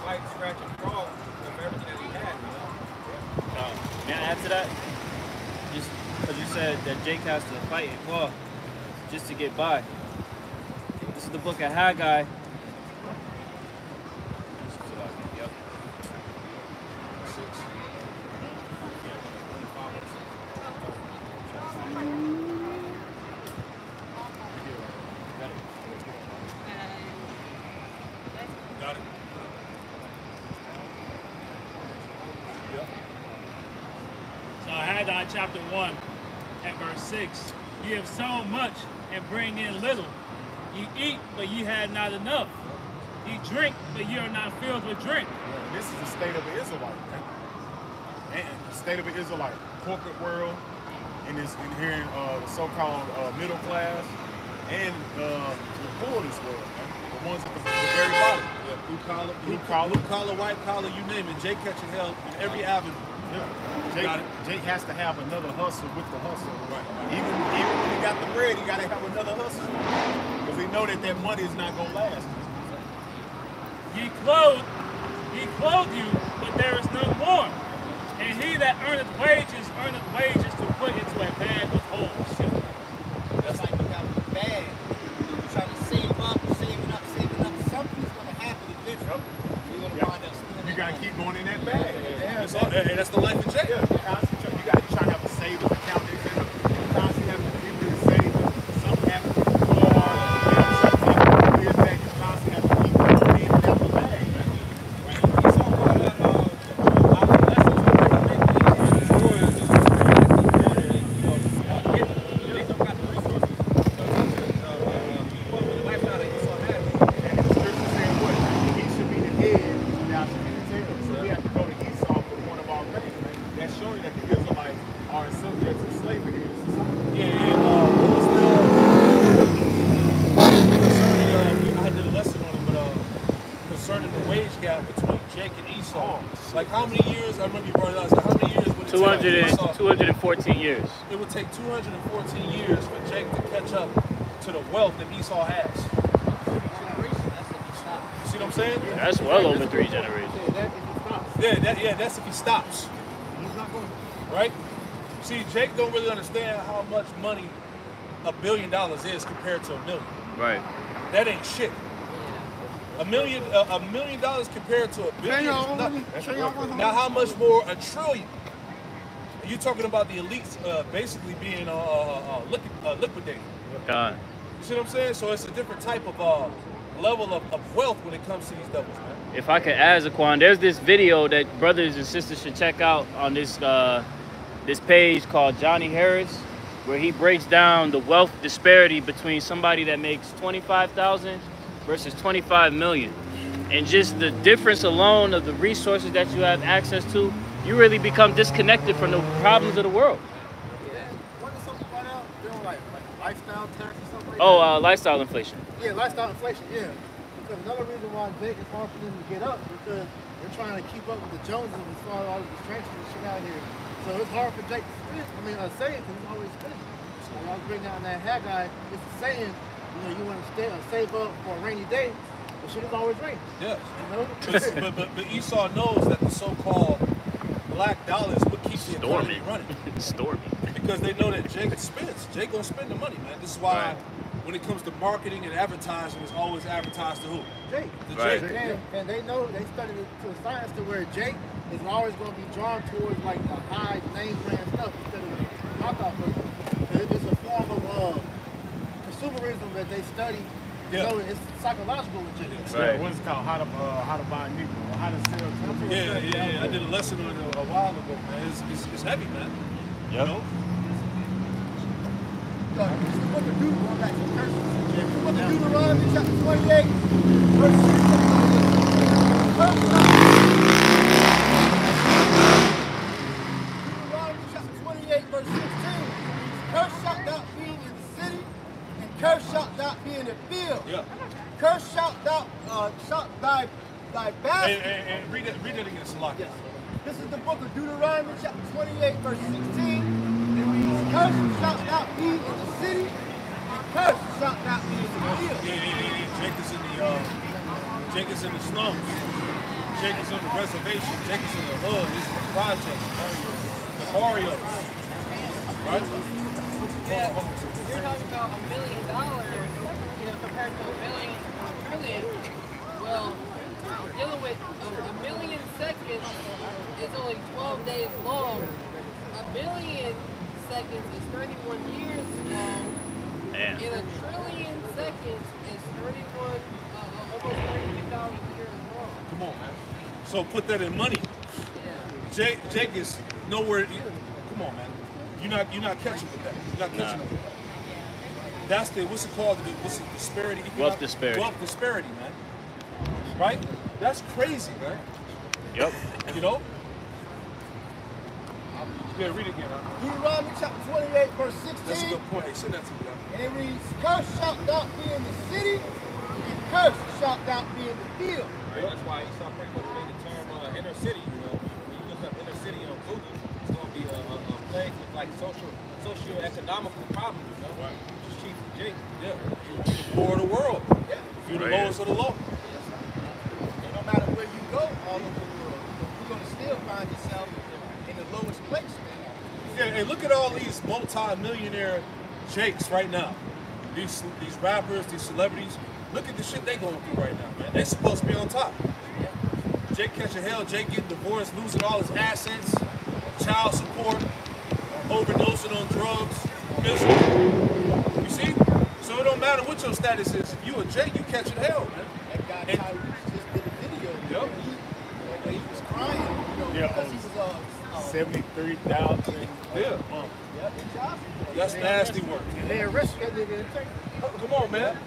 Speaker 2: fight, scratch, and crawl with everything that he had.
Speaker 7: May I add to that? Just because you said that Jake has to fight and claw just to get by. This is the book of Haggai.
Speaker 5: Chapter 1 at verse 6. Ye have sown much and bring in little. Ye Ye eat, but ye had not enough. Ye drink, but ye are not filled with drink.
Speaker 6: Yeah, this is the state of an Israelite, man. And the state of an Israelite. Corporate world, in here in the so-called middle class, and the poor this world, man. The ones at the very bottom.
Speaker 4: Yeah, blue collar, white collar, you name it. Jake catching hell in every avenue.
Speaker 6: Yeah. Jake has to have another hustle with the hustle. Right. Even when he got the bread, he got to have another hustle. Because he know that money is not going to last.
Speaker 5: Ye clothe you, but there is none more. And he that earneth wages to put into a bag with holes.
Speaker 3: That's like you got a bag. You're trying to save up. Something's going to happen eventually. You're going to find out.
Speaker 6: You got to keep going in that bag.
Speaker 4: And that's the life of Jake.
Speaker 6: Yeah. You got to try to have a savings account. You constantly have to keep it saved. Something happens with the car. You constantly have to keep going in and out the bag.
Speaker 4: Like how many years? I remember you brought it up. So how many years would it
Speaker 7: 214 years.
Speaker 4: It would take 214 years for Jake to catch up to the wealth that Esau has. See what I'm saying?
Speaker 7: That's well over 3 generations.
Speaker 4: Yeah, that's if he stops.
Speaker 3: He's not going to.
Speaker 4: Right? See, Jake don't really understand how much money $1 billion is compared to $1 million.
Speaker 7: Right.
Speaker 4: That ain't shit. $1 million compared to $1 billion is nothing. Now, how much more $1 trillion? You're talking about the elites basically being liquidated.
Speaker 7: God.
Speaker 4: You see what I'm saying? So it's a different type of level of wealth when it comes to these devils, man.
Speaker 7: If I could add, Zaquan, there's this video that brothers and sisters should check out on this this page called Johnny Harris, where he breaks down the wealth disparity between somebody that makes $25,000 versus 25 million. And just the difference alone of the resources that you have access to, you really become disconnected from the problems of the world.
Speaker 3: Wasn't something right out doing like lifestyle tax or something like that?
Speaker 7: Oh, lifestyle inflation.
Speaker 3: Yeah, lifestyle inflation, yeah. Because another reason why Jake is hard for them to get up because they're trying to keep up with the Joneses as far as all the distractions and shit out here. So it's hard for Jake to say it because he's always spending. So when I was bringing down that Haggai, it's the saying, you want to save up for a rainy day, but shit is always raining.
Speaker 4: Yeah.
Speaker 3: You know?
Speaker 4: But Esau knows that the so-called black dollar is what keeps the economy running.
Speaker 7: Stormy.
Speaker 4: Because they know that Jake spends. Jake gonna spend the money, man. This is why when it comes to marketing and advertising, it's always advertised to who?
Speaker 3: Jake.
Speaker 7: Right.
Speaker 3: And they know, they studied it to a science to where Jake is always going to be drawn towards like the high name brand stuff instead of the knockoff version. It's a form of consumerism that they study. You know, it's psychological with Jake.
Speaker 6: Right. What is it called? How to buy a nickel, or how to sell.
Speaker 4: Yeah. I did a lesson on it a while ago, man. It's heavy, man.
Speaker 6: Yep.
Speaker 4: You know?
Speaker 3: This is what the dude going back to the curses. This is what the Deuteronomy chapter 28, verse 16. Cursed shalt thou be in the city, and cursed shalt thou be in the field.
Speaker 4: Yeah.
Speaker 3: Cursed shalt thou thy basket.
Speaker 4: And read that again, Salaki.
Speaker 3: Yes. This is the book of Deuteronomy chapter 28, verse 16. It reads, cursed shalt thou be in the city, and cursed shalt thou be in the field.
Speaker 4: Yeah. Jake is in the slums. Jake is on the reservation. Jake is in the hood. This is the project. The barrios. Right?
Speaker 8: Yeah, you're talking about $1 million, compared to $1 trillion. Well, dealing with a million seconds is only 12 days long. A billion seconds is 31 years long.
Speaker 7: Damn.
Speaker 8: And a trillion seconds is 31, almost 32,000 years long.
Speaker 4: Come on, man. So put that in money.
Speaker 8: Yeah.
Speaker 4: Jake is nowhere. Come on, man. You're not catching with that. You're not catching up with that. That's the, what's it called? What's the disparity?
Speaker 7: Wealth disparity.
Speaker 4: Wealth disparity, man. Right? That's crazy, man.
Speaker 7: Yep.
Speaker 4: You know? Yeah, read it again.
Speaker 3: Deuteronomy chapter 28, verse 16.
Speaker 4: That's a good point. Hey, send that to me.
Speaker 3: And it reads, cursed shalt thou be in the city, and cursed shalt thou be in the field.
Speaker 2: Right? That's why Esau pretty much made the term inner city. You know, when you look up inner city on Google, it's going to be a place with like socio-economical problems. You know, right? Just Chief Jake.
Speaker 4: Yeah. You're the poor of the world.
Speaker 3: Yeah.
Speaker 4: You're the lowest of the low.
Speaker 3: And no matter where you go all over the world, you're going to still find yourself in the lowest place.
Speaker 4: Yeah, and look at all these multi-millionaire Jakes right now. These rappers, these celebrities. Look at the shit they going through right now, man. They supposed to be on top. Jake catching hell, Jake getting divorced, losing all his assets, child support, overdosing on drugs, miserable. You see? So it don't matter what your status is. If you a Jake, you catching hell, man.
Speaker 3: That guy Tyrese just did a video.
Speaker 4: Yep.
Speaker 3: He was crying, you know, because he was
Speaker 6: 73,000.
Speaker 4: Yeah.
Speaker 3: yeah,
Speaker 4: That's nasty work.
Speaker 3: and they arrested that nigga.
Speaker 4: Come on, man.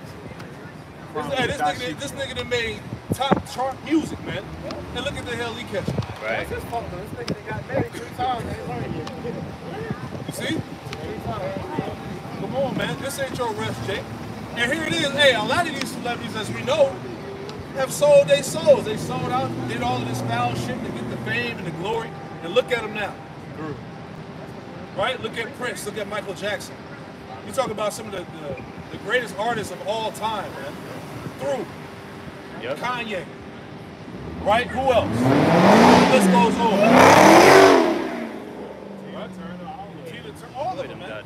Speaker 4: This nigga done made top chart music, man. And look at the hell he catching.
Speaker 7: Right.
Speaker 3: That's his fault, though. This nigga that got married 3 times, they learned yet.
Speaker 4: You see? Come on, man. This ain't your rest, Jake. And here it is. Hey, a lot of these celebrities, as we know, have sold their souls. They sold out, did all of this foul shit to get the fame and the glory. And look at them now. Right? Look at Prince. Look at Michael Jackson. You talk about some of the greatest artists of all time, man. Through.
Speaker 7: Yep.
Speaker 4: Kanye. Right? Who else? The list goes on. All of them, man.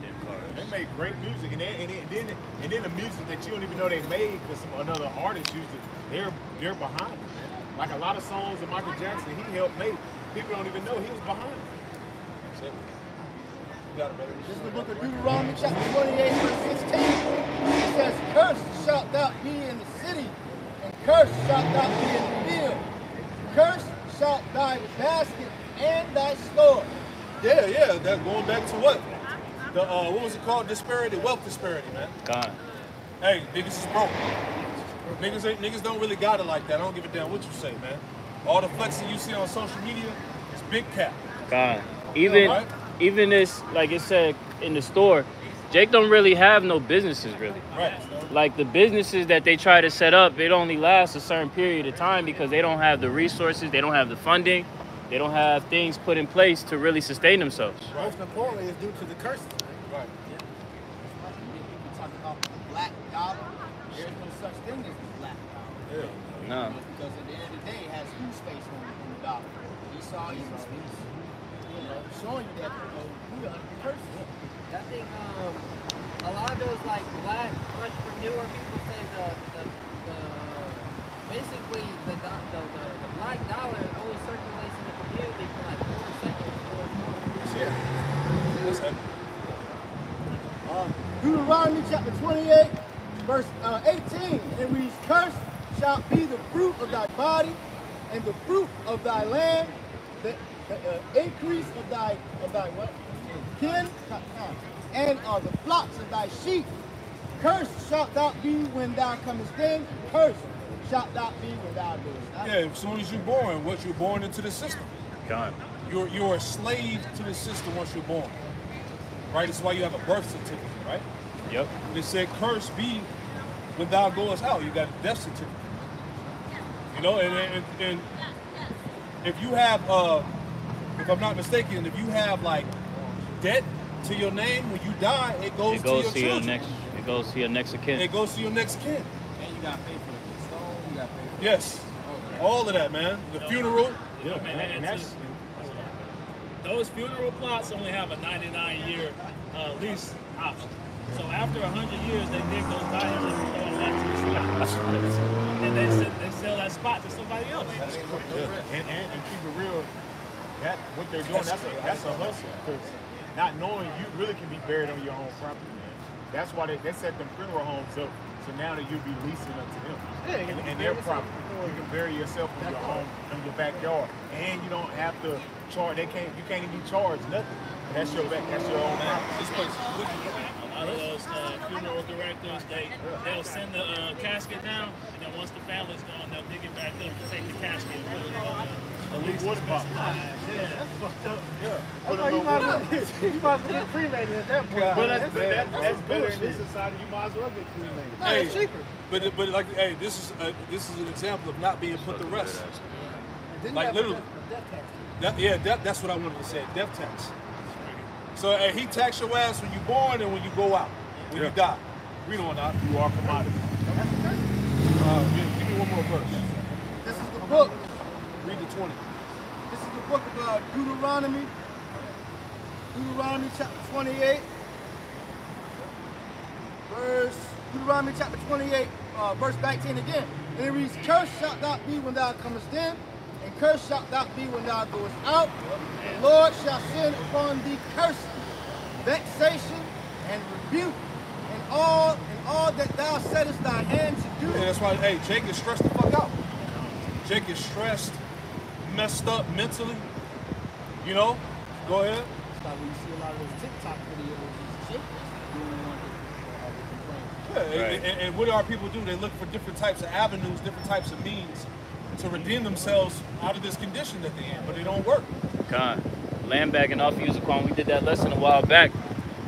Speaker 6: They make great music, and then the music that you don't even know they made because another artist used it. They're behind it, man. Like a lot of songs that Michael Jackson he helped make. People don't even know he was behind it.
Speaker 3: This is the book of Deuteronomy, chapter 28, verse 16. It says, cursed shalt thou be in the city, and cursed shalt thou be in the field. Cursed shalt thy basket and thy store.
Speaker 4: Yeah. That going back to what? The what was it called? Disparity, wealth disparity, man.
Speaker 7: God.
Speaker 4: Hey, niggas is broke. Niggas don't really got it like that. I don't give a damn what you say, man. All the flexing you see on social media is big cap.
Speaker 7: God. Even this, like it said in the store, Jake don't really have no businesses, really.
Speaker 4: Right.
Speaker 7: Like the businesses that they try to set up, it only lasts a certain period of time because they don't have the resources, they don't have the funding, they don't have things put in place to really sustain themselves.
Speaker 3: Most importantly, it's due to the curses.
Speaker 4: Right.
Speaker 3: People talk about the black dollar. There's no such thing as the black dollar.
Speaker 4: Yeah.
Speaker 7: No.
Speaker 3: Because at the end of the day, it has whose face on the dollar. Esau, Esau's face. You know, showing you that we are under the curses.
Speaker 8: I think a lot of those like black entrepreneur people say the basically the black dollar only circulates in the community for like 4 seconds.
Speaker 4: Yeah.
Speaker 3: Deuteronomy chapter 28, verse 18. It reads, cursed shall be the fruit of thy body, and the fruit of thy land, the increase of thy what? Kin, and the flocks of thy sheep. Cursed shalt thou be when thou comest in, cursed shalt thou be when thou goest out.
Speaker 4: Yeah, as soon as you're born, what you're born into the system.
Speaker 7: God.
Speaker 4: You're a slave to the system once you're born. Right? That's why you have a birth certificate, right?
Speaker 7: Yep.
Speaker 4: They said, curse be when thou goest out. You got a death certificate. You know, and if you have, if I'm not mistaken, if you have like debt to your name when you die, it goes to your children.
Speaker 7: It goes to your next of kin.
Speaker 4: It goes to your next kin.
Speaker 2: And you got to pay for the stone. You got to pay for
Speaker 4: Yes. All of that, man. The funeral.
Speaker 5: Yeah, and that's those funeral plots only have a 99-year lease option. So after 100 years, they dig those diamonds and throw them back to the spot. And they sell that spot to somebody else.
Speaker 6: And keep it real, that what they're doing, that's a hustle. Because not knowing you really can be buried on your own property, man. That's why they set them funeral homes up. So now that you'll be leasing them to them. Yeah, and their property. You can bury yourself in your home, in your backyard. And you don't have to charge, you can't even be charged nothing. That's your own property.
Speaker 2: This place is wicked.
Speaker 5: All of those funeral directors, they'll send the casket down, and then once the family's gone, they'll dig it back up to take the casket and put it on the least expensive. Yeah, that's fucked up. Yeah.
Speaker 3: You might as well get cremated at that point.
Speaker 4: Well,
Speaker 3: that's
Speaker 4: better in this society. You might as well get cremated.
Speaker 3: No, it's cheaper.
Speaker 4: But like, hey, this is an example of not being put to rest. Like literally. That's what I wanted to say. Death tax. So he tax your ass when you born and when you go out, when you die. Read on out.
Speaker 6: You are commodity.
Speaker 4: Give me one more verse.
Speaker 3: This is the book.
Speaker 4: Read the 20.
Speaker 3: This is the book of Deuteronomy. Deuteronomy chapter 28. Deuteronomy chapter 28, verse 19 again. And it reads, cursed shalt thou be when thou comest in, and cursed shalt thou be when thou goest out. The Lord shall send upon thee cursing, vexation, and rebuke, and all that thou settest thy hand to do.
Speaker 4: Yeah, that's why, hey, Jake is stressed the fuck out. Jake is stressed, messed up mentally. You know? Go ahead.
Speaker 3: That's why we see a lot of those TikTok videos. Jake
Speaker 4: and what do our people do? They look for different types of avenues, different types of means to redeem themselves out of this condition that they're in, but they don't work.
Speaker 7: Land bagging off user Quan. We did that lesson a while back,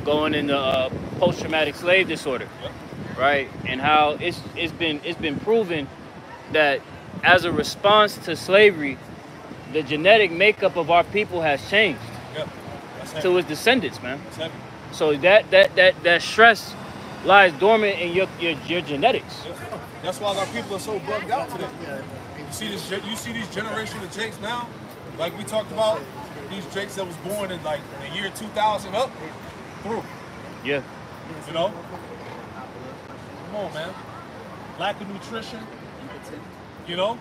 Speaker 7: going into post-traumatic slave disorder, right? And how it's been proven that as a response to slavery, the genetic makeup of our people has changed to its descendants, man. So that stress lies dormant in your genetics.
Speaker 4: That's why our people are so bugged out today. You see these generation of Jakes now, like we talked about, these Jakes that was born in like the year 2000 up through.
Speaker 7: Yeah.
Speaker 4: You know? Come on, man. Lack of nutrition. You know?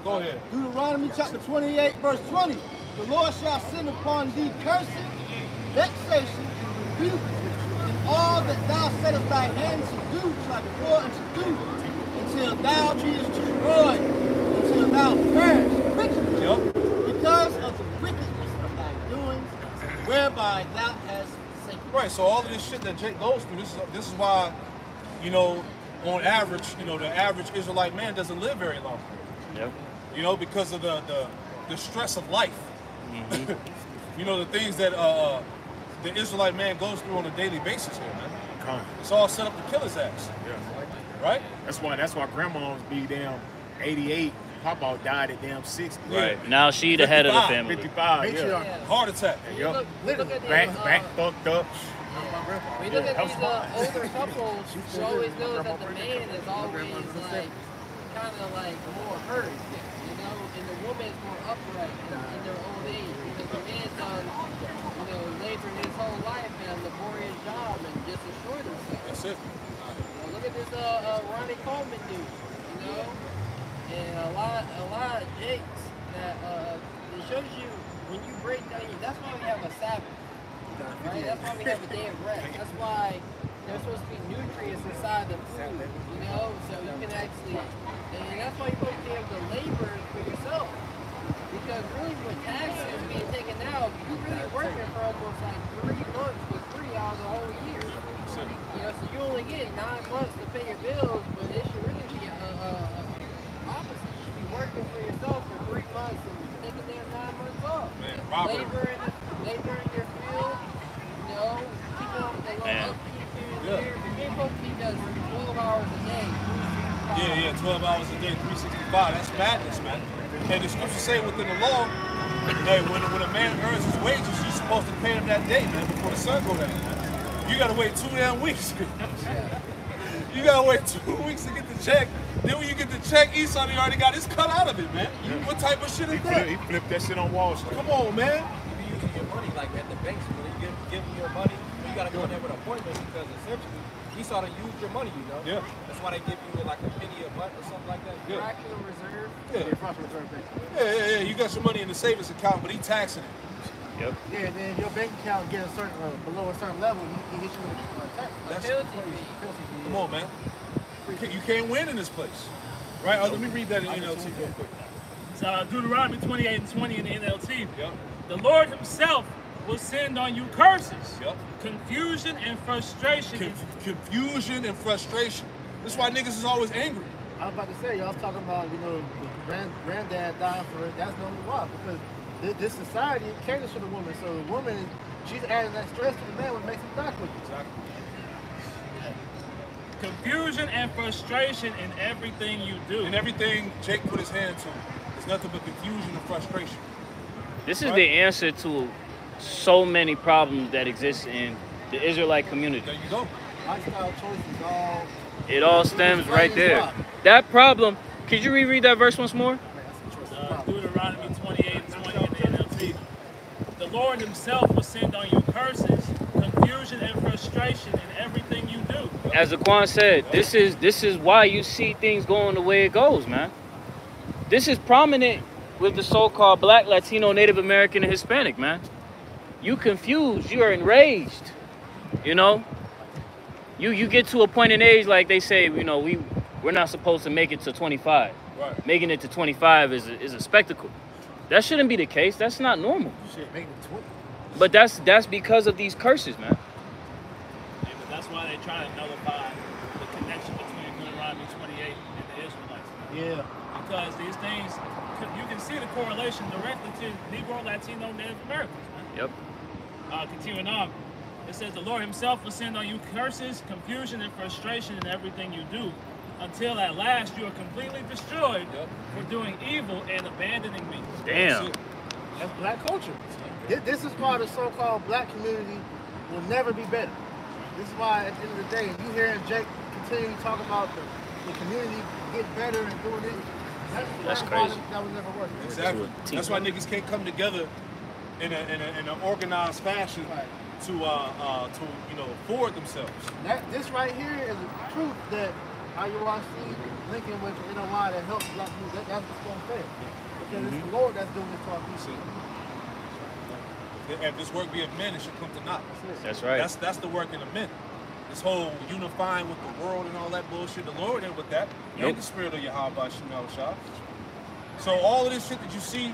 Speaker 4: Go ahead.
Speaker 3: Deuteronomy chapter 28, verse 20. The Lord shall send upon thee cursing, vexation, and rebuke, and all that thou settest thy hand to do shall before unto do, until thou beest destroyed, until thou perish quickly, because of the wickedness of thy doings, whereby thou hast forsaken.
Speaker 4: Right, so all of this shit that Jake goes through, this is why, you know, on average, you know, the average Israelite man doesn't live very long.
Speaker 7: Yep.
Speaker 4: You know, because of the stress of life. You know, the things that the Israelite man goes through on a daily basis here, man. It's all set up to kill his ass.
Speaker 6: Yeah.
Speaker 4: Right?
Speaker 6: That's why grandma's be damn 88. Papa died at damn 60.
Speaker 7: Right. Now she the head of the family.
Speaker 6: 55, yeah.
Speaker 4: Heart attack.
Speaker 8: Look at
Speaker 6: Back fucked up.
Speaker 8: We look at these older couples, you always know that the man is always like, kind of like more hurt, you know, and the woman is more upright in their old age, because the man's done, you know, laboring his whole life and a laborious job and just assured himself.
Speaker 4: That's it.
Speaker 8: Look at this Ronnie Coleman dude, you know, and a lot of Jakes that it shows you when you break down. That's why we have a Sabbath. Right? That's why we have a day of rest. That's why there's supposed to be nutrients inside the food, you know, so you can actually, and that's why you're supposed to be able to labor for yourself. Because really when taxes is being taken out, you're really working for almost like 3 months for free out of the whole year. You know, so you only get 9 months to pay your bills, but it should really be opposite. You should be working for yourself for 3 months and taking their 9 months off. Labor in your field, you know, keep up the little upkeep here and there. You're supposed to be just 12 hours a day.
Speaker 4: Yeah, 12 hours a day, 365. That's madness, man. And the scriptures say within the law, hey, when a man earns his wages, you're supposed to pay him that day, man, before the sun goes down. You gotta wait 2 damn weeks. You gotta wait 2 weeks to get the check. Then when you get the check, Esau already got his cut out of it, man. What type of shit is that?
Speaker 6: He flipped that shit on Wall Street.
Speaker 4: Come on, man.
Speaker 2: You be using your money like at the banks. When you give them your money, you gotta go in there with an appointment because essentially Esau done used your money, you know.
Speaker 4: Yeah.
Speaker 2: That's why they give you like a penny a month or something like that.
Speaker 4: Yeah.
Speaker 8: Fractional reserve.
Speaker 4: Yeah. You got your money in the savings account, but he taxing it.
Speaker 7: Yep.
Speaker 3: Yeah, then your bank account get a certain below a certain level, he hit you with a tax.
Speaker 4: That's
Speaker 8: Penalty
Speaker 4: crazy.
Speaker 8: fee.
Speaker 4: Come on, man. You can't win in this place. Right? Let me read that in NLT real quick.
Speaker 5: So Deuteronomy 28 and 20 in the NLT.
Speaker 4: Yep.
Speaker 5: The Lord himself will send on you curses,
Speaker 4: Yep.
Speaker 5: confusion and frustration.
Speaker 4: Confusion and frustration. That's why niggas is always angry.
Speaker 3: I was about to say, y'all was talking about, you know, the granddad dying for it. That's the only why, because this society caters to the woman. So the woman, she's adding that stress to the man, what makes him die quicker.
Speaker 4: Exactly.
Speaker 5: Confusion and frustration in everything you do.
Speaker 4: And everything Jake put his hand to is nothing but confusion and frustration.
Speaker 7: This is the answer to so many problems that exist in the Israelite community.
Speaker 4: There you go.
Speaker 3: Lifestyle choices, all.
Speaker 7: It all stems right there. That problem, could you reread that verse once more?
Speaker 5: Deuteronomy 28:20 in the NLT. The Lord himself will send on you curses, confusion and frustration in everything you do.
Speaker 7: As Aquan said, this is why you see things going the way it goes, man. This is prominent with the so-called Black, Latino, Native American, and Hispanic, man. You confused, you are enraged, you know? You get to a point in age, like they say, you know, we're not supposed to make it to 25.
Speaker 4: Right.
Speaker 7: Making it to 25 is a spectacle. That shouldn't be the case. That's not normal.
Speaker 3: Shit, make it 20.
Speaker 7: But that's because of these curses, man.
Speaker 5: Yeah, but that's why they try to nullify the connection between Deuteronomy 28 and the Israelites.
Speaker 3: Yeah.
Speaker 5: Because these things, you can see the correlation directly to Negro, Latino, Native Americans. Man.
Speaker 7: Yep.
Speaker 5: Continuing on, it says the Lord himself will send on you curses, confusion, and frustration in everything you do, until at last you are completely destroyed for doing evil and abandoning me.
Speaker 7: Damn.
Speaker 3: That's black culture. This is why the so-called black community will never be better. This is why, at the end of the day, you hearing Jake continually talk about the community get better and doing this.
Speaker 7: That's crazy.
Speaker 3: That would never work.
Speaker 4: Exactly. That's why niggas can't come together in an organized fashion to you know, forward themselves.
Speaker 3: This right here is a proof that IURC linking with the NOI that helps black people. That's what's going to fail. Because it's the Lord that's doing this to our people.
Speaker 4: If this work be of men, it should come to naught.
Speaker 7: That's right.
Speaker 4: That's the work of the men. This whole unifying with the world and all that bullshit, the Lord ain't with that. And the spirit of Yahweh Shah. So all of this shit that you see,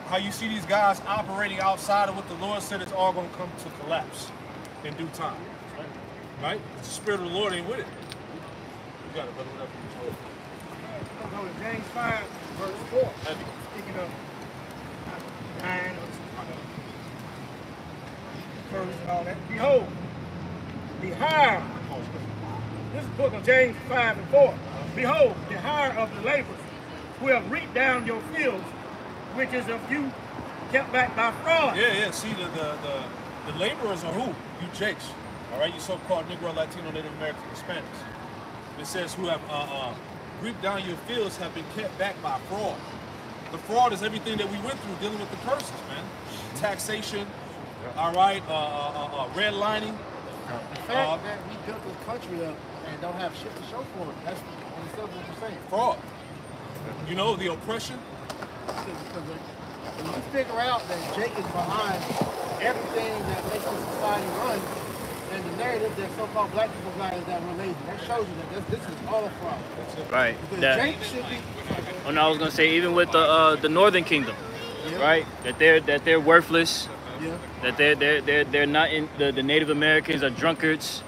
Speaker 4: how you see these guys operating outside of what the Lord said, it's all going to come to collapse in due time. Right? The spirit of the Lord ain't with it. You got it, brother. Whatever.
Speaker 1: Go to James 5, verse 4. Speaking of 9, verse and all that. Behold, the hire. This is the book of James 5 and 4. Behold, the hire of the laborers who have reaped down your fields, which is of you kept back by fraud.
Speaker 4: Yeah. See, the laborers are who? You Jakes. All right, you so-called Negro, Latino, Native American, Hispanics. It says who have reaped down your fields have been kept back by fraud. The fraud is everything that we went through dealing with the curses, man. Taxation, all right, redlining.
Speaker 3: The fact that we built this country up and don't have shit to show for it, that's what you're saying.
Speaker 4: Fraud. You know, the oppression.
Speaker 3: Because when you figure out that Jake is behind everything that makes this society run, and the narrative that so-called black people got is that we're lazy, that shows you that this is all a fraud.
Speaker 7: Right.
Speaker 3: Because Jake should be.
Speaker 7: Oh no, I was gonna say even with the Northern Kingdom, right? That they're worthless.
Speaker 3: Yeah.
Speaker 7: That they're not in the Native Americans are drunkards.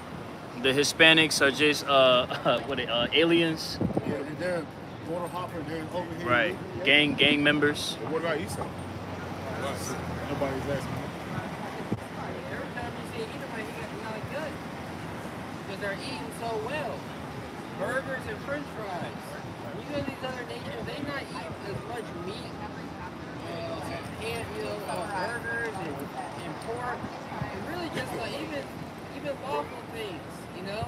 Speaker 7: The Hispanics are just aliens.
Speaker 3: Yeah, they're border hopper. They're over here.
Speaker 7: Right. Gang members.
Speaker 6: But what about Esau? Nobody's asking.
Speaker 8: Every time you see an Edomite, he gets really good. Because they're eating so well. Burgers and french fries. You go to these other nations, they not eat as much meat, burgers and pork. And really just like even lawful things, you know?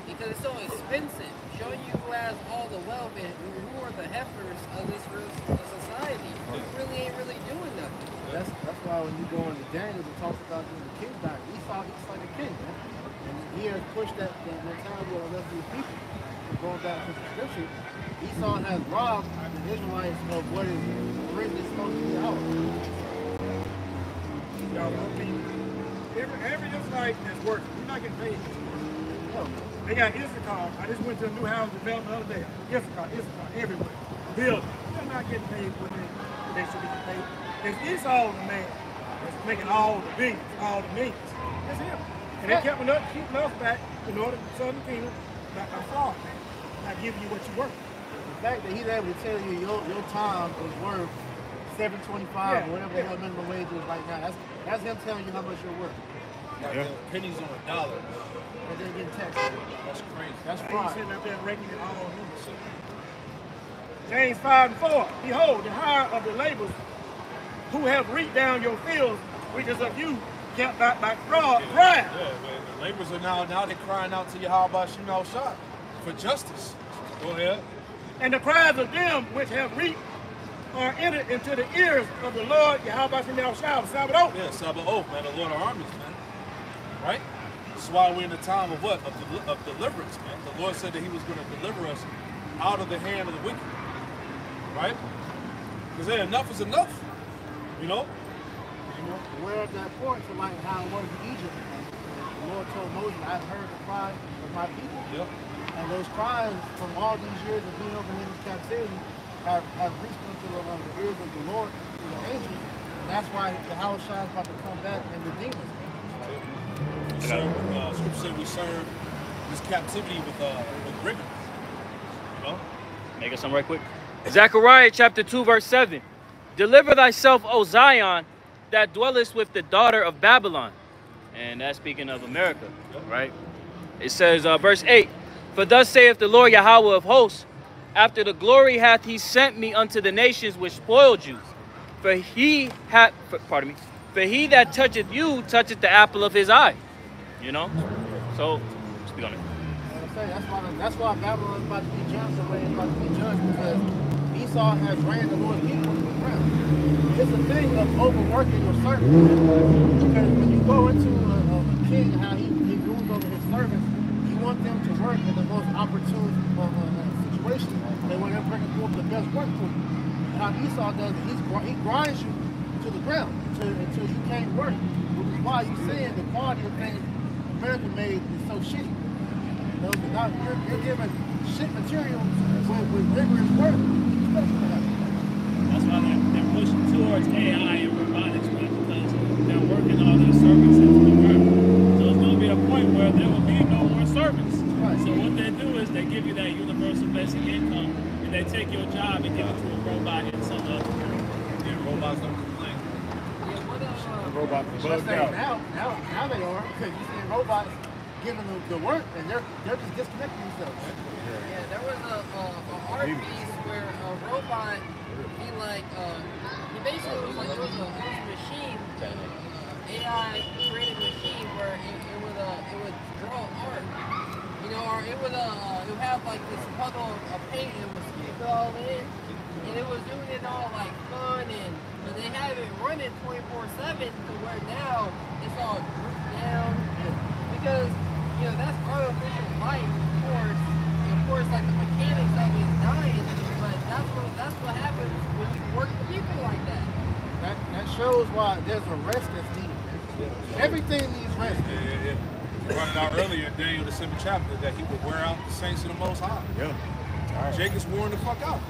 Speaker 8: Because it's so expensive. Showing you who has all the wealth and who are the heifers of this society. Really ain't really doing nothing.
Speaker 3: That's why when you go into Daniel, it talks about the king dying. Esau looks like a king, man. And he has pushed that mentality on the rest of his people. Going back to the scripture, Esau has robbed the Israelites of what is really supposed to be ours.
Speaker 1: Y'all know me. Every Israelite that's working, we're not getting paid.
Speaker 3: No.
Speaker 1: They got Issachar. I just went to a new house development the other day. Issachar, everywhere. Building. They're not getting paid what they should be getting paid. It's Esau the man that's making all the billions, all the millions. It's him. And they kept keeping us back in order to Southern Kingdom, back by fraud. Not giving you what you worth.
Speaker 3: The fact that he's able to tell you your time is worth $7.25 or whatever the hell minimum wage is right now, that's him telling you how much you're worth.
Speaker 4: Like pennies on a dollar.
Speaker 3: And then getting taxed.
Speaker 4: That's crazy.
Speaker 3: That's
Speaker 1: He's
Speaker 3: fraud.
Speaker 1: sitting up there raking it all on him. James 5:4. Behold, the hire of the laborers who have reaped down your fields, which is of you, kept back by fraud, crying.
Speaker 4: Yeah, man. The laborers are now they're crying out to Yahweh Shemel Shah for justice. Go ahead.
Speaker 1: And the cries of them which have reaped are entered into the ears of the Lord Yahweh Shemel Shah, Sabbath.
Speaker 4: Yeah, Sabaoth, man, the Lord of armies, man. Right? That's why we're in a time of what? Of deliverance, man. The Lord said that he was going to deliver us out of the hand of the wicked. Right? Because enough is enough. You know?
Speaker 3: We're at that point to like how it was in Egypt. The Lord told Moses, I've heard the cry of my people.
Speaker 4: Yep.
Speaker 3: And those cries from all these years of being over in this captivity have reached into the ears of the Lord, to the angels. And that's why the Yahweh Shai is about to come back and redeem us.
Speaker 4: Scripture said we serve this captivity with rigor. You know?
Speaker 7: Make it some right quick. Zechariah chapter 2 verse 7. Deliver thyself, O Zion, that dwellest with the daughter of Babylon. And that's speaking of America, right? It says, verse 8. For thus saith the Lord Yahweh of hosts, after the glory hath he sent me unto the nations which spoiled you. For he that toucheth you toucheth the apple of his eye. You know? So, speak on it.
Speaker 3: That's why Babylon is about to be judged the way it's about to be judged, because Esau has ran the Lord's people into the ground. It's a thing of overworking your servants. Because when you go into a king, how he rules over his servants, you want them to work in the most opportune situation, and when they're bringing forth the best work for you. And how Esau does it, he grinds you to the ground until you can't work. Which is why you're seeing the quality of things America made is so shitty. You know, you're given shit material with rigorous work.
Speaker 5: That's why they're pushing towards AI and robotics, right? Because they're working all their servants into the work. So it's going to be a point where there will be no more servants. Right. So what they do is they give you that universal basic income, and they take your job and give it to a robot in some other country.
Speaker 4: Yeah, robots don't complain.
Speaker 6: Robots bugged out.
Speaker 3: Now they are, because you see robots giving them the work, and they're just disconnecting themselves.
Speaker 8: Yeah, there was a art piece where a robot, he basically was like, it was a machine, AI created machine where it would draw art, you know, or it would have like this puddle of paint and it would scoop it all in, and it was doing it all like fun, but they have it running 24/7 to where now it's all grouped down, because, you know, that's artificial life, of course, like the mechanics of it is dying, but that's what happens when you work with people like that.
Speaker 3: That shows why there's a rest that's needed. Everything needs rest.
Speaker 4: Yeah. We brought it out earlier in Daniel the 7th chapter that he would wear out the saints of the Most High.
Speaker 6: Yeah. Right.
Speaker 4: Jake is worn the fuck out.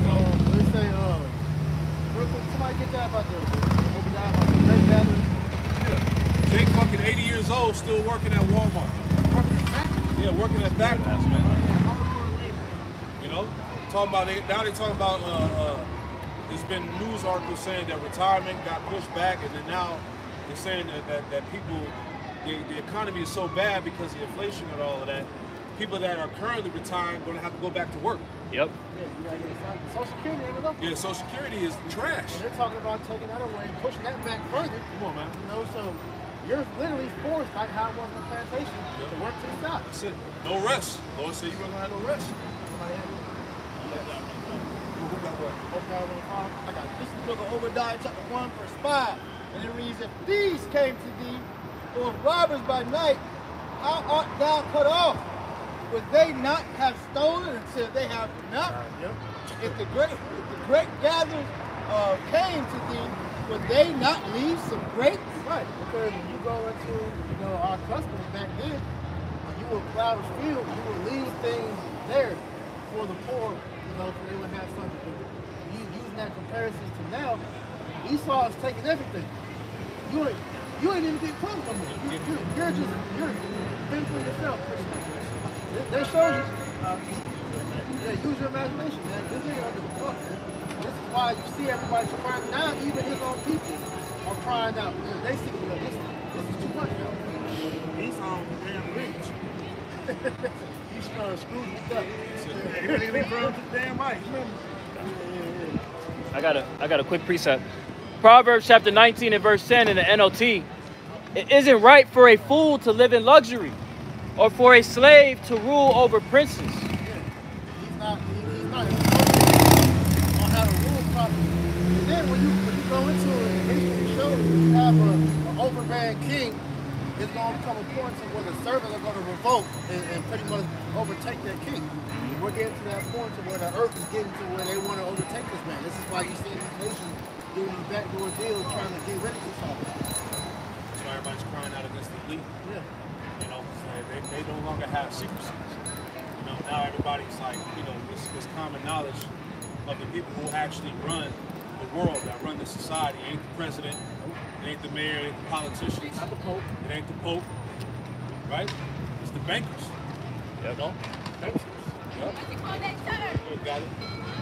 Speaker 3: So let's say, real quick, somebody get that about the great gathering.
Speaker 4: Yeah. Jake fucking 80 years old, still working at Walmart. Yeah, working at Backhouse, man. You know, talking about now they're talking about there's been news articles saying that retirement got pushed back, and then now they're saying that people, the economy is so bad because of inflation and all of that. People that are currently retired are going to have to go back to work.
Speaker 7: Yep.
Speaker 3: Yeah, you gotta get Social Security ain't enough.
Speaker 4: Yeah, Social Security is trash.
Speaker 3: And they're talking about taking that away and pushing that back further.
Speaker 4: Come on, man.
Speaker 3: You know, so you're literally forced, like how it was in the plantation, to work to the south.
Speaker 4: That's it. No rest. Lord said you weren't going to have no rest.
Speaker 3: Somebody had it. I got this is the book of Obadiah, chapter 1, verse 5. And it reads, if thieves came to thee, or robbers by night, how art thou cut off? Would they not have stolen until they have enough? If the great gathering came to thee, would they not leave some grapes? Right, because when you go into, you know, our customs back then, when you will plow the field, you will leave things there for the poor, you know, so they would have something to do. Using that comparison to now, Esau is taking everything. You ain't even getting close no more. You're fend for yourself, pretty much. That shows you. Yeah, use your imagination, man. This nigga under the book, man. This is why you see everybody crying. Now even his own people are crying out. They see, this is too much now.
Speaker 6: He's on damn rich.
Speaker 3: He's trying to screw me up.
Speaker 6: He really be thrown to the damn right.
Speaker 7: I got a quick precept. Proverbs chapter 19 and verse 10 in the NLT. It isn't right for a fool to live in luxury, or for a slave to rule over princes.
Speaker 3: He's not on how to rule properly. And then when you go into it, history shows you have an overbearing king, it's going to come a point to where the servants are going to revolt and pretty much overtake their king. We're getting to that point to where the earth is getting to where they want to overtake this man. This is why you see these nations doing these backdoor deals trying to get rid of this all.
Speaker 4: That's why everybody's crying out against the elite.
Speaker 3: Yeah.
Speaker 4: You know, so they no longer have secrecy. You know, now everybody's like, you know, this common knowledge of the people who actually run the world, that run the society. It ain't the president, it ain't the mayor, it ain't the politicians.
Speaker 3: It's not the Pope.
Speaker 4: It ain't the Pope, right? It's the bankers.
Speaker 7: Yep.
Speaker 4: You know? Bankers. Yep. Got it.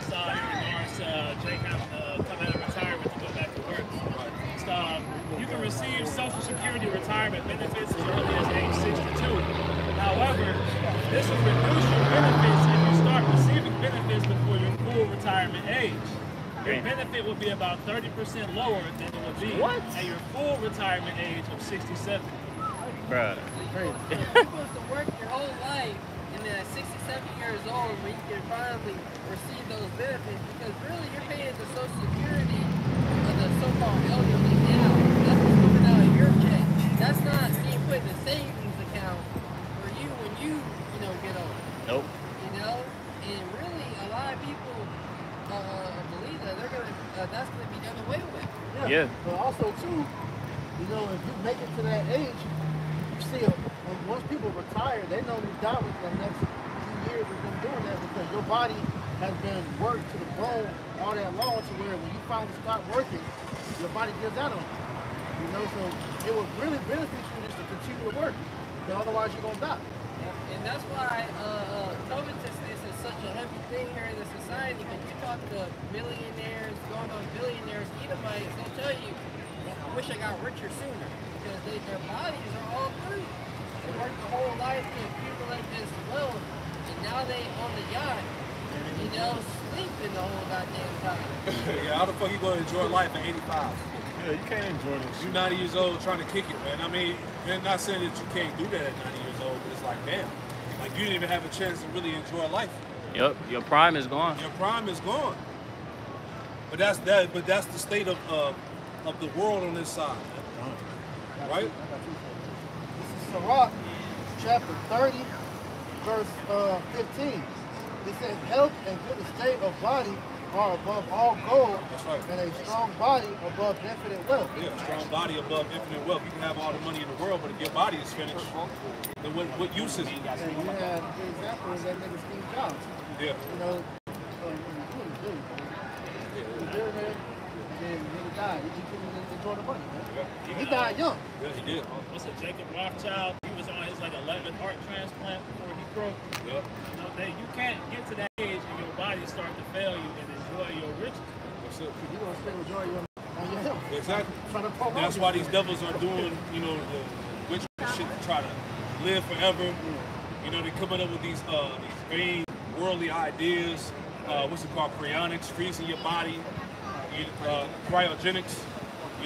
Speaker 5: Saw in regards to Jake having to come out of retirement to go back to work.
Speaker 4: Right.
Speaker 5: You can receive Social Security retirement benefits as early as age 62. However, this will reduce your benefits if you start receiving benefits before your full retirement age. Your benefit will be about 30% lower than it would be at your full retirement age of 67.
Speaker 7: Bruh.
Speaker 8: You're supposed to work your whole life, and then at 67 years old, when you can finally receive those benefits, because really you're paying the Social Security of the so-called elderly now. That's what's coming out of your check. That's not being put in a savings account for you when you get older.
Speaker 7: Nope.
Speaker 8: You know, and really a lot of people believe that that's gonna be done away with.
Speaker 7: Yeah.
Speaker 3: But also too, if you make it to that age, you see, once people retire, they know these dollars for the next few years of them doing that because your body has been worked to the bone all that long to where when you finally stop working, your body gives out on you. So it would really benefit you just to continue to work. Otherwise, you're gonna die.
Speaker 8: And that's why covetousness is such a heavy thing here in the society. When you talk to millionaires, going on billionaires, Edomites, they'll tell you, I wish I got richer sooner. Because their bodies are all free. They worked their whole life to accumulate this wealth, and now they on the yacht, sleeping the whole goddamn time.
Speaker 4: Yeah, how the fuck you gonna enjoy life at 85?
Speaker 6: Yeah, you can't enjoy this.
Speaker 4: You're 90 years old trying to kick it, man. I mean, they're not saying that you can't do that at 90 years old, but it's like, damn. Like, you didn't even have a chance to really enjoy life.
Speaker 7: Yep. Your prime is gone.
Speaker 4: Your prime is gone. But that's the state of the world on this side, man. Right?
Speaker 3: This is Sirach, chapter 30, verse 15. It says, health and good estate of body are above all gold,
Speaker 4: That's right.
Speaker 3: and a strong body above infinite wealth.
Speaker 4: Yeah, a strong body above infinite wealth. You can have all the money in the world, but if your body is finished, then what use is it?
Speaker 3: And you had the example of that nigga Steve Jobs.
Speaker 4: Yeah.
Speaker 3: He was a billionaire, and then the nigga died. He couldn't enjoy the money, man.
Speaker 4: Yeah.
Speaker 3: He died young.
Speaker 4: Yeah, he did.
Speaker 5: What's it, Jacob Rothschild? He was on his 11th heart transplant before he broke.
Speaker 4: Yeah.
Speaker 5: You can't get to that age and your body start to fail you and enjoy your riches.
Speaker 4: That's it.
Speaker 3: You're going to spend majority on your health.
Speaker 4: Exactly.
Speaker 3: Trying to promote
Speaker 4: That's
Speaker 3: it.
Speaker 4: why these devils are doing, the witchcraft shit to try to live forever. They're coming up with these vain worldly ideas. What's it called? Cryonics, freezing your body. Cryogenics.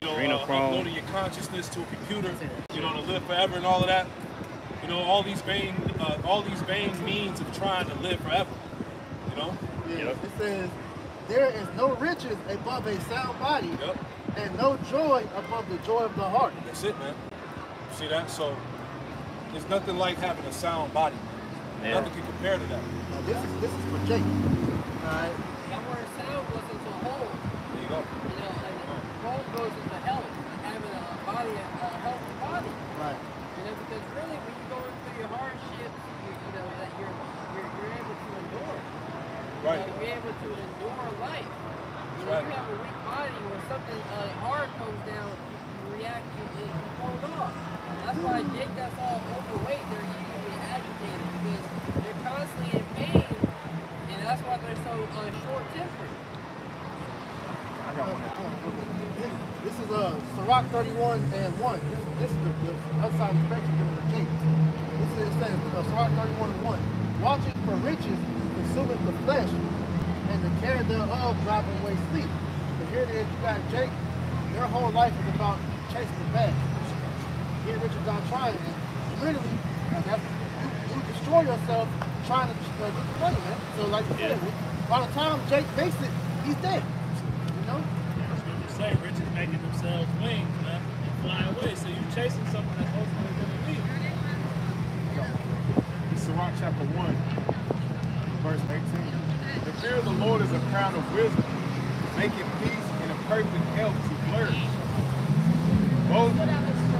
Speaker 4: Uploading your consciousness to a computer. To live forever and all of that. All these vain means of trying to live forever.
Speaker 3: Yeah. It says, there is no riches above a sound body, and no joy above the joy of the heart.
Speaker 4: That's it, man. See that? So there's nothing like having a sound body.
Speaker 7: Yeah.
Speaker 4: Nothing can compare to that.
Speaker 3: Now, this is for Jake. Alright.
Speaker 8: That word sound goes into whole.
Speaker 4: There you go.
Speaker 8: Whole goes into health, having a body, a healthy body.
Speaker 3: Right.
Speaker 8: Because really, when you're going through your hardships, that you're able to endure.
Speaker 4: Right.
Speaker 8: You're able to endure life. You know, you have a weak body when something hard comes down, you react to it and hold off. That's why Jake that's all overweight, they're usually agitated because they're constantly in pain, and that's why they're so short-tempered.
Speaker 3: This is Sirach 31 and 1. This is the other side of the spectrum of Jake. This is, it says, Sirach 31 and 1. Watching for riches consumeth the flesh, and the care thereof driving away sleep. But here it is, you got Jake, their whole life is about chasing the bag. Get rich without trying. And literally, you destroy yourself trying to get the money, man. So like you said, by the time Jake makes it, he's dead. You know?
Speaker 5: That's what you say. Riches making themselves wings, man, and fly away. So you're chasing something that's ultimately going to leave.
Speaker 6: Sirach chapter 1, verse 18. The fear of the Lord is a crown of wisdom, making peace and a perfect health to flourish. Both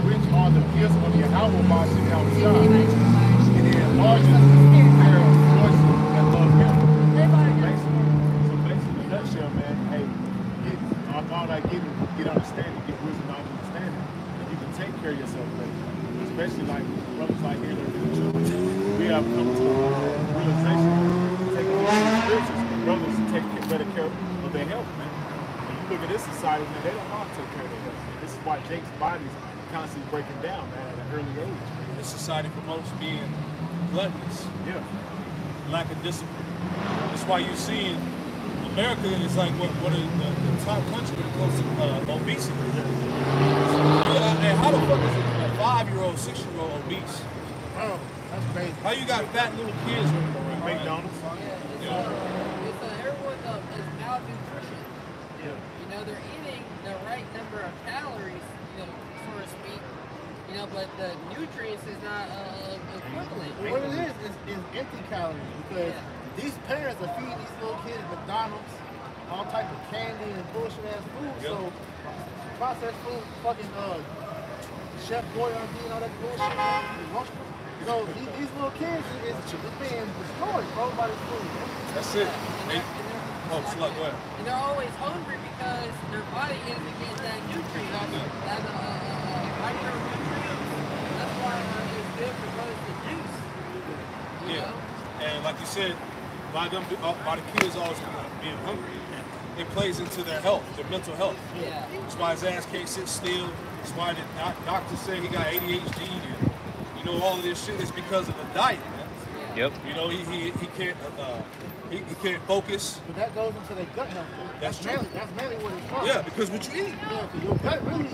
Speaker 6: which are the gifts of Yahweh Bashin outside, and it enlarges their voices that love him. So basically, in a nutshell, man, hey, all that get understanding, get wisdom, knowledge, understanding, and you can take care of yourself better. Especially like brothers like here that do church. We have come to a realization, taking care of the spirituals, and brothers take better care of their health, man. When you look at this society, man, they don't know how to take care of their health. And this is why Jake's body is constantly breaking down, man, at an early age.
Speaker 2: This society promotes being gluttonous, lack of discipline. That's why you're seeing America is like one of the top countries when it comes to obesity. And how the fuck is a 5-year-old, 6-year-old obese?
Speaker 3: Oh, that's crazy.
Speaker 2: How you got fat little kids running around?
Speaker 6: McDonald's.
Speaker 8: Everyone is malnutrition. You know, they're eating the right number of calories, you know, so to speak. You know, but the nutrients is not equivalent.
Speaker 3: What it is empty calories because these parents are feeding these little kids McDonald's, all type of candy and bullshit ass food. So processed food, fucking Chef Boyardee and all that bullshit. So these little kids is being destroyed, bro, by this food.
Speaker 2: That's it. Go ahead.
Speaker 8: And they're always hungry because their body isn't getting that nutrient, that micronutrients. That's why it's good for brothers to juice. You know?
Speaker 2: And like you said, by the kids always being hungry, it plays into their health, their mental health.
Speaker 8: Yeah.
Speaker 2: That's why his ass can't sit still. That's why the doctors say he got ADHD and you know all of this shit is because of the diet, man.
Speaker 7: Yep.
Speaker 2: You know he can't he can't focus.
Speaker 3: But that goes into their gut health.
Speaker 2: That's true.
Speaker 3: That's mainly what it's from.
Speaker 2: Yeah, because what you eat.
Speaker 3: Yeah, because your gut really,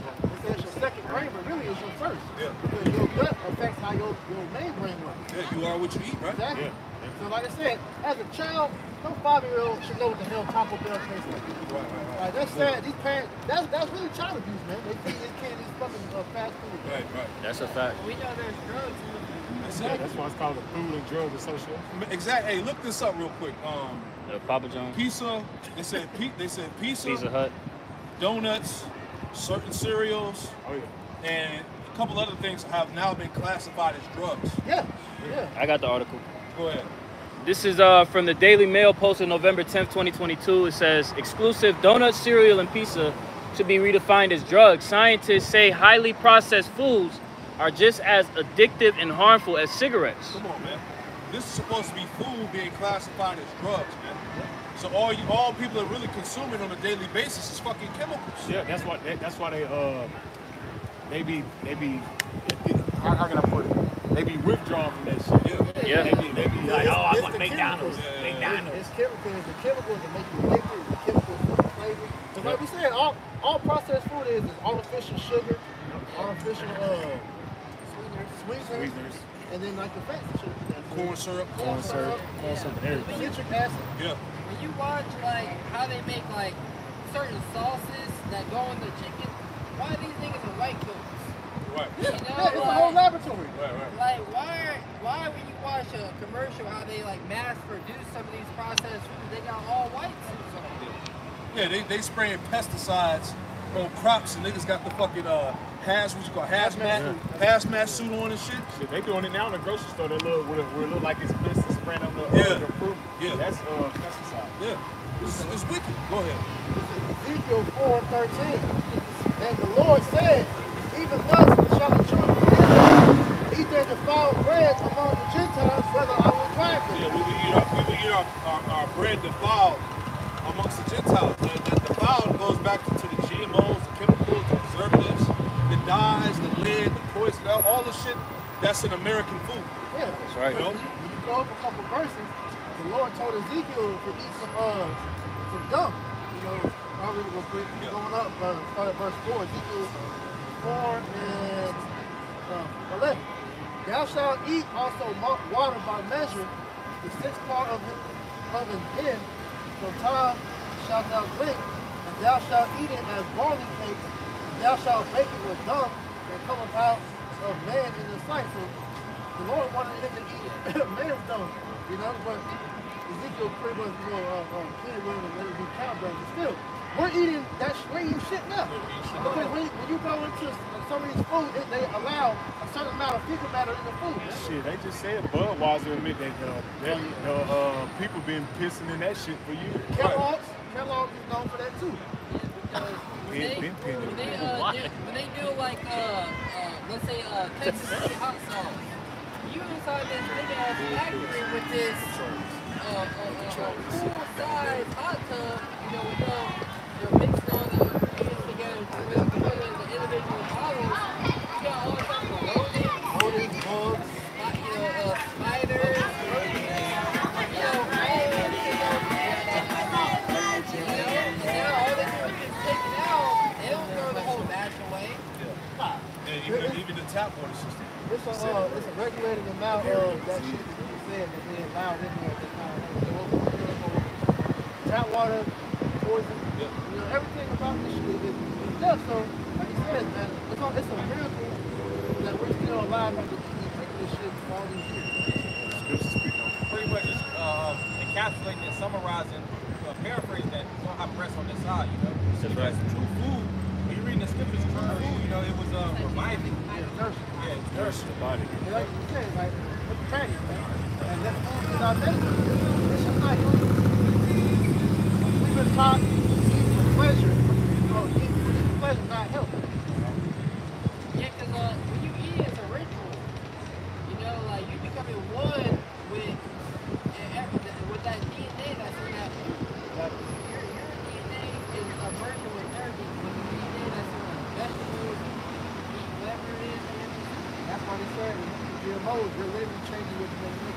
Speaker 3: it's your second brain, but really it's your first.
Speaker 2: Yeah.
Speaker 3: Because your gut affects how your main brain works.
Speaker 2: Yeah, you are what you eat, right?
Speaker 3: Exactly.
Speaker 2: Yeah.
Speaker 3: So like I said, as a child, no 5-year-old should know what the hell Taco Bell tastes like.
Speaker 2: Right.
Speaker 3: Like that's sad. These parents, that's really child abuse, man. They feed these kids these fucking fast food.
Speaker 2: Right.
Speaker 7: That's a fact.
Speaker 8: We know there's drugs in the food.
Speaker 2: That's it.
Speaker 6: That's why it's called the Food and Drug Association.
Speaker 2: Exactly. Hey, look this up real quick.
Speaker 7: Papa John's.
Speaker 2: Pizza. They said pizza.
Speaker 7: Pizza Hut.
Speaker 2: Donuts, certain cereals, and a couple other things have now been classified as drugs.
Speaker 3: Yeah.
Speaker 7: I got the article.
Speaker 2: Go ahead.
Speaker 7: This is from the Daily Mail posted November 10th, 2022. It says, exclusive donuts, cereal, and pizza should be redefined as drugs. Scientists say highly processed foods are just as addictive and harmful as cigarettes.
Speaker 2: Come on, man. This is supposed to be food being classified as drugs, man. So all people are really consuming on a daily basis is fucking chemicals.
Speaker 6: Yeah, that's why they be how can I put it? They be withdrawn from that shit.
Speaker 7: Yeah.
Speaker 6: They be like, oh, I want
Speaker 3: McDonald's.
Speaker 6: McDonald's.
Speaker 3: It's chemicals. The chemicals that make you addicted. The chemicals for the flavor. Because like we said, all processed food is artificial sugar, artificial sweeteners, and then like the fats and shit.
Speaker 2: Corn syrup.
Speaker 3: And everything. Citric acid.
Speaker 2: Yeah.
Speaker 8: When you watch like how they make like certain sauces that go in the chicken, why these niggas are white coats?
Speaker 2: Right.
Speaker 8: You know,
Speaker 3: It's a whole laboratory.
Speaker 2: Right.
Speaker 8: Like why when you watch a commercial how they like mass produce some of these processed foods, they got all white suits on.
Speaker 2: Yeah, they spraying pesticides
Speaker 4: grow crops and niggas got the fucking hazmat suit on and shit.
Speaker 6: Shit, they doing it now in the grocery store. That little where it look like it's blister spread on the fruit.
Speaker 4: Yeah.
Speaker 6: That's pesticide.
Speaker 4: Yeah. It's wicked. Go ahead.
Speaker 3: Ezekiel 4:13. And the Lord said, even thus shall the children of Israel eat their defiled bread among the Gentiles, whether I will drive them.
Speaker 4: Yeah, we will eat our bread defiled amongst the Gentiles. The defiled goes back to the GMOs, the chemicals, the preservatives, the dyes, the lead, the poison, all the shit that's in American food.
Speaker 3: Yeah,
Speaker 6: That's right.
Speaker 3: You know, you go up a couple verses, the Lord told Ezekiel to eat some dung. You know, probably real quick, going up, start at verse 4, Ezekiel 4 and 11. Thou shalt eat also water by measure, the sixth part of an hin. From time shalt thou drink, and thou shalt eat it as barley cake, and thou shalt bake it with dung that cometh out of man in the sight. So the Lord wanted him to eat man's dung, you know, but Ezekiel pretty much, you know, clear with him and let it be count dung. But still, we're eating shit now. Because when you go into some of these food, they allow a certain amount of fecal matter in the food.
Speaker 6: Shit, they just said Budweiser admit that people been pissing in that shit for years.
Speaker 3: Kellogg's is known for that too.
Speaker 8: When they do like let's say Texas City hot sauce, you inside this big ass factory with this full size hot tub, you know, with they're mixed all the ingredients together to really put it in the individual bottles. You got all kinds of rodents, bugs, spiders,
Speaker 4: Even the tap water system.
Speaker 3: It's a regulated amount of that shit that you said that they allowed in there at the time. Tap water, poison, you know, everything about this shit is just so, like you said, man, it's a miracle that we're still alive and drink this shit for all these years.
Speaker 2: Pretty much just encapsulating and summarizing, paraphrasing that, you don't have press on this side, you know. Because true food, when you're reading the scriptures, true food, you know, it was reviving.
Speaker 3: Yeah,
Speaker 2: it's nourishing the body.
Speaker 3: Like you said, like, look at training, man. And that food is our medicine. It's just not good. We've been taught to eat for pleasure. You know, eat for pleasure, not health.
Speaker 8: Yeah, because when you eat, it's a ritual. You know, like, you becoming one with that DNA that's in that food. Your DNA is a merging with everything. With the DNA that's in like vegetables, meat, whatever it is, and everything.
Speaker 3: That's why they said, GMOs, you're literally changing your genetic.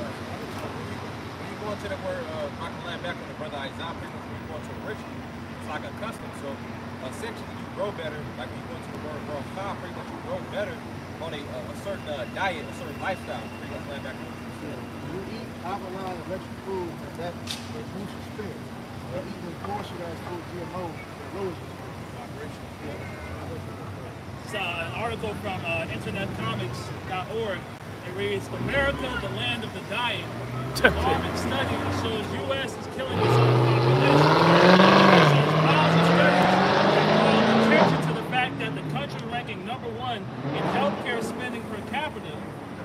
Speaker 2: When you go into the word, I can land back on the brother Isaiah, pretty much when you go into a ritual, it's like a custom. So essentially you grow better, like when you go into the word grow style, pretty much you grow better on a certain diet, a certain lifestyle. Pretty much land back on
Speaker 3: You eat alkaline and electric food, and that reduces your spirit. You're eating bullshit ass food, GMOs, that lowers your spirit.
Speaker 5: It's an article from internetcomics.org. It reads, America, the land of the dying. Harvard study shows U.S. is killing its own population. Miles of studies call attention to the fact that the country ranking #1 in healthcare spending per capita,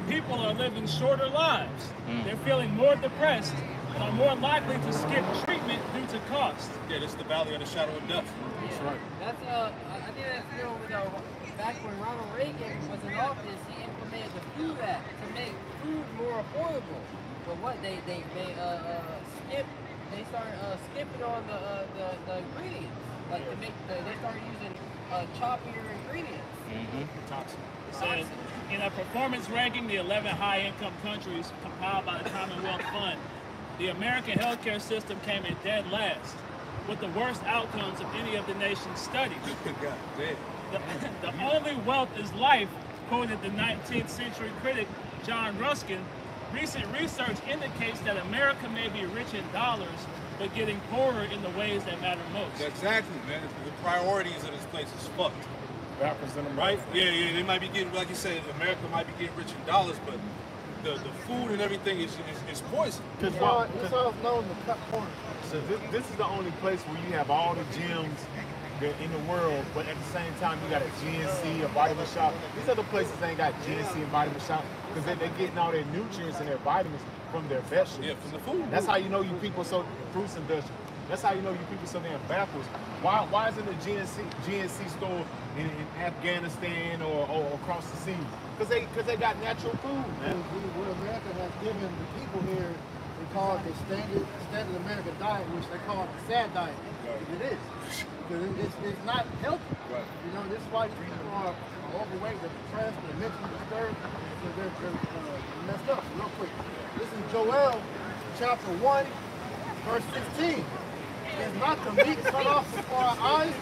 Speaker 5: people are living shorter lives. They're feeling more depressed and are more likely to skip treatment due to cost.
Speaker 4: Yeah, this is the valley of the shadow of death.
Speaker 3: That's right.
Speaker 8: That's I think that's still with back when Ronald Reagan was in office, he implemented the Food Act to make food more affordable. But what they started skipping on the ingredients, like to make they started using choppier ingredients.
Speaker 5: Toxic. It says, in a performance ranking, the 11 high-income countries compiled by the Commonwealth Fund, the American healthcare system came in dead last, with the worst outcomes of any of the nations studied.
Speaker 4: God damn.
Speaker 5: The only wealth is life, quoted the 19th century critic John Ruskin. Recent research indicates that America may be rich in dollars, but getting poorer in the ways that matter most.
Speaker 4: Exactly, man. The priorities of this place is fucked.
Speaker 6: Rappers in them,
Speaker 4: Right? Yeah, they might be getting, like you said, America might be getting rich in dollars, but the food and everything is poison.
Speaker 3: It's all known to cut corners.
Speaker 6: So this is the only place where you have all the gyms in the world, but at the same time, you got a GNC, a vitamin shop. These other places ain't got GNC and vitamin shop because they're getting all their nutrients and their vitamins from their vegetables.
Speaker 2: Yeah, from the food.
Speaker 6: That's how you know you people so fruits and vegetables. That's how you know you people so damn backwards. Why isn't a GNC store in Afghanistan or across the seas? Because they got natural food, man.
Speaker 3: What America has given the people here, they call it the standard American diet, which they call it the sad diet. Right. It is. Because it's not healthy. Right. You know, this is why these people are overweight, they're depressed, they're mentally disturbed, so they're messed up. Real quick. This is Joel chapter 1, verse 16. Is not the meat cut off before our eyes?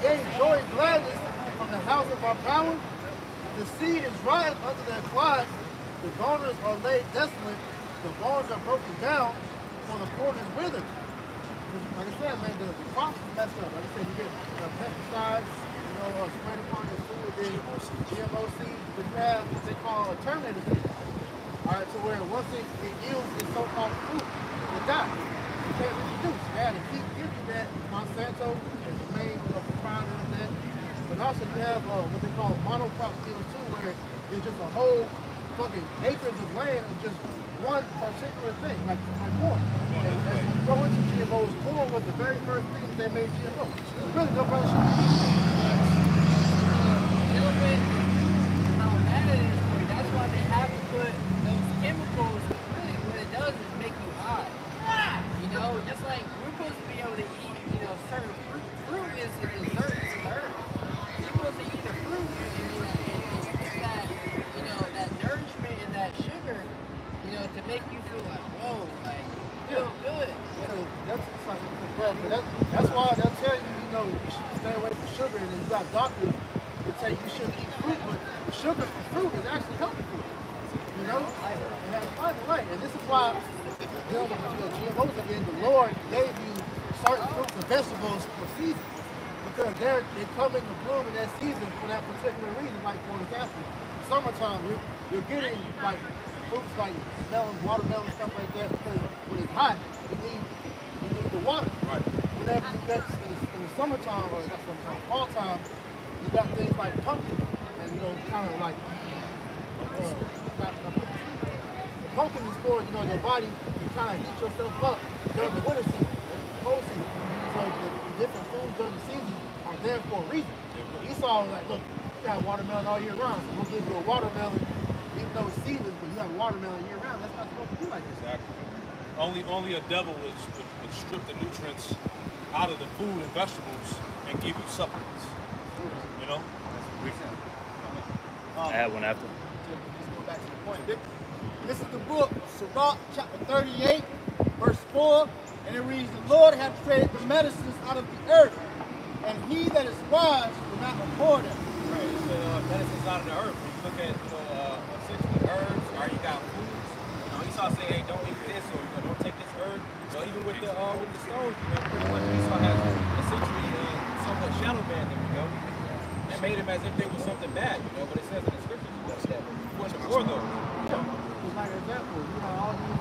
Speaker 3: They enjoy gladness from the house of our power. The seed is ripe under their clods. The garners are laid desolate. The barns are broken down, for the corn is withered. Like I said, man, the crops is messed up. Like I said, you get pesticides, you know, sprayed upon your food, then GMO seeds, but you have what they call a terminator seed. All right, to where once it yields its so-called fruit, it dies. You can't reproduce. They had to keep giving you that. Monsanto is the main proprietor of that. But also you have what they call monocrop fields too, where it's just a whole fucking acres of land of just one particular thing, like corn. And as you go into GMOs, corn was the very first thing that they made GMO. It's really no relationship.
Speaker 8: That's why they have to put those chemicals. Really, what it does is make you high. You know, just like we're supposed to be able to eat, you know, certain fruit. Fruit is a dessert, it's an herb. You're supposed to eat the fruit and get that, you know, that nourishment and that sugar, you know, to make you feel like, whoa, like, feel good.
Speaker 3: That's why they'll tell you, you know, you should stay away from sugar, and then you got doctors that tell you you shouldn't eat fruit, but the sugar from fruit is actually healthy food. You know, it has fiber, right? And this is why, you know, GMOs again, the Lord gave you certain fruits and vegetables for season, because they come into bloom in that season for that particular reason. Like for example, summertime, you're getting like fruits like melon, watermelon, stuff like that, because when it's hot, you need the water. Right. Whenever you get in the summertime or fall time, you got things like pumpkin, and you know, kind of like the pumpkin is for, you know, your body, you kind of heat yourself up during the winter season, cold season. So the different foods during the season are there for a reason. Esau was like, look, you got watermelon all year round, so we'll give you a watermelon, even though it's seasonless, but you have a watermelon year round. That's not supposed to be like this.
Speaker 2: Exactly. Only a devil would strip the nutrients out of the food and vegetables and give you supplements. You know?
Speaker 7: I had one after.
Speaker 3: Let's go back to the point. This is the book, Sirach, chapter 38, verse 4, and it reads, the Lord hath created the medicines out of the earth, and he that is wise will not abhor them.
Speaker 2: Right, it's the medicines out of the earth. When you look at, you know, essentially herbs, or you got foods, you know, Esau say, hey, don't eat this, or, you know, don't take this herb. So even with the stones, you know, pretty much Esau has essentially somewhat shadow banned them, you know. And made them as if they were something bad, you know, but it says in the scriptures, you know, that he wasn't for those. You know?
Speaker 3: Like an example, you know, all these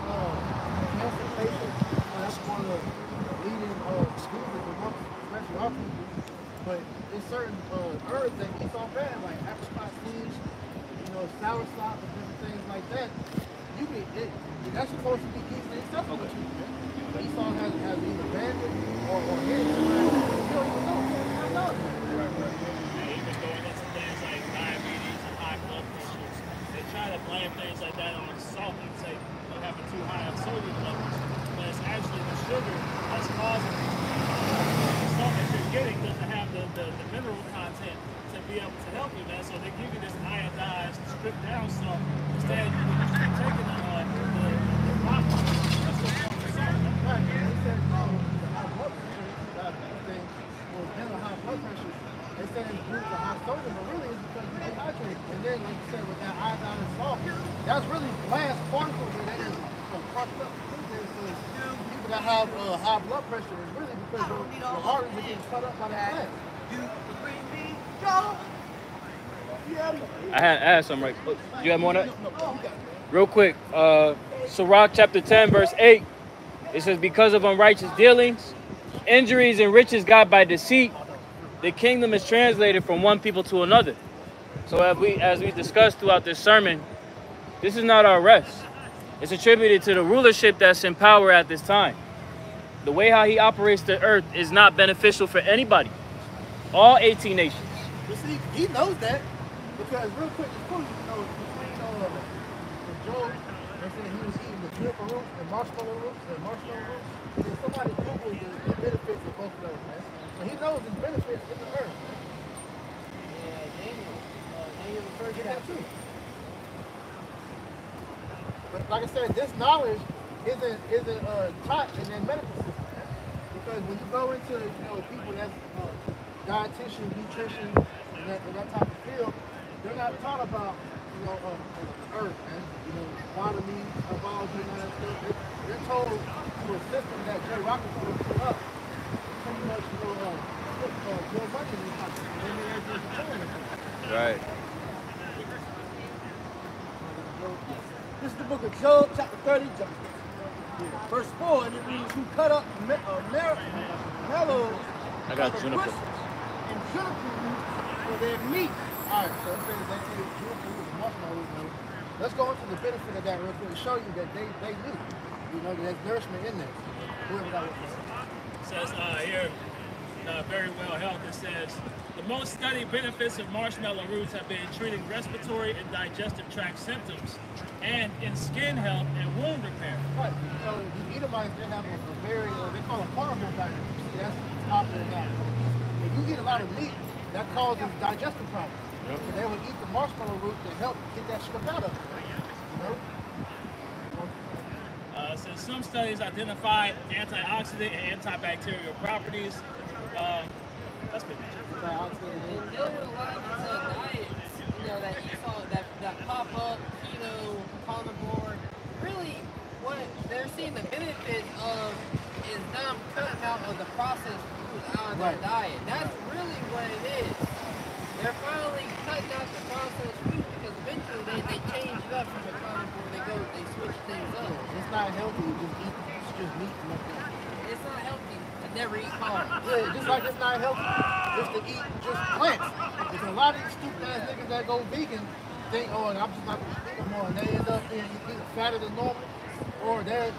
Speaker 3: cancer patients, that's one of the leading diseases amongst especially our people. But there's certain herbs that Esau banned, like apricot seeds, you know, soursop and different things like that. You can, that's supposed to be easily accessible to you. But Esau has either banned it or hid it. You don't even know. I know.
Speaker 5: Even going into things like diabetes and high blood pressures, they try to blame things like that on salt and say they're having too high of sodium levels. But it's actually the sugar that's causing it. The salt that you're getting doesn't have the mineral content to be able to help you, man. So they give you this iodized, stripped down salt instead of taking the rock. That's what's wrong with salt.
Speaker 3: Right, and they said the high blood pressure, thing, or high blood pressure, they said it's due to high sodium, but really it's because you're dehydrated. And then, like you said, with that iodine and salt, that's really glass particles that is crushed up. People that have high blood pressure is really because your arteries are getting cut up by that glass.
Speaker 7: I had some right. You have more on that? Real quick. Sirach chapter 10, verse 8. It says, because of unrighteous dealings, injuries and riches got by deceit, the kingdom is translated from one people to another. So as we discussed throughout this sermon, this is not our rest. It's attributed to the rulership that's in power at this time. The way how he operates the earth is not beneficial for anybody. All 18 nations.
Speaker 3: But see, he knows that because real quick, it's cool, you know, the Job, they said he was eating the juniper roots and marshmallow roots. And then somebody Googled the benefits of both of those, man. So he knows his benefits in the earth.
Speaker 8: Yeah, Daniel referred to that too.
Speaker 3: But like I said, this knowledge isn't taught in their medical system. Because when you go into, you know, people that's dietitian, nutrition, and that type of field, they're not taught about, you know, earth, man. You know, botany, biology, and all that stuff. They're told through a system that Jay Rockefeller put up. Pretty much, you know, your money in this country. And then they're just killing it.
Speaker 7: Right.
Speaker 3: This is the book of Job, chapter 30, verse 4, and it reads, who cut up mellow
Speaker 7: I got juniper.
Speaker 3: and juniper roots for their meat. All right, so it says they say juniper roots and marshmallow roots. Let's go into the benefit of that real quick to show you that they knew. You know, there's nourishment in there. Whoever that was.
Speaker 5: It says here, very well held, it says, the most studied benefits of marshmallow roots have been in treating respiratory and digestive tract symptoms and in skin health and wound repair.
Speaker 3: Right. So the Edomites, they have a very, they call it carnivore diet. That's popular now. If you eat a lot of meat, that causes digestive problems. Yep. So they would eat the marshmallow root to help get that stuff out of it. You know?
Speaker 5: So some studies identified antioxidant and antibacterial properties. That's pretty much
Speaker 8: And dealing with a lot of these diets, you know, that you saw that pop up, keto, carnivore, really what they're seeing the benefit of is them cutting out of the processed food out of their diet. That's really what it is. They're finally cutting out the processed food because eventually they change it up from the carnivore, they switch things up.
Speaker 3: It's not healthy to just eat just meat and nothing.
Speaker 8: It's not healthy to never eat carbs.
Speaker 3: Yeah, just like it's not healthy just to eat just plants. Because a lot of these stupid ass niggas that go vegan think, oh, I'm just not gonna eat no more, and they end up being either fatter than normal or they're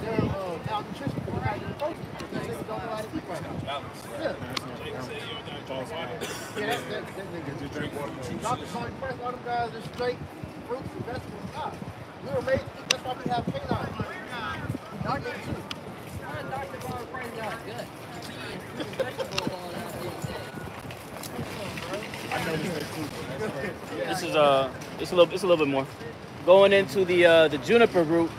Speaker 3: malnutrition because they're not getting protein. Because they niggas don't know how to eat right now. Yeah. Yeah, that nigga.
Speaker 6: Just drink water.
Speaker 3: Dr. Tony Price, all them guys are straight fruits and vegetables. Nah. We were made to eat, that's why we have canines. Y'all get it too.
Speaker 8: Dr. Tony Price got good. Vegetables all that
Speaker 7: This is it's a little bit more. Going into the juniper root,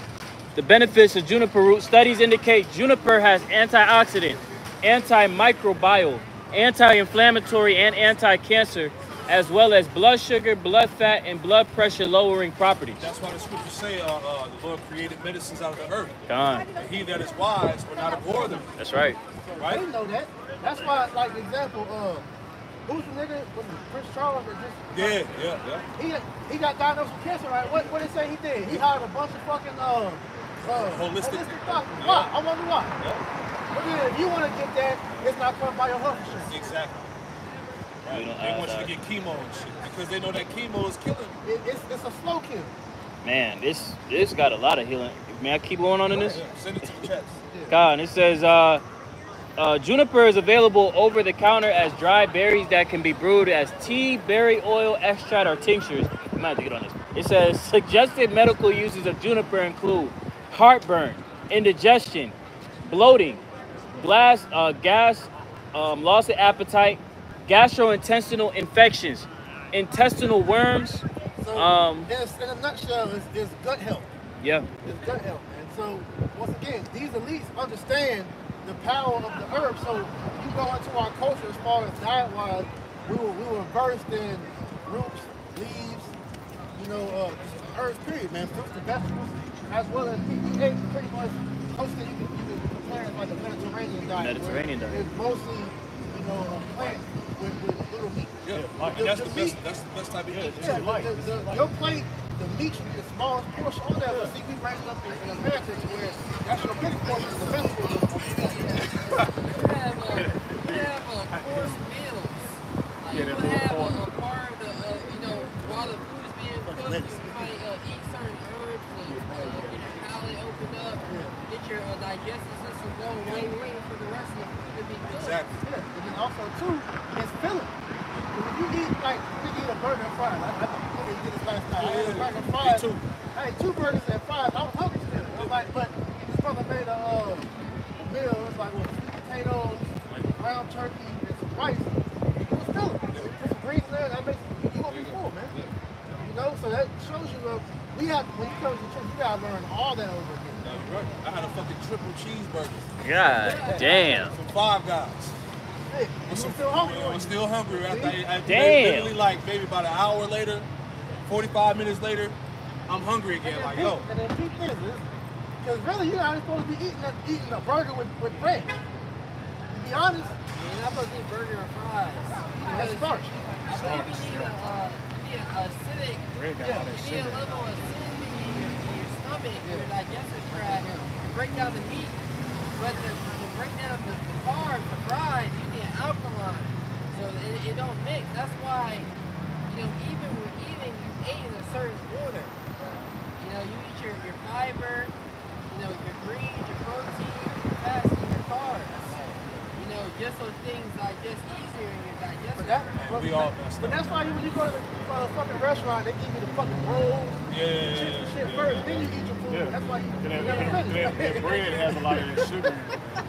Speaker 7: the benefits of juniper root studies indicate juniper has antioxidant, antimicrobial, anti-inflammatory, and anti-cancer, as well as blood sugar, blood fat, and blood pressure lowering properties.
Speaker 4: That's why the scriptures say the Lord created medicines out of the earth.
Speaker 7: God.
Speaker 4: And he that is wise will not abhor them.
Speaker 7: That's right.
Speaker 3: I didn't know that. That's why, like, example, who's the nigga? Was it Prince Charles? Or just,
Speaker 4: Yeah.
Speaker 3: He got diagnosed with cancer, right? What did it say he did? He hired a bunch of fucking holistic doctors.
Speaker 4: Yeah.
Speaker 3: Why? I wonder why.
Speaker 4: Yeah.
Speaker 3: But then if you want to get that, it's not covered by your health insurance.
Speaker 4: Exactly. Right. They want you to get chemo and shit because they know that chemo is killing you.
Speaker 3: It's a slow kill.
Speaker 7: Man, this got a lot of healing. May I keep going on in this?
Speaker 4: Yeah. Send it to the chest.
Speaker 7: God, and it says juniper is available over the counter as dry berries that can be brewed as tea, berry oil, extract, or tinctures. I might have to get on this. It says suggested medical uses of juniper include heartburn, indigestion, bloating, gas, loss of appetite, gastrointestinal infections, intestinal worms.
Speaker 3: So, in a nutshell, it's gut health.
Speaker 7: Yeah.
Speaker 3: It's gut health. And so, once again, these elites understand the power of the herb. So, you go into our culture as far as diet-wise, we were versed in roots, leaves, you know, herbs, period, man. Fruits and vegetables, as well as meat. We ate pretty much, mostly you can compare it like a Mediterranean diet.
Speaker 7: Mediterranean diet.
Speaker 3: It's mostly, you know, plants with little meat.
Speaker 4: Yeah, that's the best type of meat.
Speaker 3: Yeah, your plate, the meat should be the smallest portion on there. But see, we raised up in America to where that's your big portion of the vegetables.
Speaker 8: We have course meals your digestive system go away, waiting for the rest of the food to be good.
Speaker 4: Exactly.
Speaker 3: Yeah, and then also too, it's filling. Because if you eat like you eat a burger and fries, I did this last night. I ate a burger and fries.
Speaker 4: Me too.
Speaker 3: I ate 2 burgers and fries. I was hungry still. It was like, but this brother made a meal. It was like with potatoes, ground turkey, and some rice. It was filling. Put some greens in there. That makes you gonna be full, man. You know, so that shows you we have when you come to church, you gotta learn all that over again.
Speaker 4: No, you're right. I had a fucking triple cheeseburger
Speaker 7: God damn.
Speaker 4: from Five Guys.
Speaker 3: Hey, you still hungry?
Speaker 4: I'm still hungry. After I
Speaker 7: Damn.
Speaker 4: literally like maybe about an hour later, 45 minutes later, I'm hungry again. Like, yo.
Speaker 3: And then keep this, because really you're not supposed to be eating a burger with bread. To be honest,
Speaker 8: You're not supposed to eat burger or fries.
Speaker 3: that's starch.
Speaker 8: I believe you need a acidic, you need a level of acidity in your stomach, your digestive tract, to break down the meat. But to break down the carbs, the fries, you need alkaline. So it don't mix. That's why, even with eating, you ate in a certain order. You eat your fiber, your greens, your protein, your fats, and your carbs. Just so things digest easier in your digestive.
Speaker 4: We all messed
Speaker 3: But
Speaker 4: up.
Speaker 3: that's why when you go to a fucking restaurant, they give you the fucking rolls, shit first, then you eat your food.
Speaker 6: Yeah.
Speaker 3: That's why you
Speaker 6: That bread has a lot of that sugar.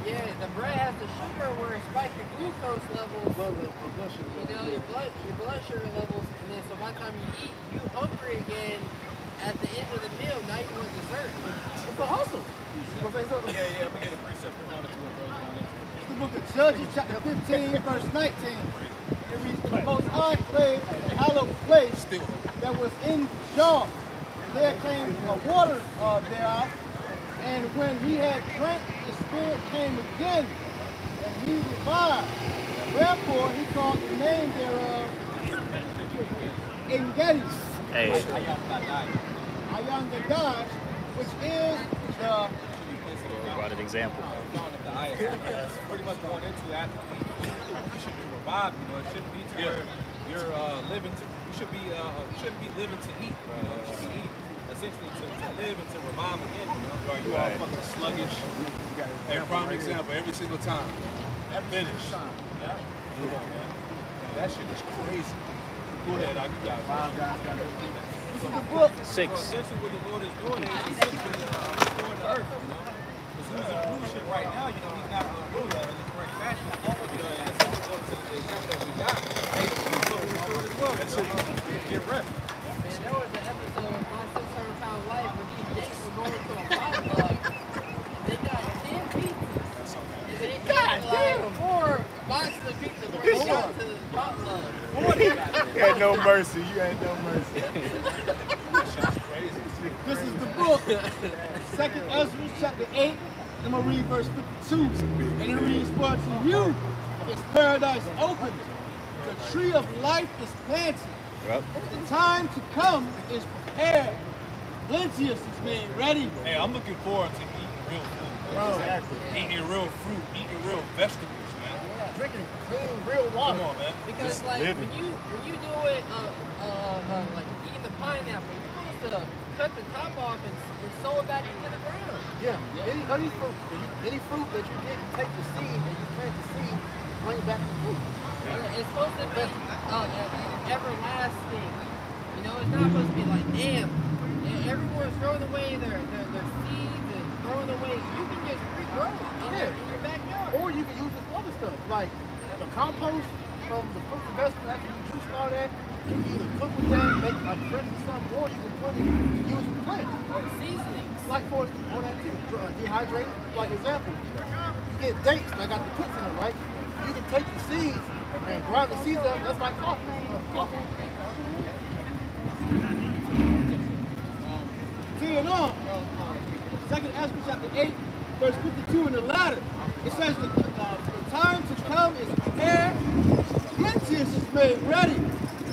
Speaker 8: Yeah, the bread has the sugar where it spikes your glucose levels. Your blood sugar levels, and then so by the time you eat, you hungry again at the end of the meal. Now you want dessert.
Speaker 3: It's a hustle.
Speaker 2: I'm gonna get a precept for one or two of those on it.
Speaker 3: The book of Judges, chapter 15, verse 19. It reads, the most high place, a hallowed place that was in Jah. There came a water thereof, and when he had drank, the Spirit came again, and he revived. Wherefore he called the name thereof Engedi,
Speaker 7: Hey,
Speaker 3: Ayam Gadash, which is the
Speaker 7: brought an example.
Speaker 2: It's pretty much going into after you should be revived. It shouldn't be to where you're living to. You shouldn't be living to eat. You should be eating essentially to live and to revive again.
Speaker 4: You all fucking sluggish. And prime example, every single time. That finish. That shit is crazy. Go ahead, I got
Speaker 3: this is the book.
Speaker 7: 6.
Speaker 2: Essentially, what the Lord is doing is he's essentially restoring the earth. Because who's in rulership right now, he's not going to rule that in the correct fashion. And essentially, to the example that we got, hey, so restore as well. That's it. Get rest.
Speaker 8: Man, there was an episode of My 600 Pound Life where these dicks were going to a potluck. They got 10 pizzas. And they got like 4 boxes of pizza for the potluck.
Speaker 6: You had no mercy. You had no mercy.
Speaker 3: This is the book, 2nd Ezra, chapter 8. I'm going to read verse 52. And it reads, for to you is paradise open. The tree of life is planted.
Speaker 7: Yep.
Speaker 3: The time to come is prepared. Plenteous is made ready.
Speaker 4: Hey, I'm looking forward to eating real food.
Speaker 3: Bro,
Speaker 4: Eating real fruit, eating real vegetables, man.
Speaker 3: drinking clean, real water.
Speaker 4: Come on, man.
Speaker 8: Because like when you do it, like eating the pineapple, you're supposed to cut the top off and sew it back into the ground.
Speaker 3: Yeah, any fruit that you get, take the seed and you plant the seed, bring it back to fruit.
Speaker 8: It's supposed to be everlasting. It's not supposed to be like, damn, everyone's throwing away their seeds and throwing away. You can just regrow it in your backyard.
Speaker 3: Or you can use it for other stuff, like the compost from the fruit and vegetable after you juice all that. You can either cook with that, make like bread or something, or you can put it, use it for plants.
Speaker 8: Seasonings.
Speaker 3: Like for that too, dehydrate. Like example, you get dates that got the pits in it, right? You can take the seeds and grind the seeds up. That's like coffee. Continuing on, 2nd Ezra chapter 8, verse 52 in the latter, it says the time to come is prepared, plenteous is made ready,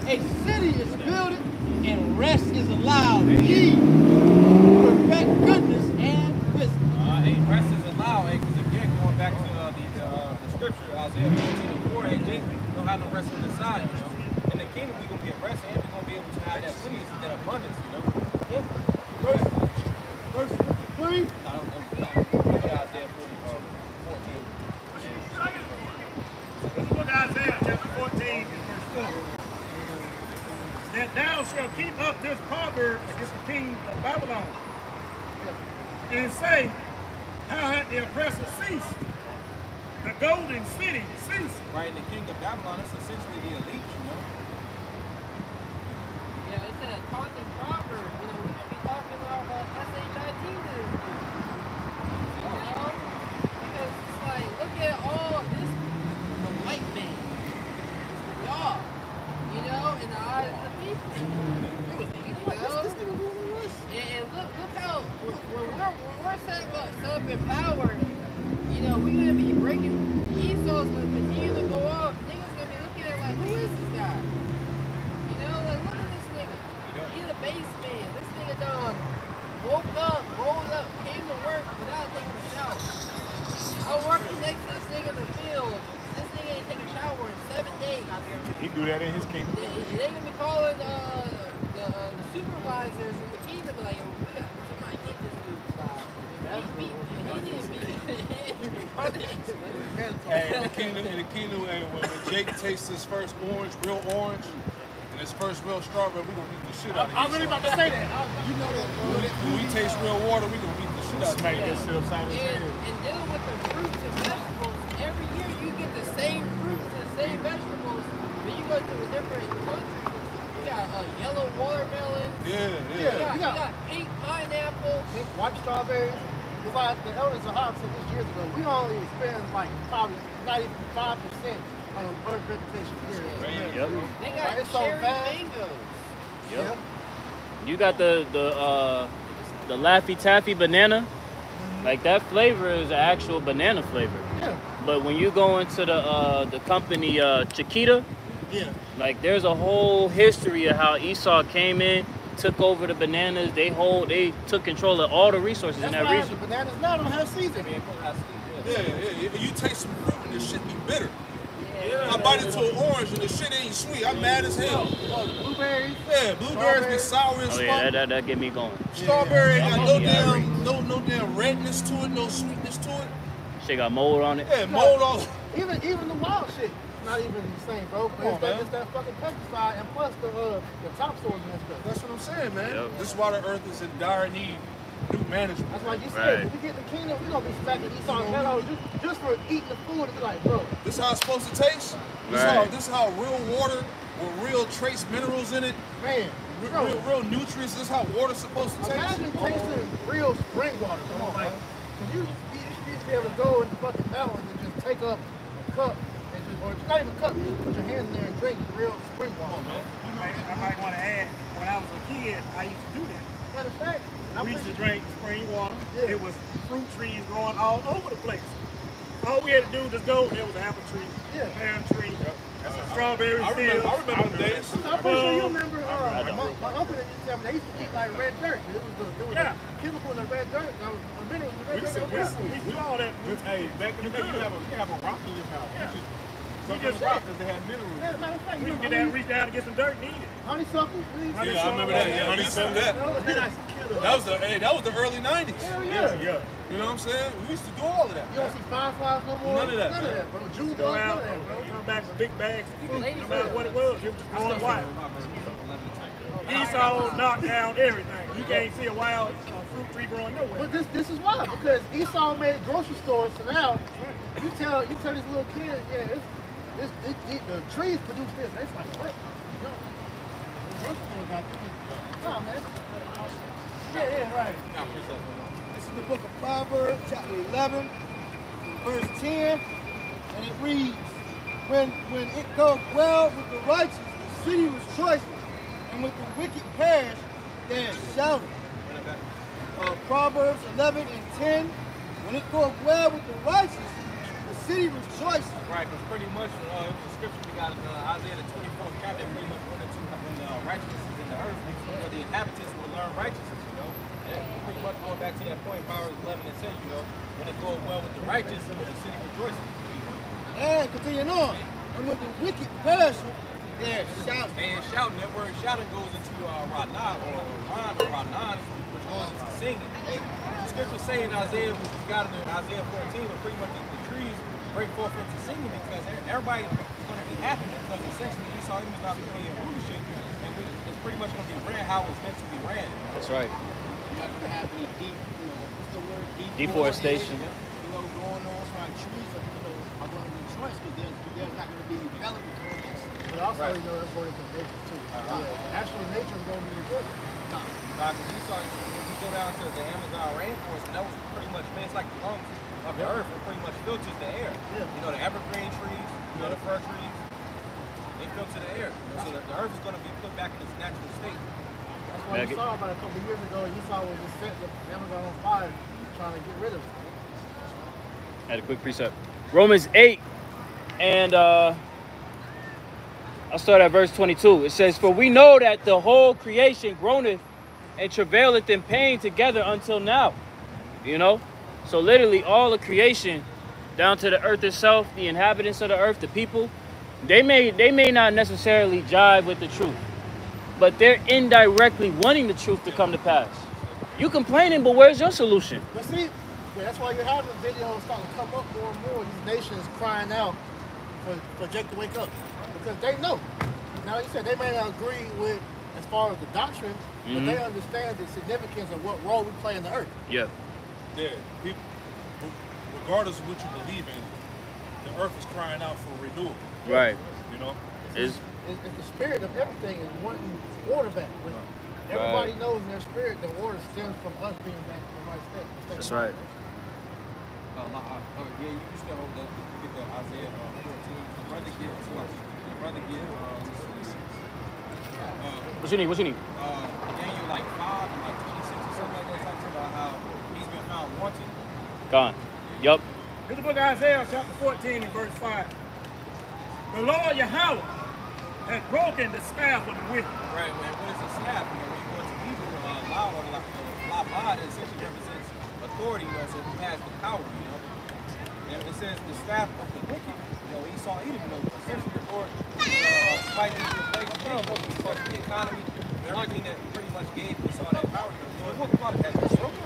Speaker 3: a city is built, and rest is allowed. Ye perfect goodness and wisdom.
Speaker 2: Hey, rest is allowed, because again, going back to the scripture, Isaiah 14:4, hey, Jake, we don't have no rest on the side, In the kingdom, we're going to get rest, and we're going to be able to have that plenty, that abundance,
Speaker 3: Verse 53.
Speaker 1: and say, how had the oppressor ceased? The golden city ceased.
Speaker 2: Right, in the king of Babylon, it's essentially the elite, you know.
Speaker 8: Yeah, it's a talking proverb. You know, we could be talking about SHIT this. You know? Because it's like, look at all this, the white man. Y'all. You know, in the eyes of the people. You know? And look how, when we're set up in power, you know, we're going to be breaking, Esau's going to continue to go up. Niggas going to be looking at like, who is this guy? You know, like, look at this nigga. He's a base man. This nigga done woke up, rolled up, came to work without taking a shower. I'm working next to this nigga in the field. This nigga ain't taking a shower in 7 days.
Speaker 6: He do that in his kingdom.
Speaker 8: They going to be calling the supervisors in the kingdom like, yo, we got somebody get this dude.
Speaker 4: And in the kingdom, and when Jake tastes his first orange, real orange, and his first real strawberry, we gonna beat the shit out of him.
Speaker 3: I'm really about to say that. You know that.
Speaker 4: When we taste real water, we gonna beat the shit out of him.
Speaker 8: And dealing with the fruits and vegetables, every year you get the same fruits and the same vegetables, but you go to a different country. You got yellow watermelon.
Speaker 4: Yeah.
Speaker 8: You got pink pineapple.
Speaker 3: Pink white strawberries. It's like the elders of Hobbs said this years ago, we only spend like probably not even 5% on bird vegetation period.
Speaker 7: Yep.
Speaker 8: They got
Speaker 3: It's so
Speaker 8: cherry
Speaker 3: fast.
Speaker 8: mangoes.
Speaker 7: Yep. You got the Laffy Taffy banana. Like that flavor is an actual banana flavor.
Speaker 3: Yeah.
Speaker 7: But when you go into the company Chiquita,
Speaker 3: Yeah.
Speaker 7: like there's a whole history of how Esau came in, took over the bananas. They took control of all the resources
Speaker 3: That's
Speaker 7: in that
Speaker 3: why
Speaker 7: region.
Speaker 3: the bananas now don't have season.
Speaker 4: Yeah. You taste some fruit and this shit be bitter. I bite into an orange and the shit ain't sweet. I'm mad as hell.
Speaker 3: Blueberries.
Speaker 4: Yeah, blueberries be sour as
Speaker 7: Oh
Speaker 4: fuck.
Speaker 7: yeah, that get me going.
Speaker 4: Strawberry ain't got no damn redness to it, no sweetness to it.
Speaker 7: Shit got mold on it.
Speaker 4: Yeah, mold all.
Speaker 3: Even the wild shit. Not even the same, bro. It's that fucking pesticide and plus the topsoil and stuff.
Speaker 4: That's what I'm saying, man.
Speaker 7: Yep.
Speaker 4: This is why the earth is in dire need of new management.
Speaker 3: That's why you
Speaker 7: Right.
Speaker 3: said, if we get the kingdom, we're gonna be smacking Esau's head off just for eating the food. It's like, bro.
Speaker 4: This is how it's supposed to taste.
Speaker 7: Right.
Speaker 4: This is how real water with real trace minerals in it,
Speaker 3: Man, bro,
Speaker 4: real nutrients. This is how water's supposed to taste.
Speaker 3: imagine tasting real spring water. Come on, man. Cause you used to be able to go in the fucking mountains and just take up a cup and just, or not even a cup, just put your hands in there and drink real spring water, man.
Speaker 1: I might want to add, when I was a kid, I used to do that.
Speaker 3: Matter of fact,
Speaker 1: We used to drink spring water.
Speaker 3: Yeah.
Speaker 1: It was fruit trees growing all over the place. All we had to do was just go. There was an apple tree,
Speaker 3: Yeah.
Speaker 1: pear tree, strawberry
Speaker 4: I remember them days.
Speaker 3: I'm pretty sure you remember my uncle that used to tell me they used to eat like red dirt. It was
Speaker 1: Yeah.
Speaker 3: a chemical in the red dirt. That was the minerals in the red dirt.
Speaker 1: We do all that.
Speaker 6: Hey, back in the day, you have a rock in your mouth.
Speaker 1: Yeah.
Speaker 6: Some
Speaker 1: just
Speaker 6: of the rock because they had minerals.
Speaker 3: Yeah, matter of fact,
Speaker 1: We can get down, reach down and get some dirt and eat it.
Speaker 3: honeysuckle.
Speaker 4: Yeah, I remember that. Yeah, honeysuckle. That was the early 90s.
Speaker 3: Hell yeah.
Speaker 4: You know what I'm saying? We used to do all of that.
Speaker 3: You don't see fireflies no more.
Speaker 4: None of that,
Speaker 3: None of that, bro. June
Speaker 1: Go
Speaker 3: bugs,
Speaker 1: out,
Speaker 3: none of that, bro.
Speaker 1: come back with big bags of fruit, no matter what it was just going wild. Esau knocked down everything. You can't see a wild fruit tree growing nowhere.
Speaker 3: But this is why, because Esau made grocery stores, so now you tell this little kid, yeah, the trees produce this. It's like, what? No. The grocery store got this. Nah, man. Yeah, right. This is the book of Proverbs, chapter 11, verse 10, and it reads, when it goes well with the righteous, the city rejoices, and with the wicked perish, they are shouting. Proverbs 11 and 10, when it goes well with the righteous, the city rejoices.
Speaker 2: Right, because pretty much the scripture we got in Isaiah the 24th chapter, pretty much when the righteousness is in the earth, the inhabitants will learn righteousness, you know. And pretty much going back to that point, Proverbs 11 and 10, you know, when it goes well with the righteous, the city rejoices.
Speaker 3: And continuing on, and with the wicked perish, they are shouting.
Speaker 2: And shouting, that word shouting goes into Ranah or Ranan, which goes into singing. The scriptures say in Isaiah, which we got in Isaiah 14, but pretty much the trees break forth into singing because everybody is going to be happy because essentially Esau is about to play in rulership and it's pretty much going to be ran how it's meant to be ran.
Speaker 7: That's right.
Speaker 3: not going to have any deep, what's the word?
Speaker 7: Deforestation.
Speaker 3: Going on. So like trees are going to be choice because there's not going to be development on this. But also, that's going to nature too. Actually, nature is going to be good.
Speaker 2: Because if you go down to the Amazon rainforest, that was pretty much, man, it's like the lungs of the earth. It pretty much filters the air.
Speaker 3: Yeah.
Speaker 2: The evergreen trees, the fir trees, they filter the air. So the earth is going to be put back in its natural state.
Speaker 3: That's what you saw about a couple of years ago. You saw was just set the Amazon on fire, trying to get rid of it.
Speaker 7: Had a quick precept. Romans 8, and I'll start at verse 22. It says, "For we know that the whole creation groaneth and travaileth in pain together until now." So literally all the creation, down to the earth itself, the inhabitants of the earth, the people, they may not necessarily jive with the truth, but they're indirectly wanting the truth to come to pass. You complaining, but where's your solution?
Speaker 3: But see, that's why you're having videos starting to come up more and more. These nations crying out for Jake to wake up because they know. Now, you said they may not agree with as far as the doctrine, but they understand the significance of what role we play in the earth.
Speaker 7: Yeah.
Speaker 4: Yeah, people, regardless of what you believe in, the earth is crying out for renewal.
Speaker 7: Right.
Speaker 3: It's the spirit of everything is wanting order back. Everybody knows in their spirit the order stems from us being back in the right state.
Speaker 7: That's right.
Speaker 2: Yeah, you can still hold up. You get the Isaiah 14. The brother get,
Speaker 7: What you need?
Speaker 2: Daniel like 5 and like 26 or something like that, talks about how he's been found wanting.
Speaker 7: Gone. Yup.
Speaker 1: Here's the book of Isaiah, chapter 14 and verse 5. The Lord Yahweh has broken the staff of the wicked.
Speaker 2: Right, man. What is a staff? When you go into Hebrew, la essentially represents authority, so who has the power, And it says the staff of the wicked, Esau, Edom, essentially the Lord fighting the place, the economy, everything that pretty much gave Esau that power. The book of God has been broken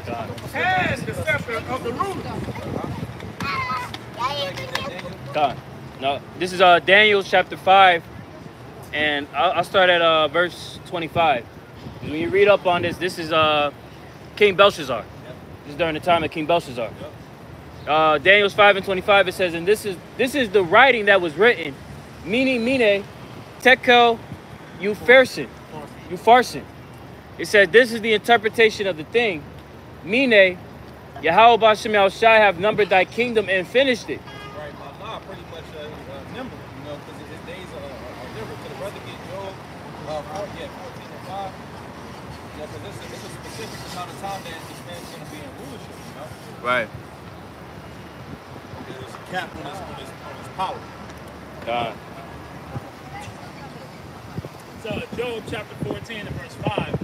Speaker 2: that,
Speaker 1: And the scepter of the rulers.
Speaker 7: God. No, this is Daniel chapter 5, and I'll start at verse 25. When you read up on this, this is King Belshazzar. This is during the time of King Belshazzar. Daniel's 5 and 25, it says, and this is the writing that was written, mene, tekel, upharsin. It says, this is the interpretation of the thing. Mene, Yahweh B'Shem Yahushai have numbered thy kingdom and finished it.
Speaker 2: Right, Allah pretty much numbered, because his days are numbered. So the brother get Job, 14 and 5. Because this is a specific amount of time that this man's going to be in rulership,
Speaker 7: Right.
Speaker 4: There's a cap on his power.
Speaker 7: God.
Speaker 5: So Job chapter 14 and verse 5.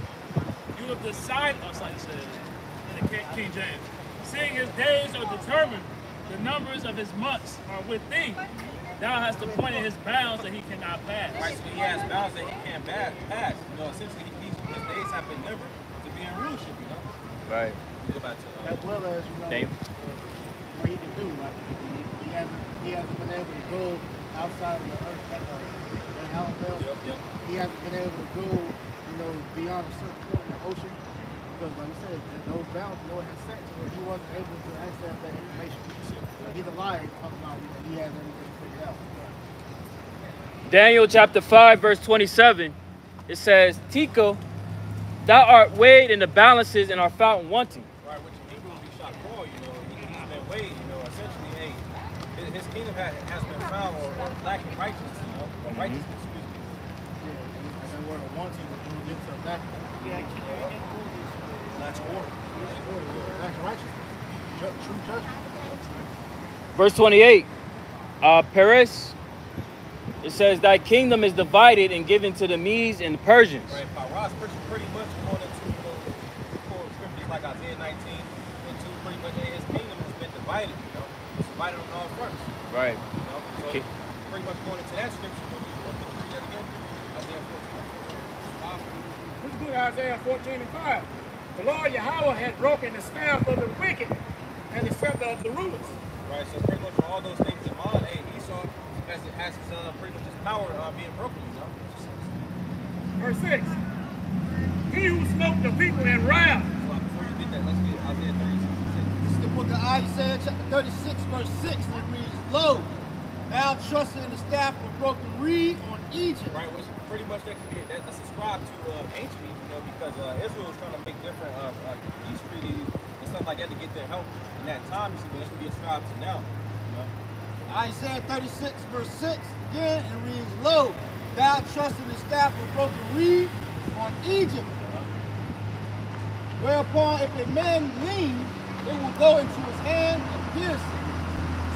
Speaker 5: You have decided, like I said in the King James, seeing his days are determined, the numbers of his months are with thee. Thou hast appointed his bounds that he cannot pass.
Speaker 2: Right, so he has bounds that he can't pass. Essentially his days have been numbered to be in rulership,
Speaker 7: Right.
Speaker 2: Go back to
Speaker 3: As well as,
Speaker 7: Damn.
Speaker 3: what he can do. Like, he hasn't been able to go outside of the earth. He hasn't been able to go, beyond a certain point in the ocean. Because, like I said, those bounds the Lord has set to where he wasn't able to access that information. He's a liar talking about he has everything figured out.
Speaker 7: Daniel chapter 5, verse 27, it says, Tico, thou art weighed in the balances and are found wanting.
Speaker 2: right, which people will be shocked for, he's been weighed, essentially, hey, his kingdom has been found or lacking righteousness, or righteousness, excuse me.
Speaker 3: Yeah, and then where the wanting was moved into that.
Speaker 4: That's order.
Speaker 3: That's righteousness. True judgment.
Speaker 7: Verse 28, Perez, it says, thy kingdom is divided and given to the Medes and the Persians.
Speaker 2: Right, Ross pretty much going into scriptures like Isaiah 19, into pretty much his kingdom has been divided, It's divided on all fronts.
Speaker 7: Right.
Speaker 2: So
Speaker 7: Okay.
Speaker 2: pretty much going into that scripture, what did you read that again? Isaiah 14.
Speaker 1: This is good, Isaiah 14 and 5. The Lord Yahweh had broken the staff of the wicked and the scepter of the rulers.
Speaker 2: Right, so pretty much with all those things in mind, hey, Esau has pretty much his power being broken,
Speaker 1: Verse 6. He who smote the people in wrath.
Speaker 2: Well, before you get that, let's get Isaiah 36.
Speaker 3: This is the book of Isaiah, chapter 36, verse 6, and it reads, Lo, thou trusted in the staff of a broken reed on Egypt.
Speaker 2: Right, which pretty much that could be that's ascribed to ancient Egypt, you know, because Israel was trying to make different peace treaties and stuff like that to get their help in that time. You see, but this could be ascribed to now. You know?
Speaker 3: Isaiah 36, verse 6, again, and it reads, Lo, thou trusted in the staff of a broken reed on Egypt. Whereupon, if a man lean, it will go into his hand and pierce it.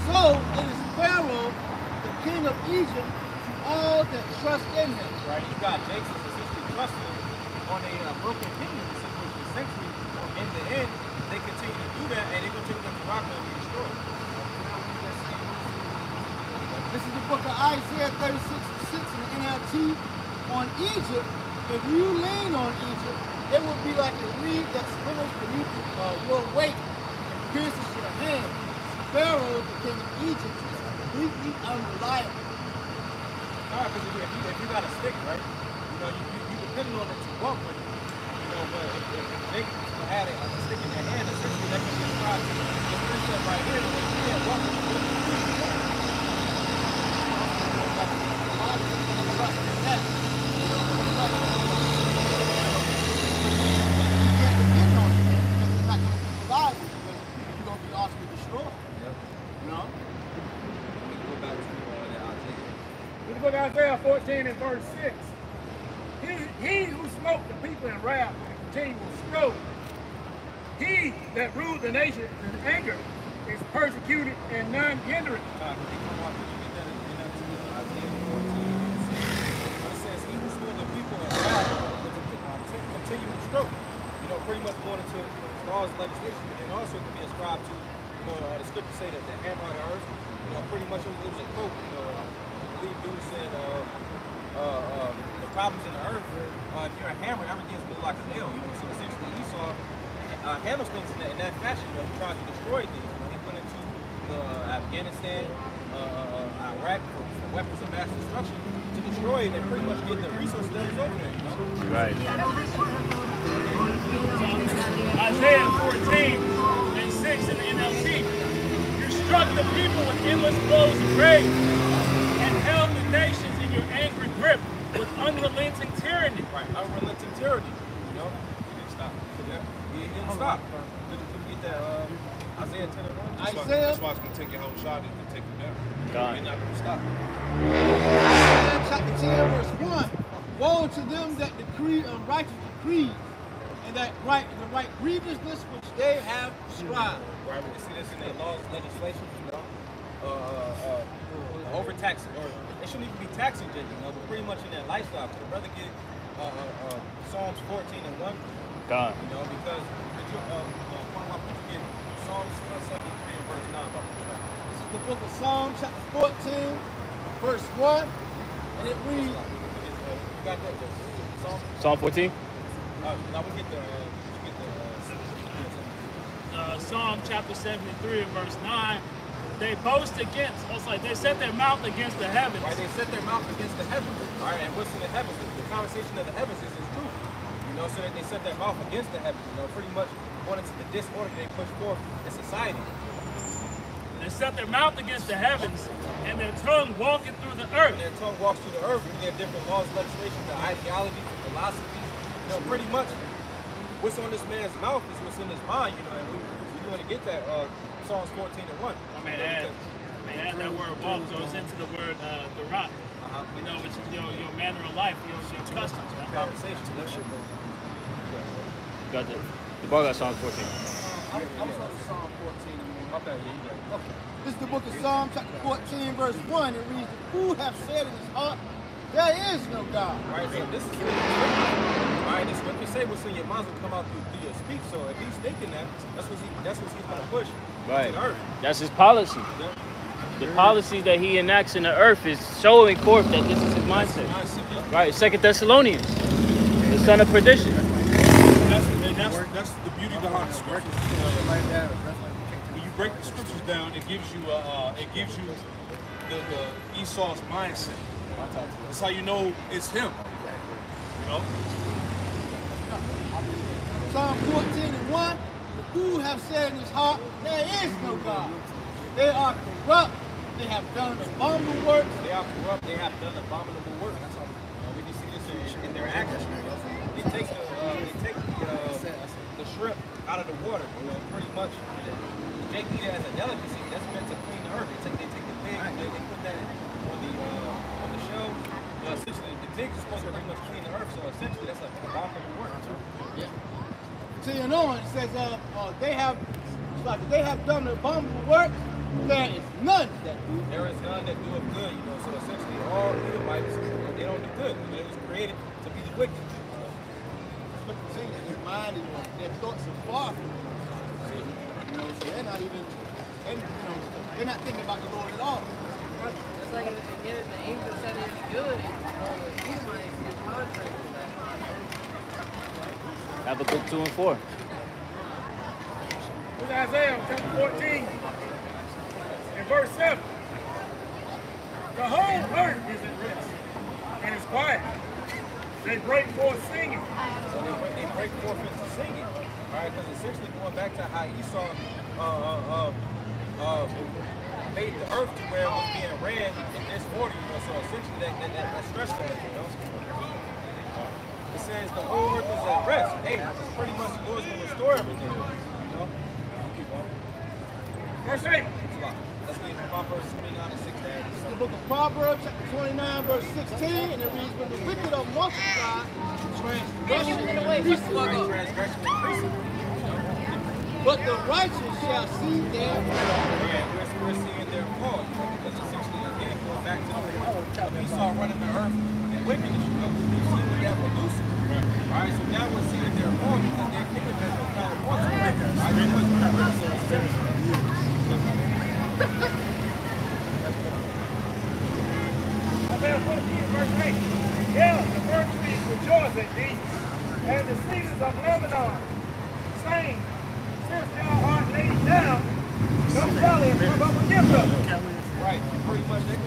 Speaker 3: So it is Pharaoh, the king of Egypt, to all that trust in him.
Speaker 2: Right, you got Jason essentially trusting on a broken kingdom, which essentially, in the end, they continue to do that, and they continue to rock and be destroyed.
Speaker 3: This is the book of Isaiah 36:6 in the NLT. On Egypt, if you lean on Egypt, it will be like a reed that swimmers beneath your weight and pierces your hand. Pharaoh, the king of Egypt, is completely unreliable.
Speaker 2: All right, because if you got a stick, right, you know, you depending on it to walk with it. You know, but if they had a stick in their hand, essentially that can be ascribed to this precept right here, that you can't walk with it.
Speaker 1: Look at Isaiah 14 and verse 6. He who smote the people in wrath and continual stroke, he that ruled the nation in anger is persecuted and none hindered.
Speaker 2: Pretty much going into laws and legislation, and also it can be ascribed to, you know, the scriptures say that the hammer on the earth, you know, pretty much it was a quote, you know, I believe dude said, the problems in the earth, if you're a hammer, everything's moving like a nail, you know, so essentially Esau handles things in that fashion, you know, he tries to destroy things, you know, he went into Afghanistan, Iraq for weapons of mass destruction to destroy it and pretty much get the resources that is over there, you know?
Speaker 7: Right.
Speaker 5: Isaiah 14 and 6 in the NLT. You struck the people with endless blows of rage and held the nations in your angry grip with unrelenting tyranny.
Speaker 2: Right, unrelenting tyranny. You know, he didn't stop. He didn't stop. Didn't get that Isaiah 10 and 1.
Speaker 4: That's why it's going to take your whole shot and take you down. You're not going to stop.
Speaker 3: Isaiah chapter 10, verse 1. Woe to them that decree unrighteous decrees, and that right grievousness which they have prescribed.
Speaker 2: Right, we can see this in their laws, legislation, you know, overtaxing, or they shouldn't even be taxing you know, but pretty much in their lifestyle. Could a brother get Psalms 14 and 1?
Speaker 7: God.
Speaker 2: You know, because one of my people get Psalms 73 and verse 9.
Speaker 3: This is the book of Psalms, chapter 14, verse 1, and it reads.
Speaker 2: You got that?
Speaker 7: Psalm 14?
Speaker 2: Now we get the
Speaker 5: Psalm chapter 73 and verse 9. They boast against, it's like they set their mouth against the heavens.
Speaker 2: Right, they set their mouth against the heavens. All right, and what's in the heavens? The conversation of the heavens is truth. You know, so that they set their mouth against the heavens. You know, pretty much going into the disorder they push forth in society.
Speaker 5: They set their mouth against the heavens, and their tongue walking through the earth.
Speaker 2: And their tongue walks through the earth. We have different laws, legislation, the ideologies, the philosophies. You know, pretty much what's on this man's mouth is what's in his mind. You know, and we want to get that Psalms 14 and 1.
Speaker 5: I mean, add that word walk goes into the word the rock. You know, which is your manner of life, your customs, man.
Speaker 2: Conversation.
Speaker 7: Got the ball got Psalm 14.
Speaker 3: I'm sorry, Psalm 14 and 1. Okay, okay. This is the book of Psalm, chapter 14, verse 1. It reads, the fool have said in his heart, there is no God.
Speaker 2: Right, so this is right. This what you say what's in your mind will come out through your speech. So if he's thinking that, that's what he's gonna push.
Speaker 7: Right.
Speaker 2: To the earth.
Speaker 7: That's his policy.
Speaker 2: Yeah.
Speaker 7: The policy that he enacts in the earth is showing forth that this is his mindset. Right, 2 Thessalonians, the son of perdition.
Speaker 4: That's the beauty behind the scriptures. When you break the scriptures down, it gives you the Esau's mindset. That's how you know it's him. You know.
Speaker 3: Psalm 14:1, the fool have said in his heart, there is no God. They are corrupt. They have done abominable works.
Speaker 2: They are corrupt. They have done abominable work. We can see this in their actions. They take the shrimp out of the water. Pretty much. They eat it as a delicacy. That's meant to clean the earth. They take the pig. They put that on the shelf. Essentially, the pig is supposed to pretty much clean the earth. So essentially, that's an abominable work.
Speaker 3: Yeah. Continuing on, it says they have done abominable work. There is none that do.
Speaker 2: There is none that do it good. So essentially, all Edomites, they don't do good. It was created to be the wicked.
Speaker 3: Their mind and their thoughts are far from God. So they're not even, they're not thinking about the Lord at all.
Speaker 8: It's like in the beginning, the angel said it was good, and the Edomites did contrary to that.
Speaker 7: Habakkuk 2 and 4.
Speaker 1: This is Isaiah chapter 14 and verse 7. The whole earth is at rest and is quiet. They break forth singing.
Speaker 2: So they break forth into singing. All right, because essentially going back to how Esau made the earth to where it was being ran in this order, so essentially that stressed that, It says the whole earth is at rest. Hey, it's pretty much the Lord's going to restore everything. Keep on.
Speaker 1: Verse 8.
Speaker 2: Let's get Proverbs 29 and 6.
Speaker 3: This is the book of Proverbs, chapter 29, verse 16, and it reads, when the wicked are multiplied, transgression increases, but the righteous shall see their fall.
Speaker 2: Yeah, we're seeing their fall. Because essentially, again, going back to the point of Esau running the earth and wickedness, you see what that produced. All right, so now we're seeing their fall because their kingdom has been found once.
Speaker 1: Isaiah 14 verse 8. Yeah, the fir trees rejoice at thee, and the cedars of Lebanon saying, since thou art laid down, come valley and come up against us.
Speaker 2: Right, pretty much that it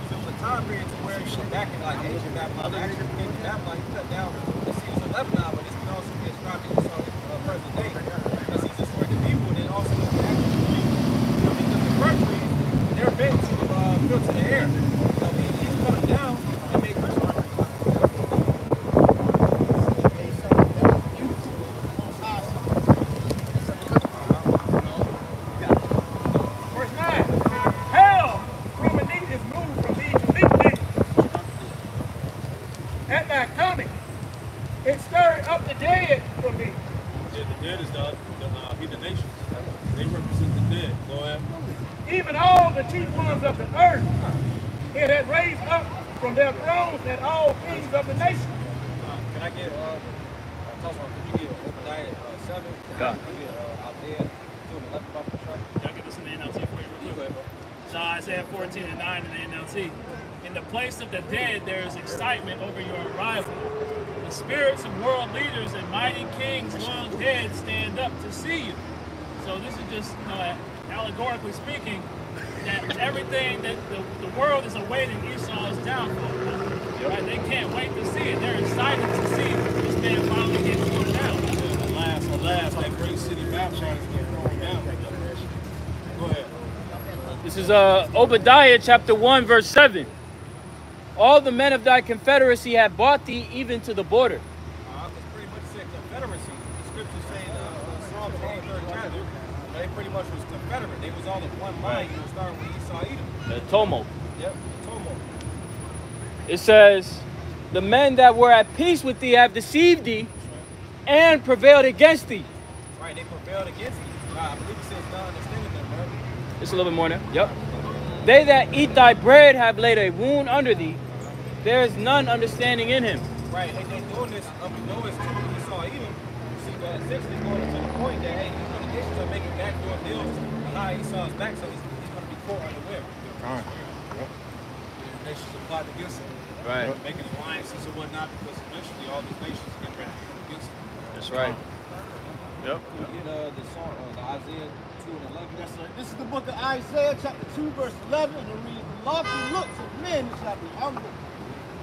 Speaker 2: was a time period to where you back in like ancient Babylon, actually King Babylon, he cut down the cedars of Lebanon, but this can also be ascribed to Esau present day. Because he's destroyed the people, and then also the actual trees. Because the fir trees, they're meant to filter the air. He's cut down and make Christmas.
Speaker 1: Verse 9. Hell from beneath is moved from thee to meet thee. At thy coming, it stirred up the dead from thee.
Speaker 4: Yeah, the dead is the heathen nations. They represent the dead. Go ahead.
Speaker 1: Even all the chief ones of the earth, it had raised up from their thrones and all kings of the nations.
Speaker 2: Can I get, could you get Obadiah 7?
Speaker 7: Yeah.
Speaker 2: Can you get Isaiah 2 and 11 off the track?
Speaker 5: Y'all get this in the NLT for you real quick. So Isaiah 14 and 9 in the NLT. In the place of the dead, there is excitement over your arrival. The spirits of world leaders and mighty kings long dead stand up to see you. So this is just, allegorically speaking, that everything that the world is awaiting Esau's downfall. Right? They can't wait to see it. They're excited to see this man finally get thrown down.
Speaker 4: Alas, that great city Babylon is getting thrown down. Go ahead.
Speaker 7: This is Obadiah chapter 1, verse 7. All the men of thy confederacy have bought thee even to the border.
Speaker 2: It's pretty much said confederacy. The scriptures say Psalms 83rd chapter, they pretty much was confederate. They was all in one mind. You start with Esau, Edom.
Speaker 7: The tumult.
Speaker 2: Yep, the tumult.
Speaker 7: It says, the men that were at peace with thee have deceived thee and prevailed against thee.
Speaker 2: Right, they prevailed against you. I believe it says none understanding them, right?
Speaker 7: It's a little bit more now. Yep. They that eat thy bread have laid a wound under thee. There is none understanding in him.
Speaker 2: Right, and they're doing this, we know it's true when Esau, Edom. You see, but essentially going to the point that, hey, these other nations are making backdoor deals behind Esau's back, so he's going to be caught unaware.
Speaker 4: The nations are plotting against him.
Speaker 7: Right.
Speaker 4: Making alliances and whatnot because eventually all these nations get ready against him.
Speaker 7: That's right. Yep.
Speaker 2: We get the Isaiah 2 and 11.
Speaker 3: Yes, sir. This is the book of Isaiah, chapter 2, verse 11, and it reads, the lofty looks of men shall be humbled,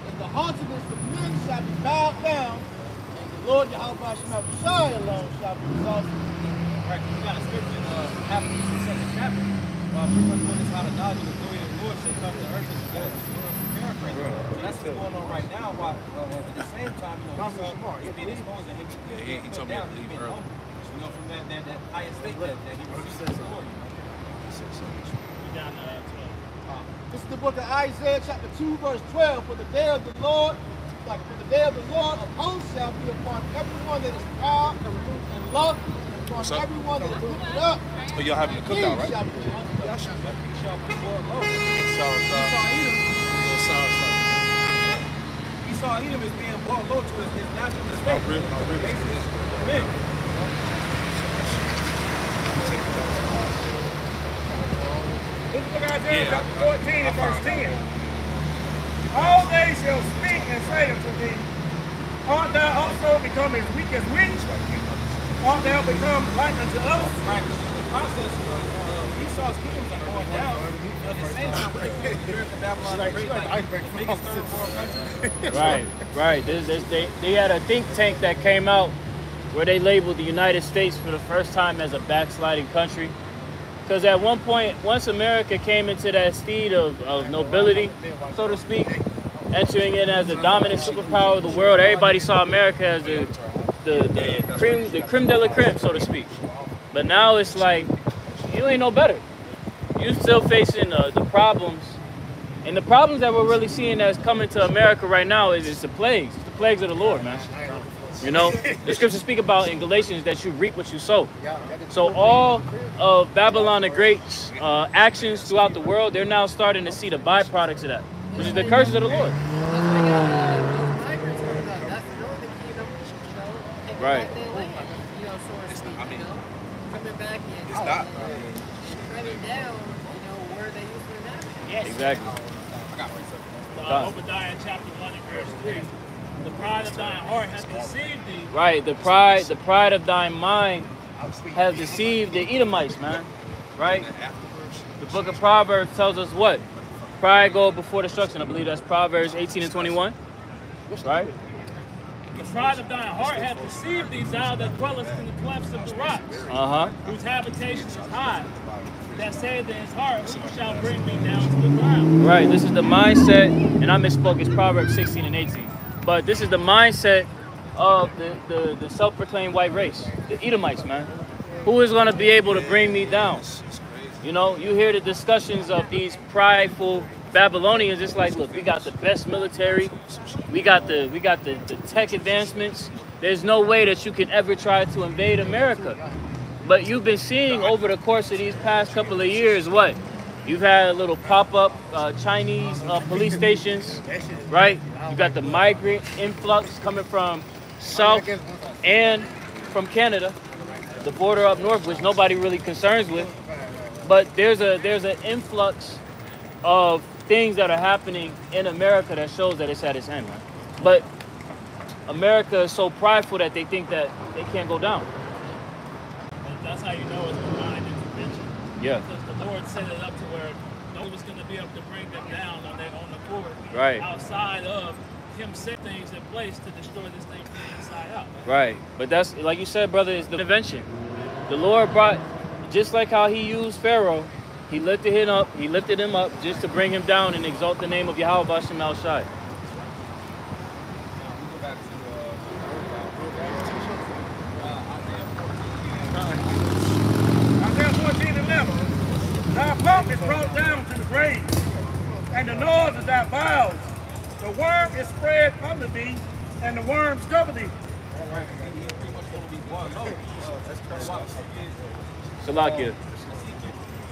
Speaker 3: and the haughtiness of men shall be bowed down, and the Lord Yahweh Shai alone shall be exalted.
Speaker 2: Right, we got a scripture in Habakkuk, the second chapter. Pretty much when it's how the knowledge of the glory of the Lord shall come to earth as a judge. Paraphrase. So that's what's going on right now. While at the same time, you know, he's being exposed and he told me to leave early. You know, from that higher state that he received the glory.
Speaker 3: This is the book of Isaiah, chapter 2, verse 12. For the day of the Lord, like for the day of the Lord of hosts shall be upon everyone that is proud and lofty, and upon everyone that is lifted up.
Speaker 4: Oh, y'all having a cookout, right?
Speaker 2: Esau Edom is being brought low to his natural state.
Speaker 1: This is Isaiah chapter 14 and verse 10. All they shall speak and say unto thee, art thou also become as weak as we? Art thou become like unto us?
Speaker 2: Right, the process of Esau's kingdoms are going down. At the same time, the Babylon great, like the biggest third world country.
Speaker 7: Right. They had a think tank that came out where they labeled the United States for the first time as a backsliding country. Because at one point, once America came into that steed of nobility, so to speak, entering in as the dominant superpower of the world, everybody saw America as the creme de la creme, so to speak. But now it's like, you ain't no better. You're still facing the problems. And the problems that we're really seeing that's coming to America right now is the plagues. It's the plagues of the Lord, man. You know, the scriptures speak about in Galatians that you reap what you sow. So all of Babylon the Great's actions throughout the world, they're now starting to see the byproducts of that, which is the curses of the Lord. Right. Exactly.
Speaker 5: Obadiah chapter 1 and verse 3. The pride of thine heart has deceived thee.
Speaker 7: Right, the pride of thine mind has deceived the Edomites, man. Right? The book of Proverbs tells us what? Pride go before destruction. I believe that's Proverbs 18 and 21. Right?
Speaker 5: The pride of thine heart hath deceived thee, thou that dwellest in the clefts of the rocks, whose habitation is high. That saith in his heart, who shall bring me down to the ground? Right, this is the mindset, and I misspoke, it's Proverbs 16 and 18. But this is the mindset of the self-proclaimed white race, the Edomites, man. Who is going to be able to bring me down? You know, you hear the discussions of these prideful Babylonians. It's like, look, we got the best military, we got the tech advancements. There's no way that you can ever try to invade America. But you've been seeing over the course of these past couple of years what? You've had a little pop-up Chinese police stations, right? You got the migrant influx coming from South and from Canada, the border up north, which nobody really concerns with. But there's an influx of things that are happening in America that shows that it's at its end, man. But America is so prideful that they think that they can't go down. That's how you know it's divine intervention.
Speaker 7: Yeah.
Speaker 5: Because the Lord set it up to where no one was going to be able to bring them down on their own accord.
Speaker 7: Right.
Speaker 5: Outside of him set things in place to destroy this thing from the inside out.
Speaker 7: Right. But that's, like you said, brother, it's the intervention. The Lord brought, just like how he used Pharaoh, he lifted him up just to bring him down and exalt the name of Yahweh Hashem El Shai.
Speaker 1: Thy pomp is brought down to the grave, and the noise of thy vows. The worm is spread under thee, and the worms cover thee.
Speaker 7: Salakia.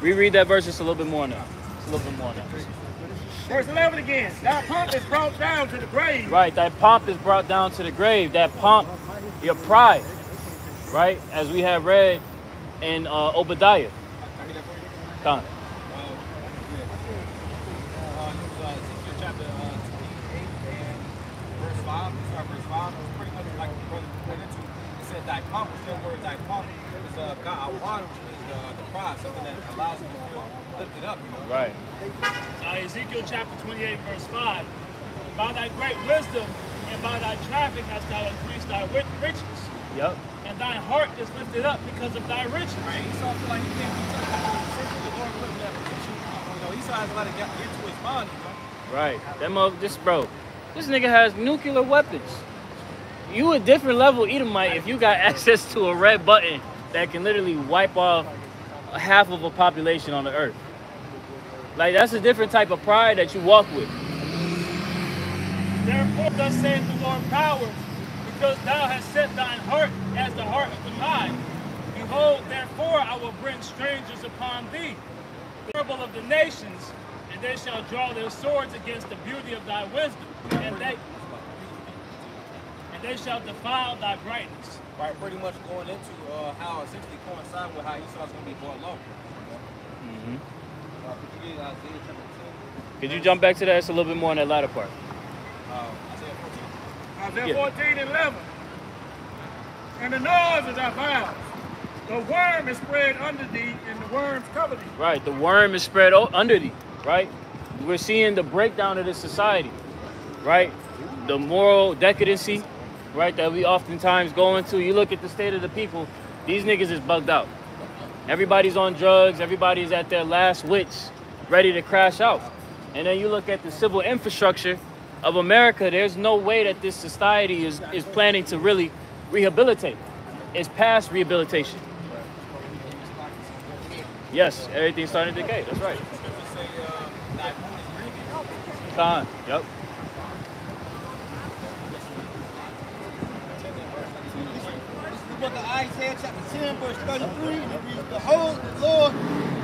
Speaker 7: Reread that verse just a little bit more now. Just a little bit more now.
Speaker 1: Verse 11 again. Thy pomp is brought down to the grave.
Speaker 7: Right, that pomp is brought down to the grave. That pomp, your pride, right? As we have read in Obadiah. Come.
Speaker 2: Ezekiel chapter 28 and verse 5. Verse 5 is pretty much like the brother went into. It said, thy pomp, is your word, thy pomp is God, which is the pride, something that allows you to feel lifted up, you know?
Speaker 7: Right.
Speaker 5: Ezekiel chapter 28, verse 5. By thy great wisdom and by thy traffic hast thou increased thy riches.
Speaker 7: Yep.
Speaker 5: And thy heart is lifted up because of thy riches.
Speaker 2: Right. Esau feel like he can't be touched. Essentially, the Lord put him in that position. You know, Esau has a lot of get to his bond, you know.
Speaker 7: Right. This nigga has nuclear weapons. You a different level Edomite if you got access to a red button that can literally wipe off half of a population on the earth. Like, that's a different type of pride that you walk with.
Speaker 5: Therefore, thus saith the Lord power, because thou hast set thine heart as the heart of the mind. Behold, therefore I will bring strangers upon thee, the terrible of the nations, and they shall draw their swords against the beauty of thy wisdom, and they shall defile thy brightness.
Speaker 2: Right, pretty much going into how essentially coincide with how Esau's going to be brought low.
Speaker 7: Mm-hmm.
Speaker 2: Could you get Isaiah chapter 10?
Speaker 7: Could you jump back to that? It's a little bit more on that latter part.
Speaker 1: Isaiah 14 and 11. And the noise is thy vows. The worm is spread under thee, and the worms cover thee.
Speaker 7: Right, the worm is spread under thee, right? We're seeing the breakdown of this society, right? The moral decadency, right, that we oftentimes go into. You look at the state of the people, these niggas is bugged out. Everybody's on drugs, everybody's at their last wits, ready to crash out. And then you look at the civil infrastructure of America, there's no way that this society is planning to really rehabilitate. It's past rehabilitation. Yes, everything's starting to decay, that's right. Khan, yep.
Speaker 3: The book of Isaiah chapter 10 verse 33, and it reads, Behold, the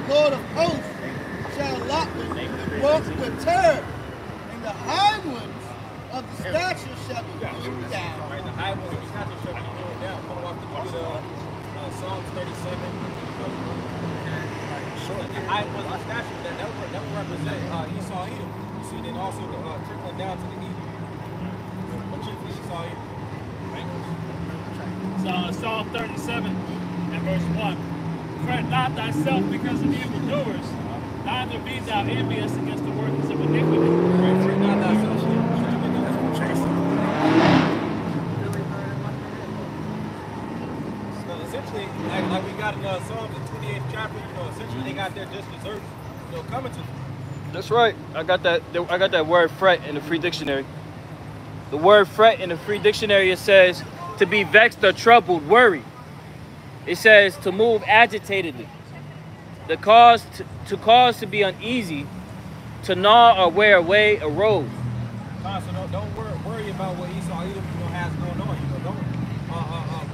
Speaker 3: Lord of hosts shall lock the brought with terror, and the high ones of the statue shall be hewn down.
Speaker 2: Right, the high ones of the statue shall be hewn down. Come off the Psalms 37. The high ones of the statue that would represent Esau Edom. You see, then also trickling down to the Edom. But chiefly Esau Edom.
Speaker 5: Psalm 37 and verse 1. Fret not thyself because of evildoers, neither be thou envious against the workers of iniquity.
Speaker 2: Fret not thyself. So essentially, like we got in Psalms, the 28th chapter, essentially they got their just desserts, coming to them.
Speaker 7: That's right. I got that word fret in the free dictionary. The word fret in the free dictionary, it says to be vexed or troubled, worried. It says to move agitatedly. The cause to be uneasy, to gnaw or wear away a road.
Speaker 2: So don't worry about what Esau Edom has going on. Don't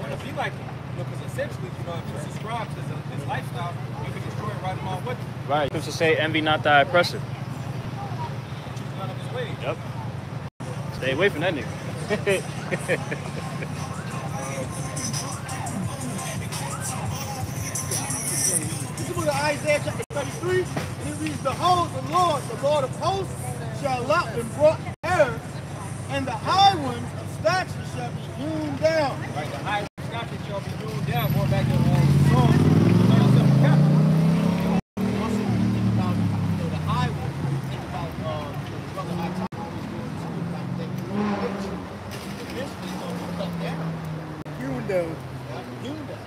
Speaker 2: want to be like him. Because essentially, if you subscribe to his lifestyle, you can destroy it right along with him.
Speaker 7: Right. Scripture say, envy not thy oppressor.
Speaker 2: Choose none of his ways.
Speaker 7: Yep. Stay away from that nigga.
Speaker 3: To Isaiah chapter 33, and it reads, Behold, the Lord of hosts, shall lop and brought terror, and the high ones of stature shall be hewn down.
Speaker 2: Right, the high ones of stature shall be hewn down. Going back to Psalms 37 chapter.
Speaker 3: Also, when you think about the high ones, when you think about the brother I talk always going to, like they eventually going to cut down. Hewn down. Hewn down.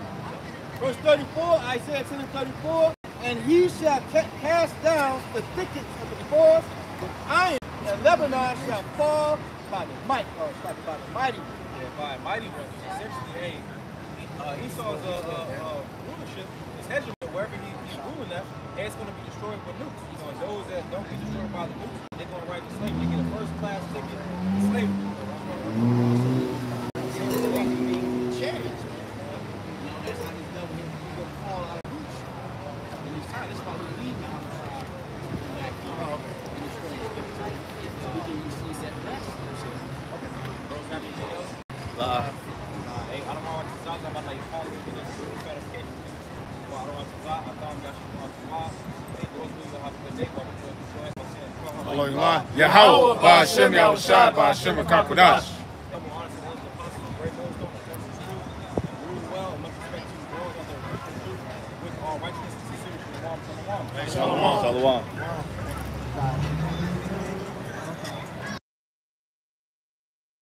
Speaker 3: Verse 34, Isaiah 10 and 34, and he shall cast down the thickets of the forest with iron, and Lebanon shall fall by the might, or by the mighty one.
Speaker 2: Yeah, by a mighty one. Essentially, Esau's rulership is hegemony. Wherever he's ruling at, it's going to be destroyed with nukes. And those that don't get destroyed by the nukes, they're going to ride the slavery. They get a first-class ticket to slavery.
Speaker 6: Yahweh, Ba'Shem, Yahushua, Ba'Shem, Kakodash.
Speaker 7: Shalom.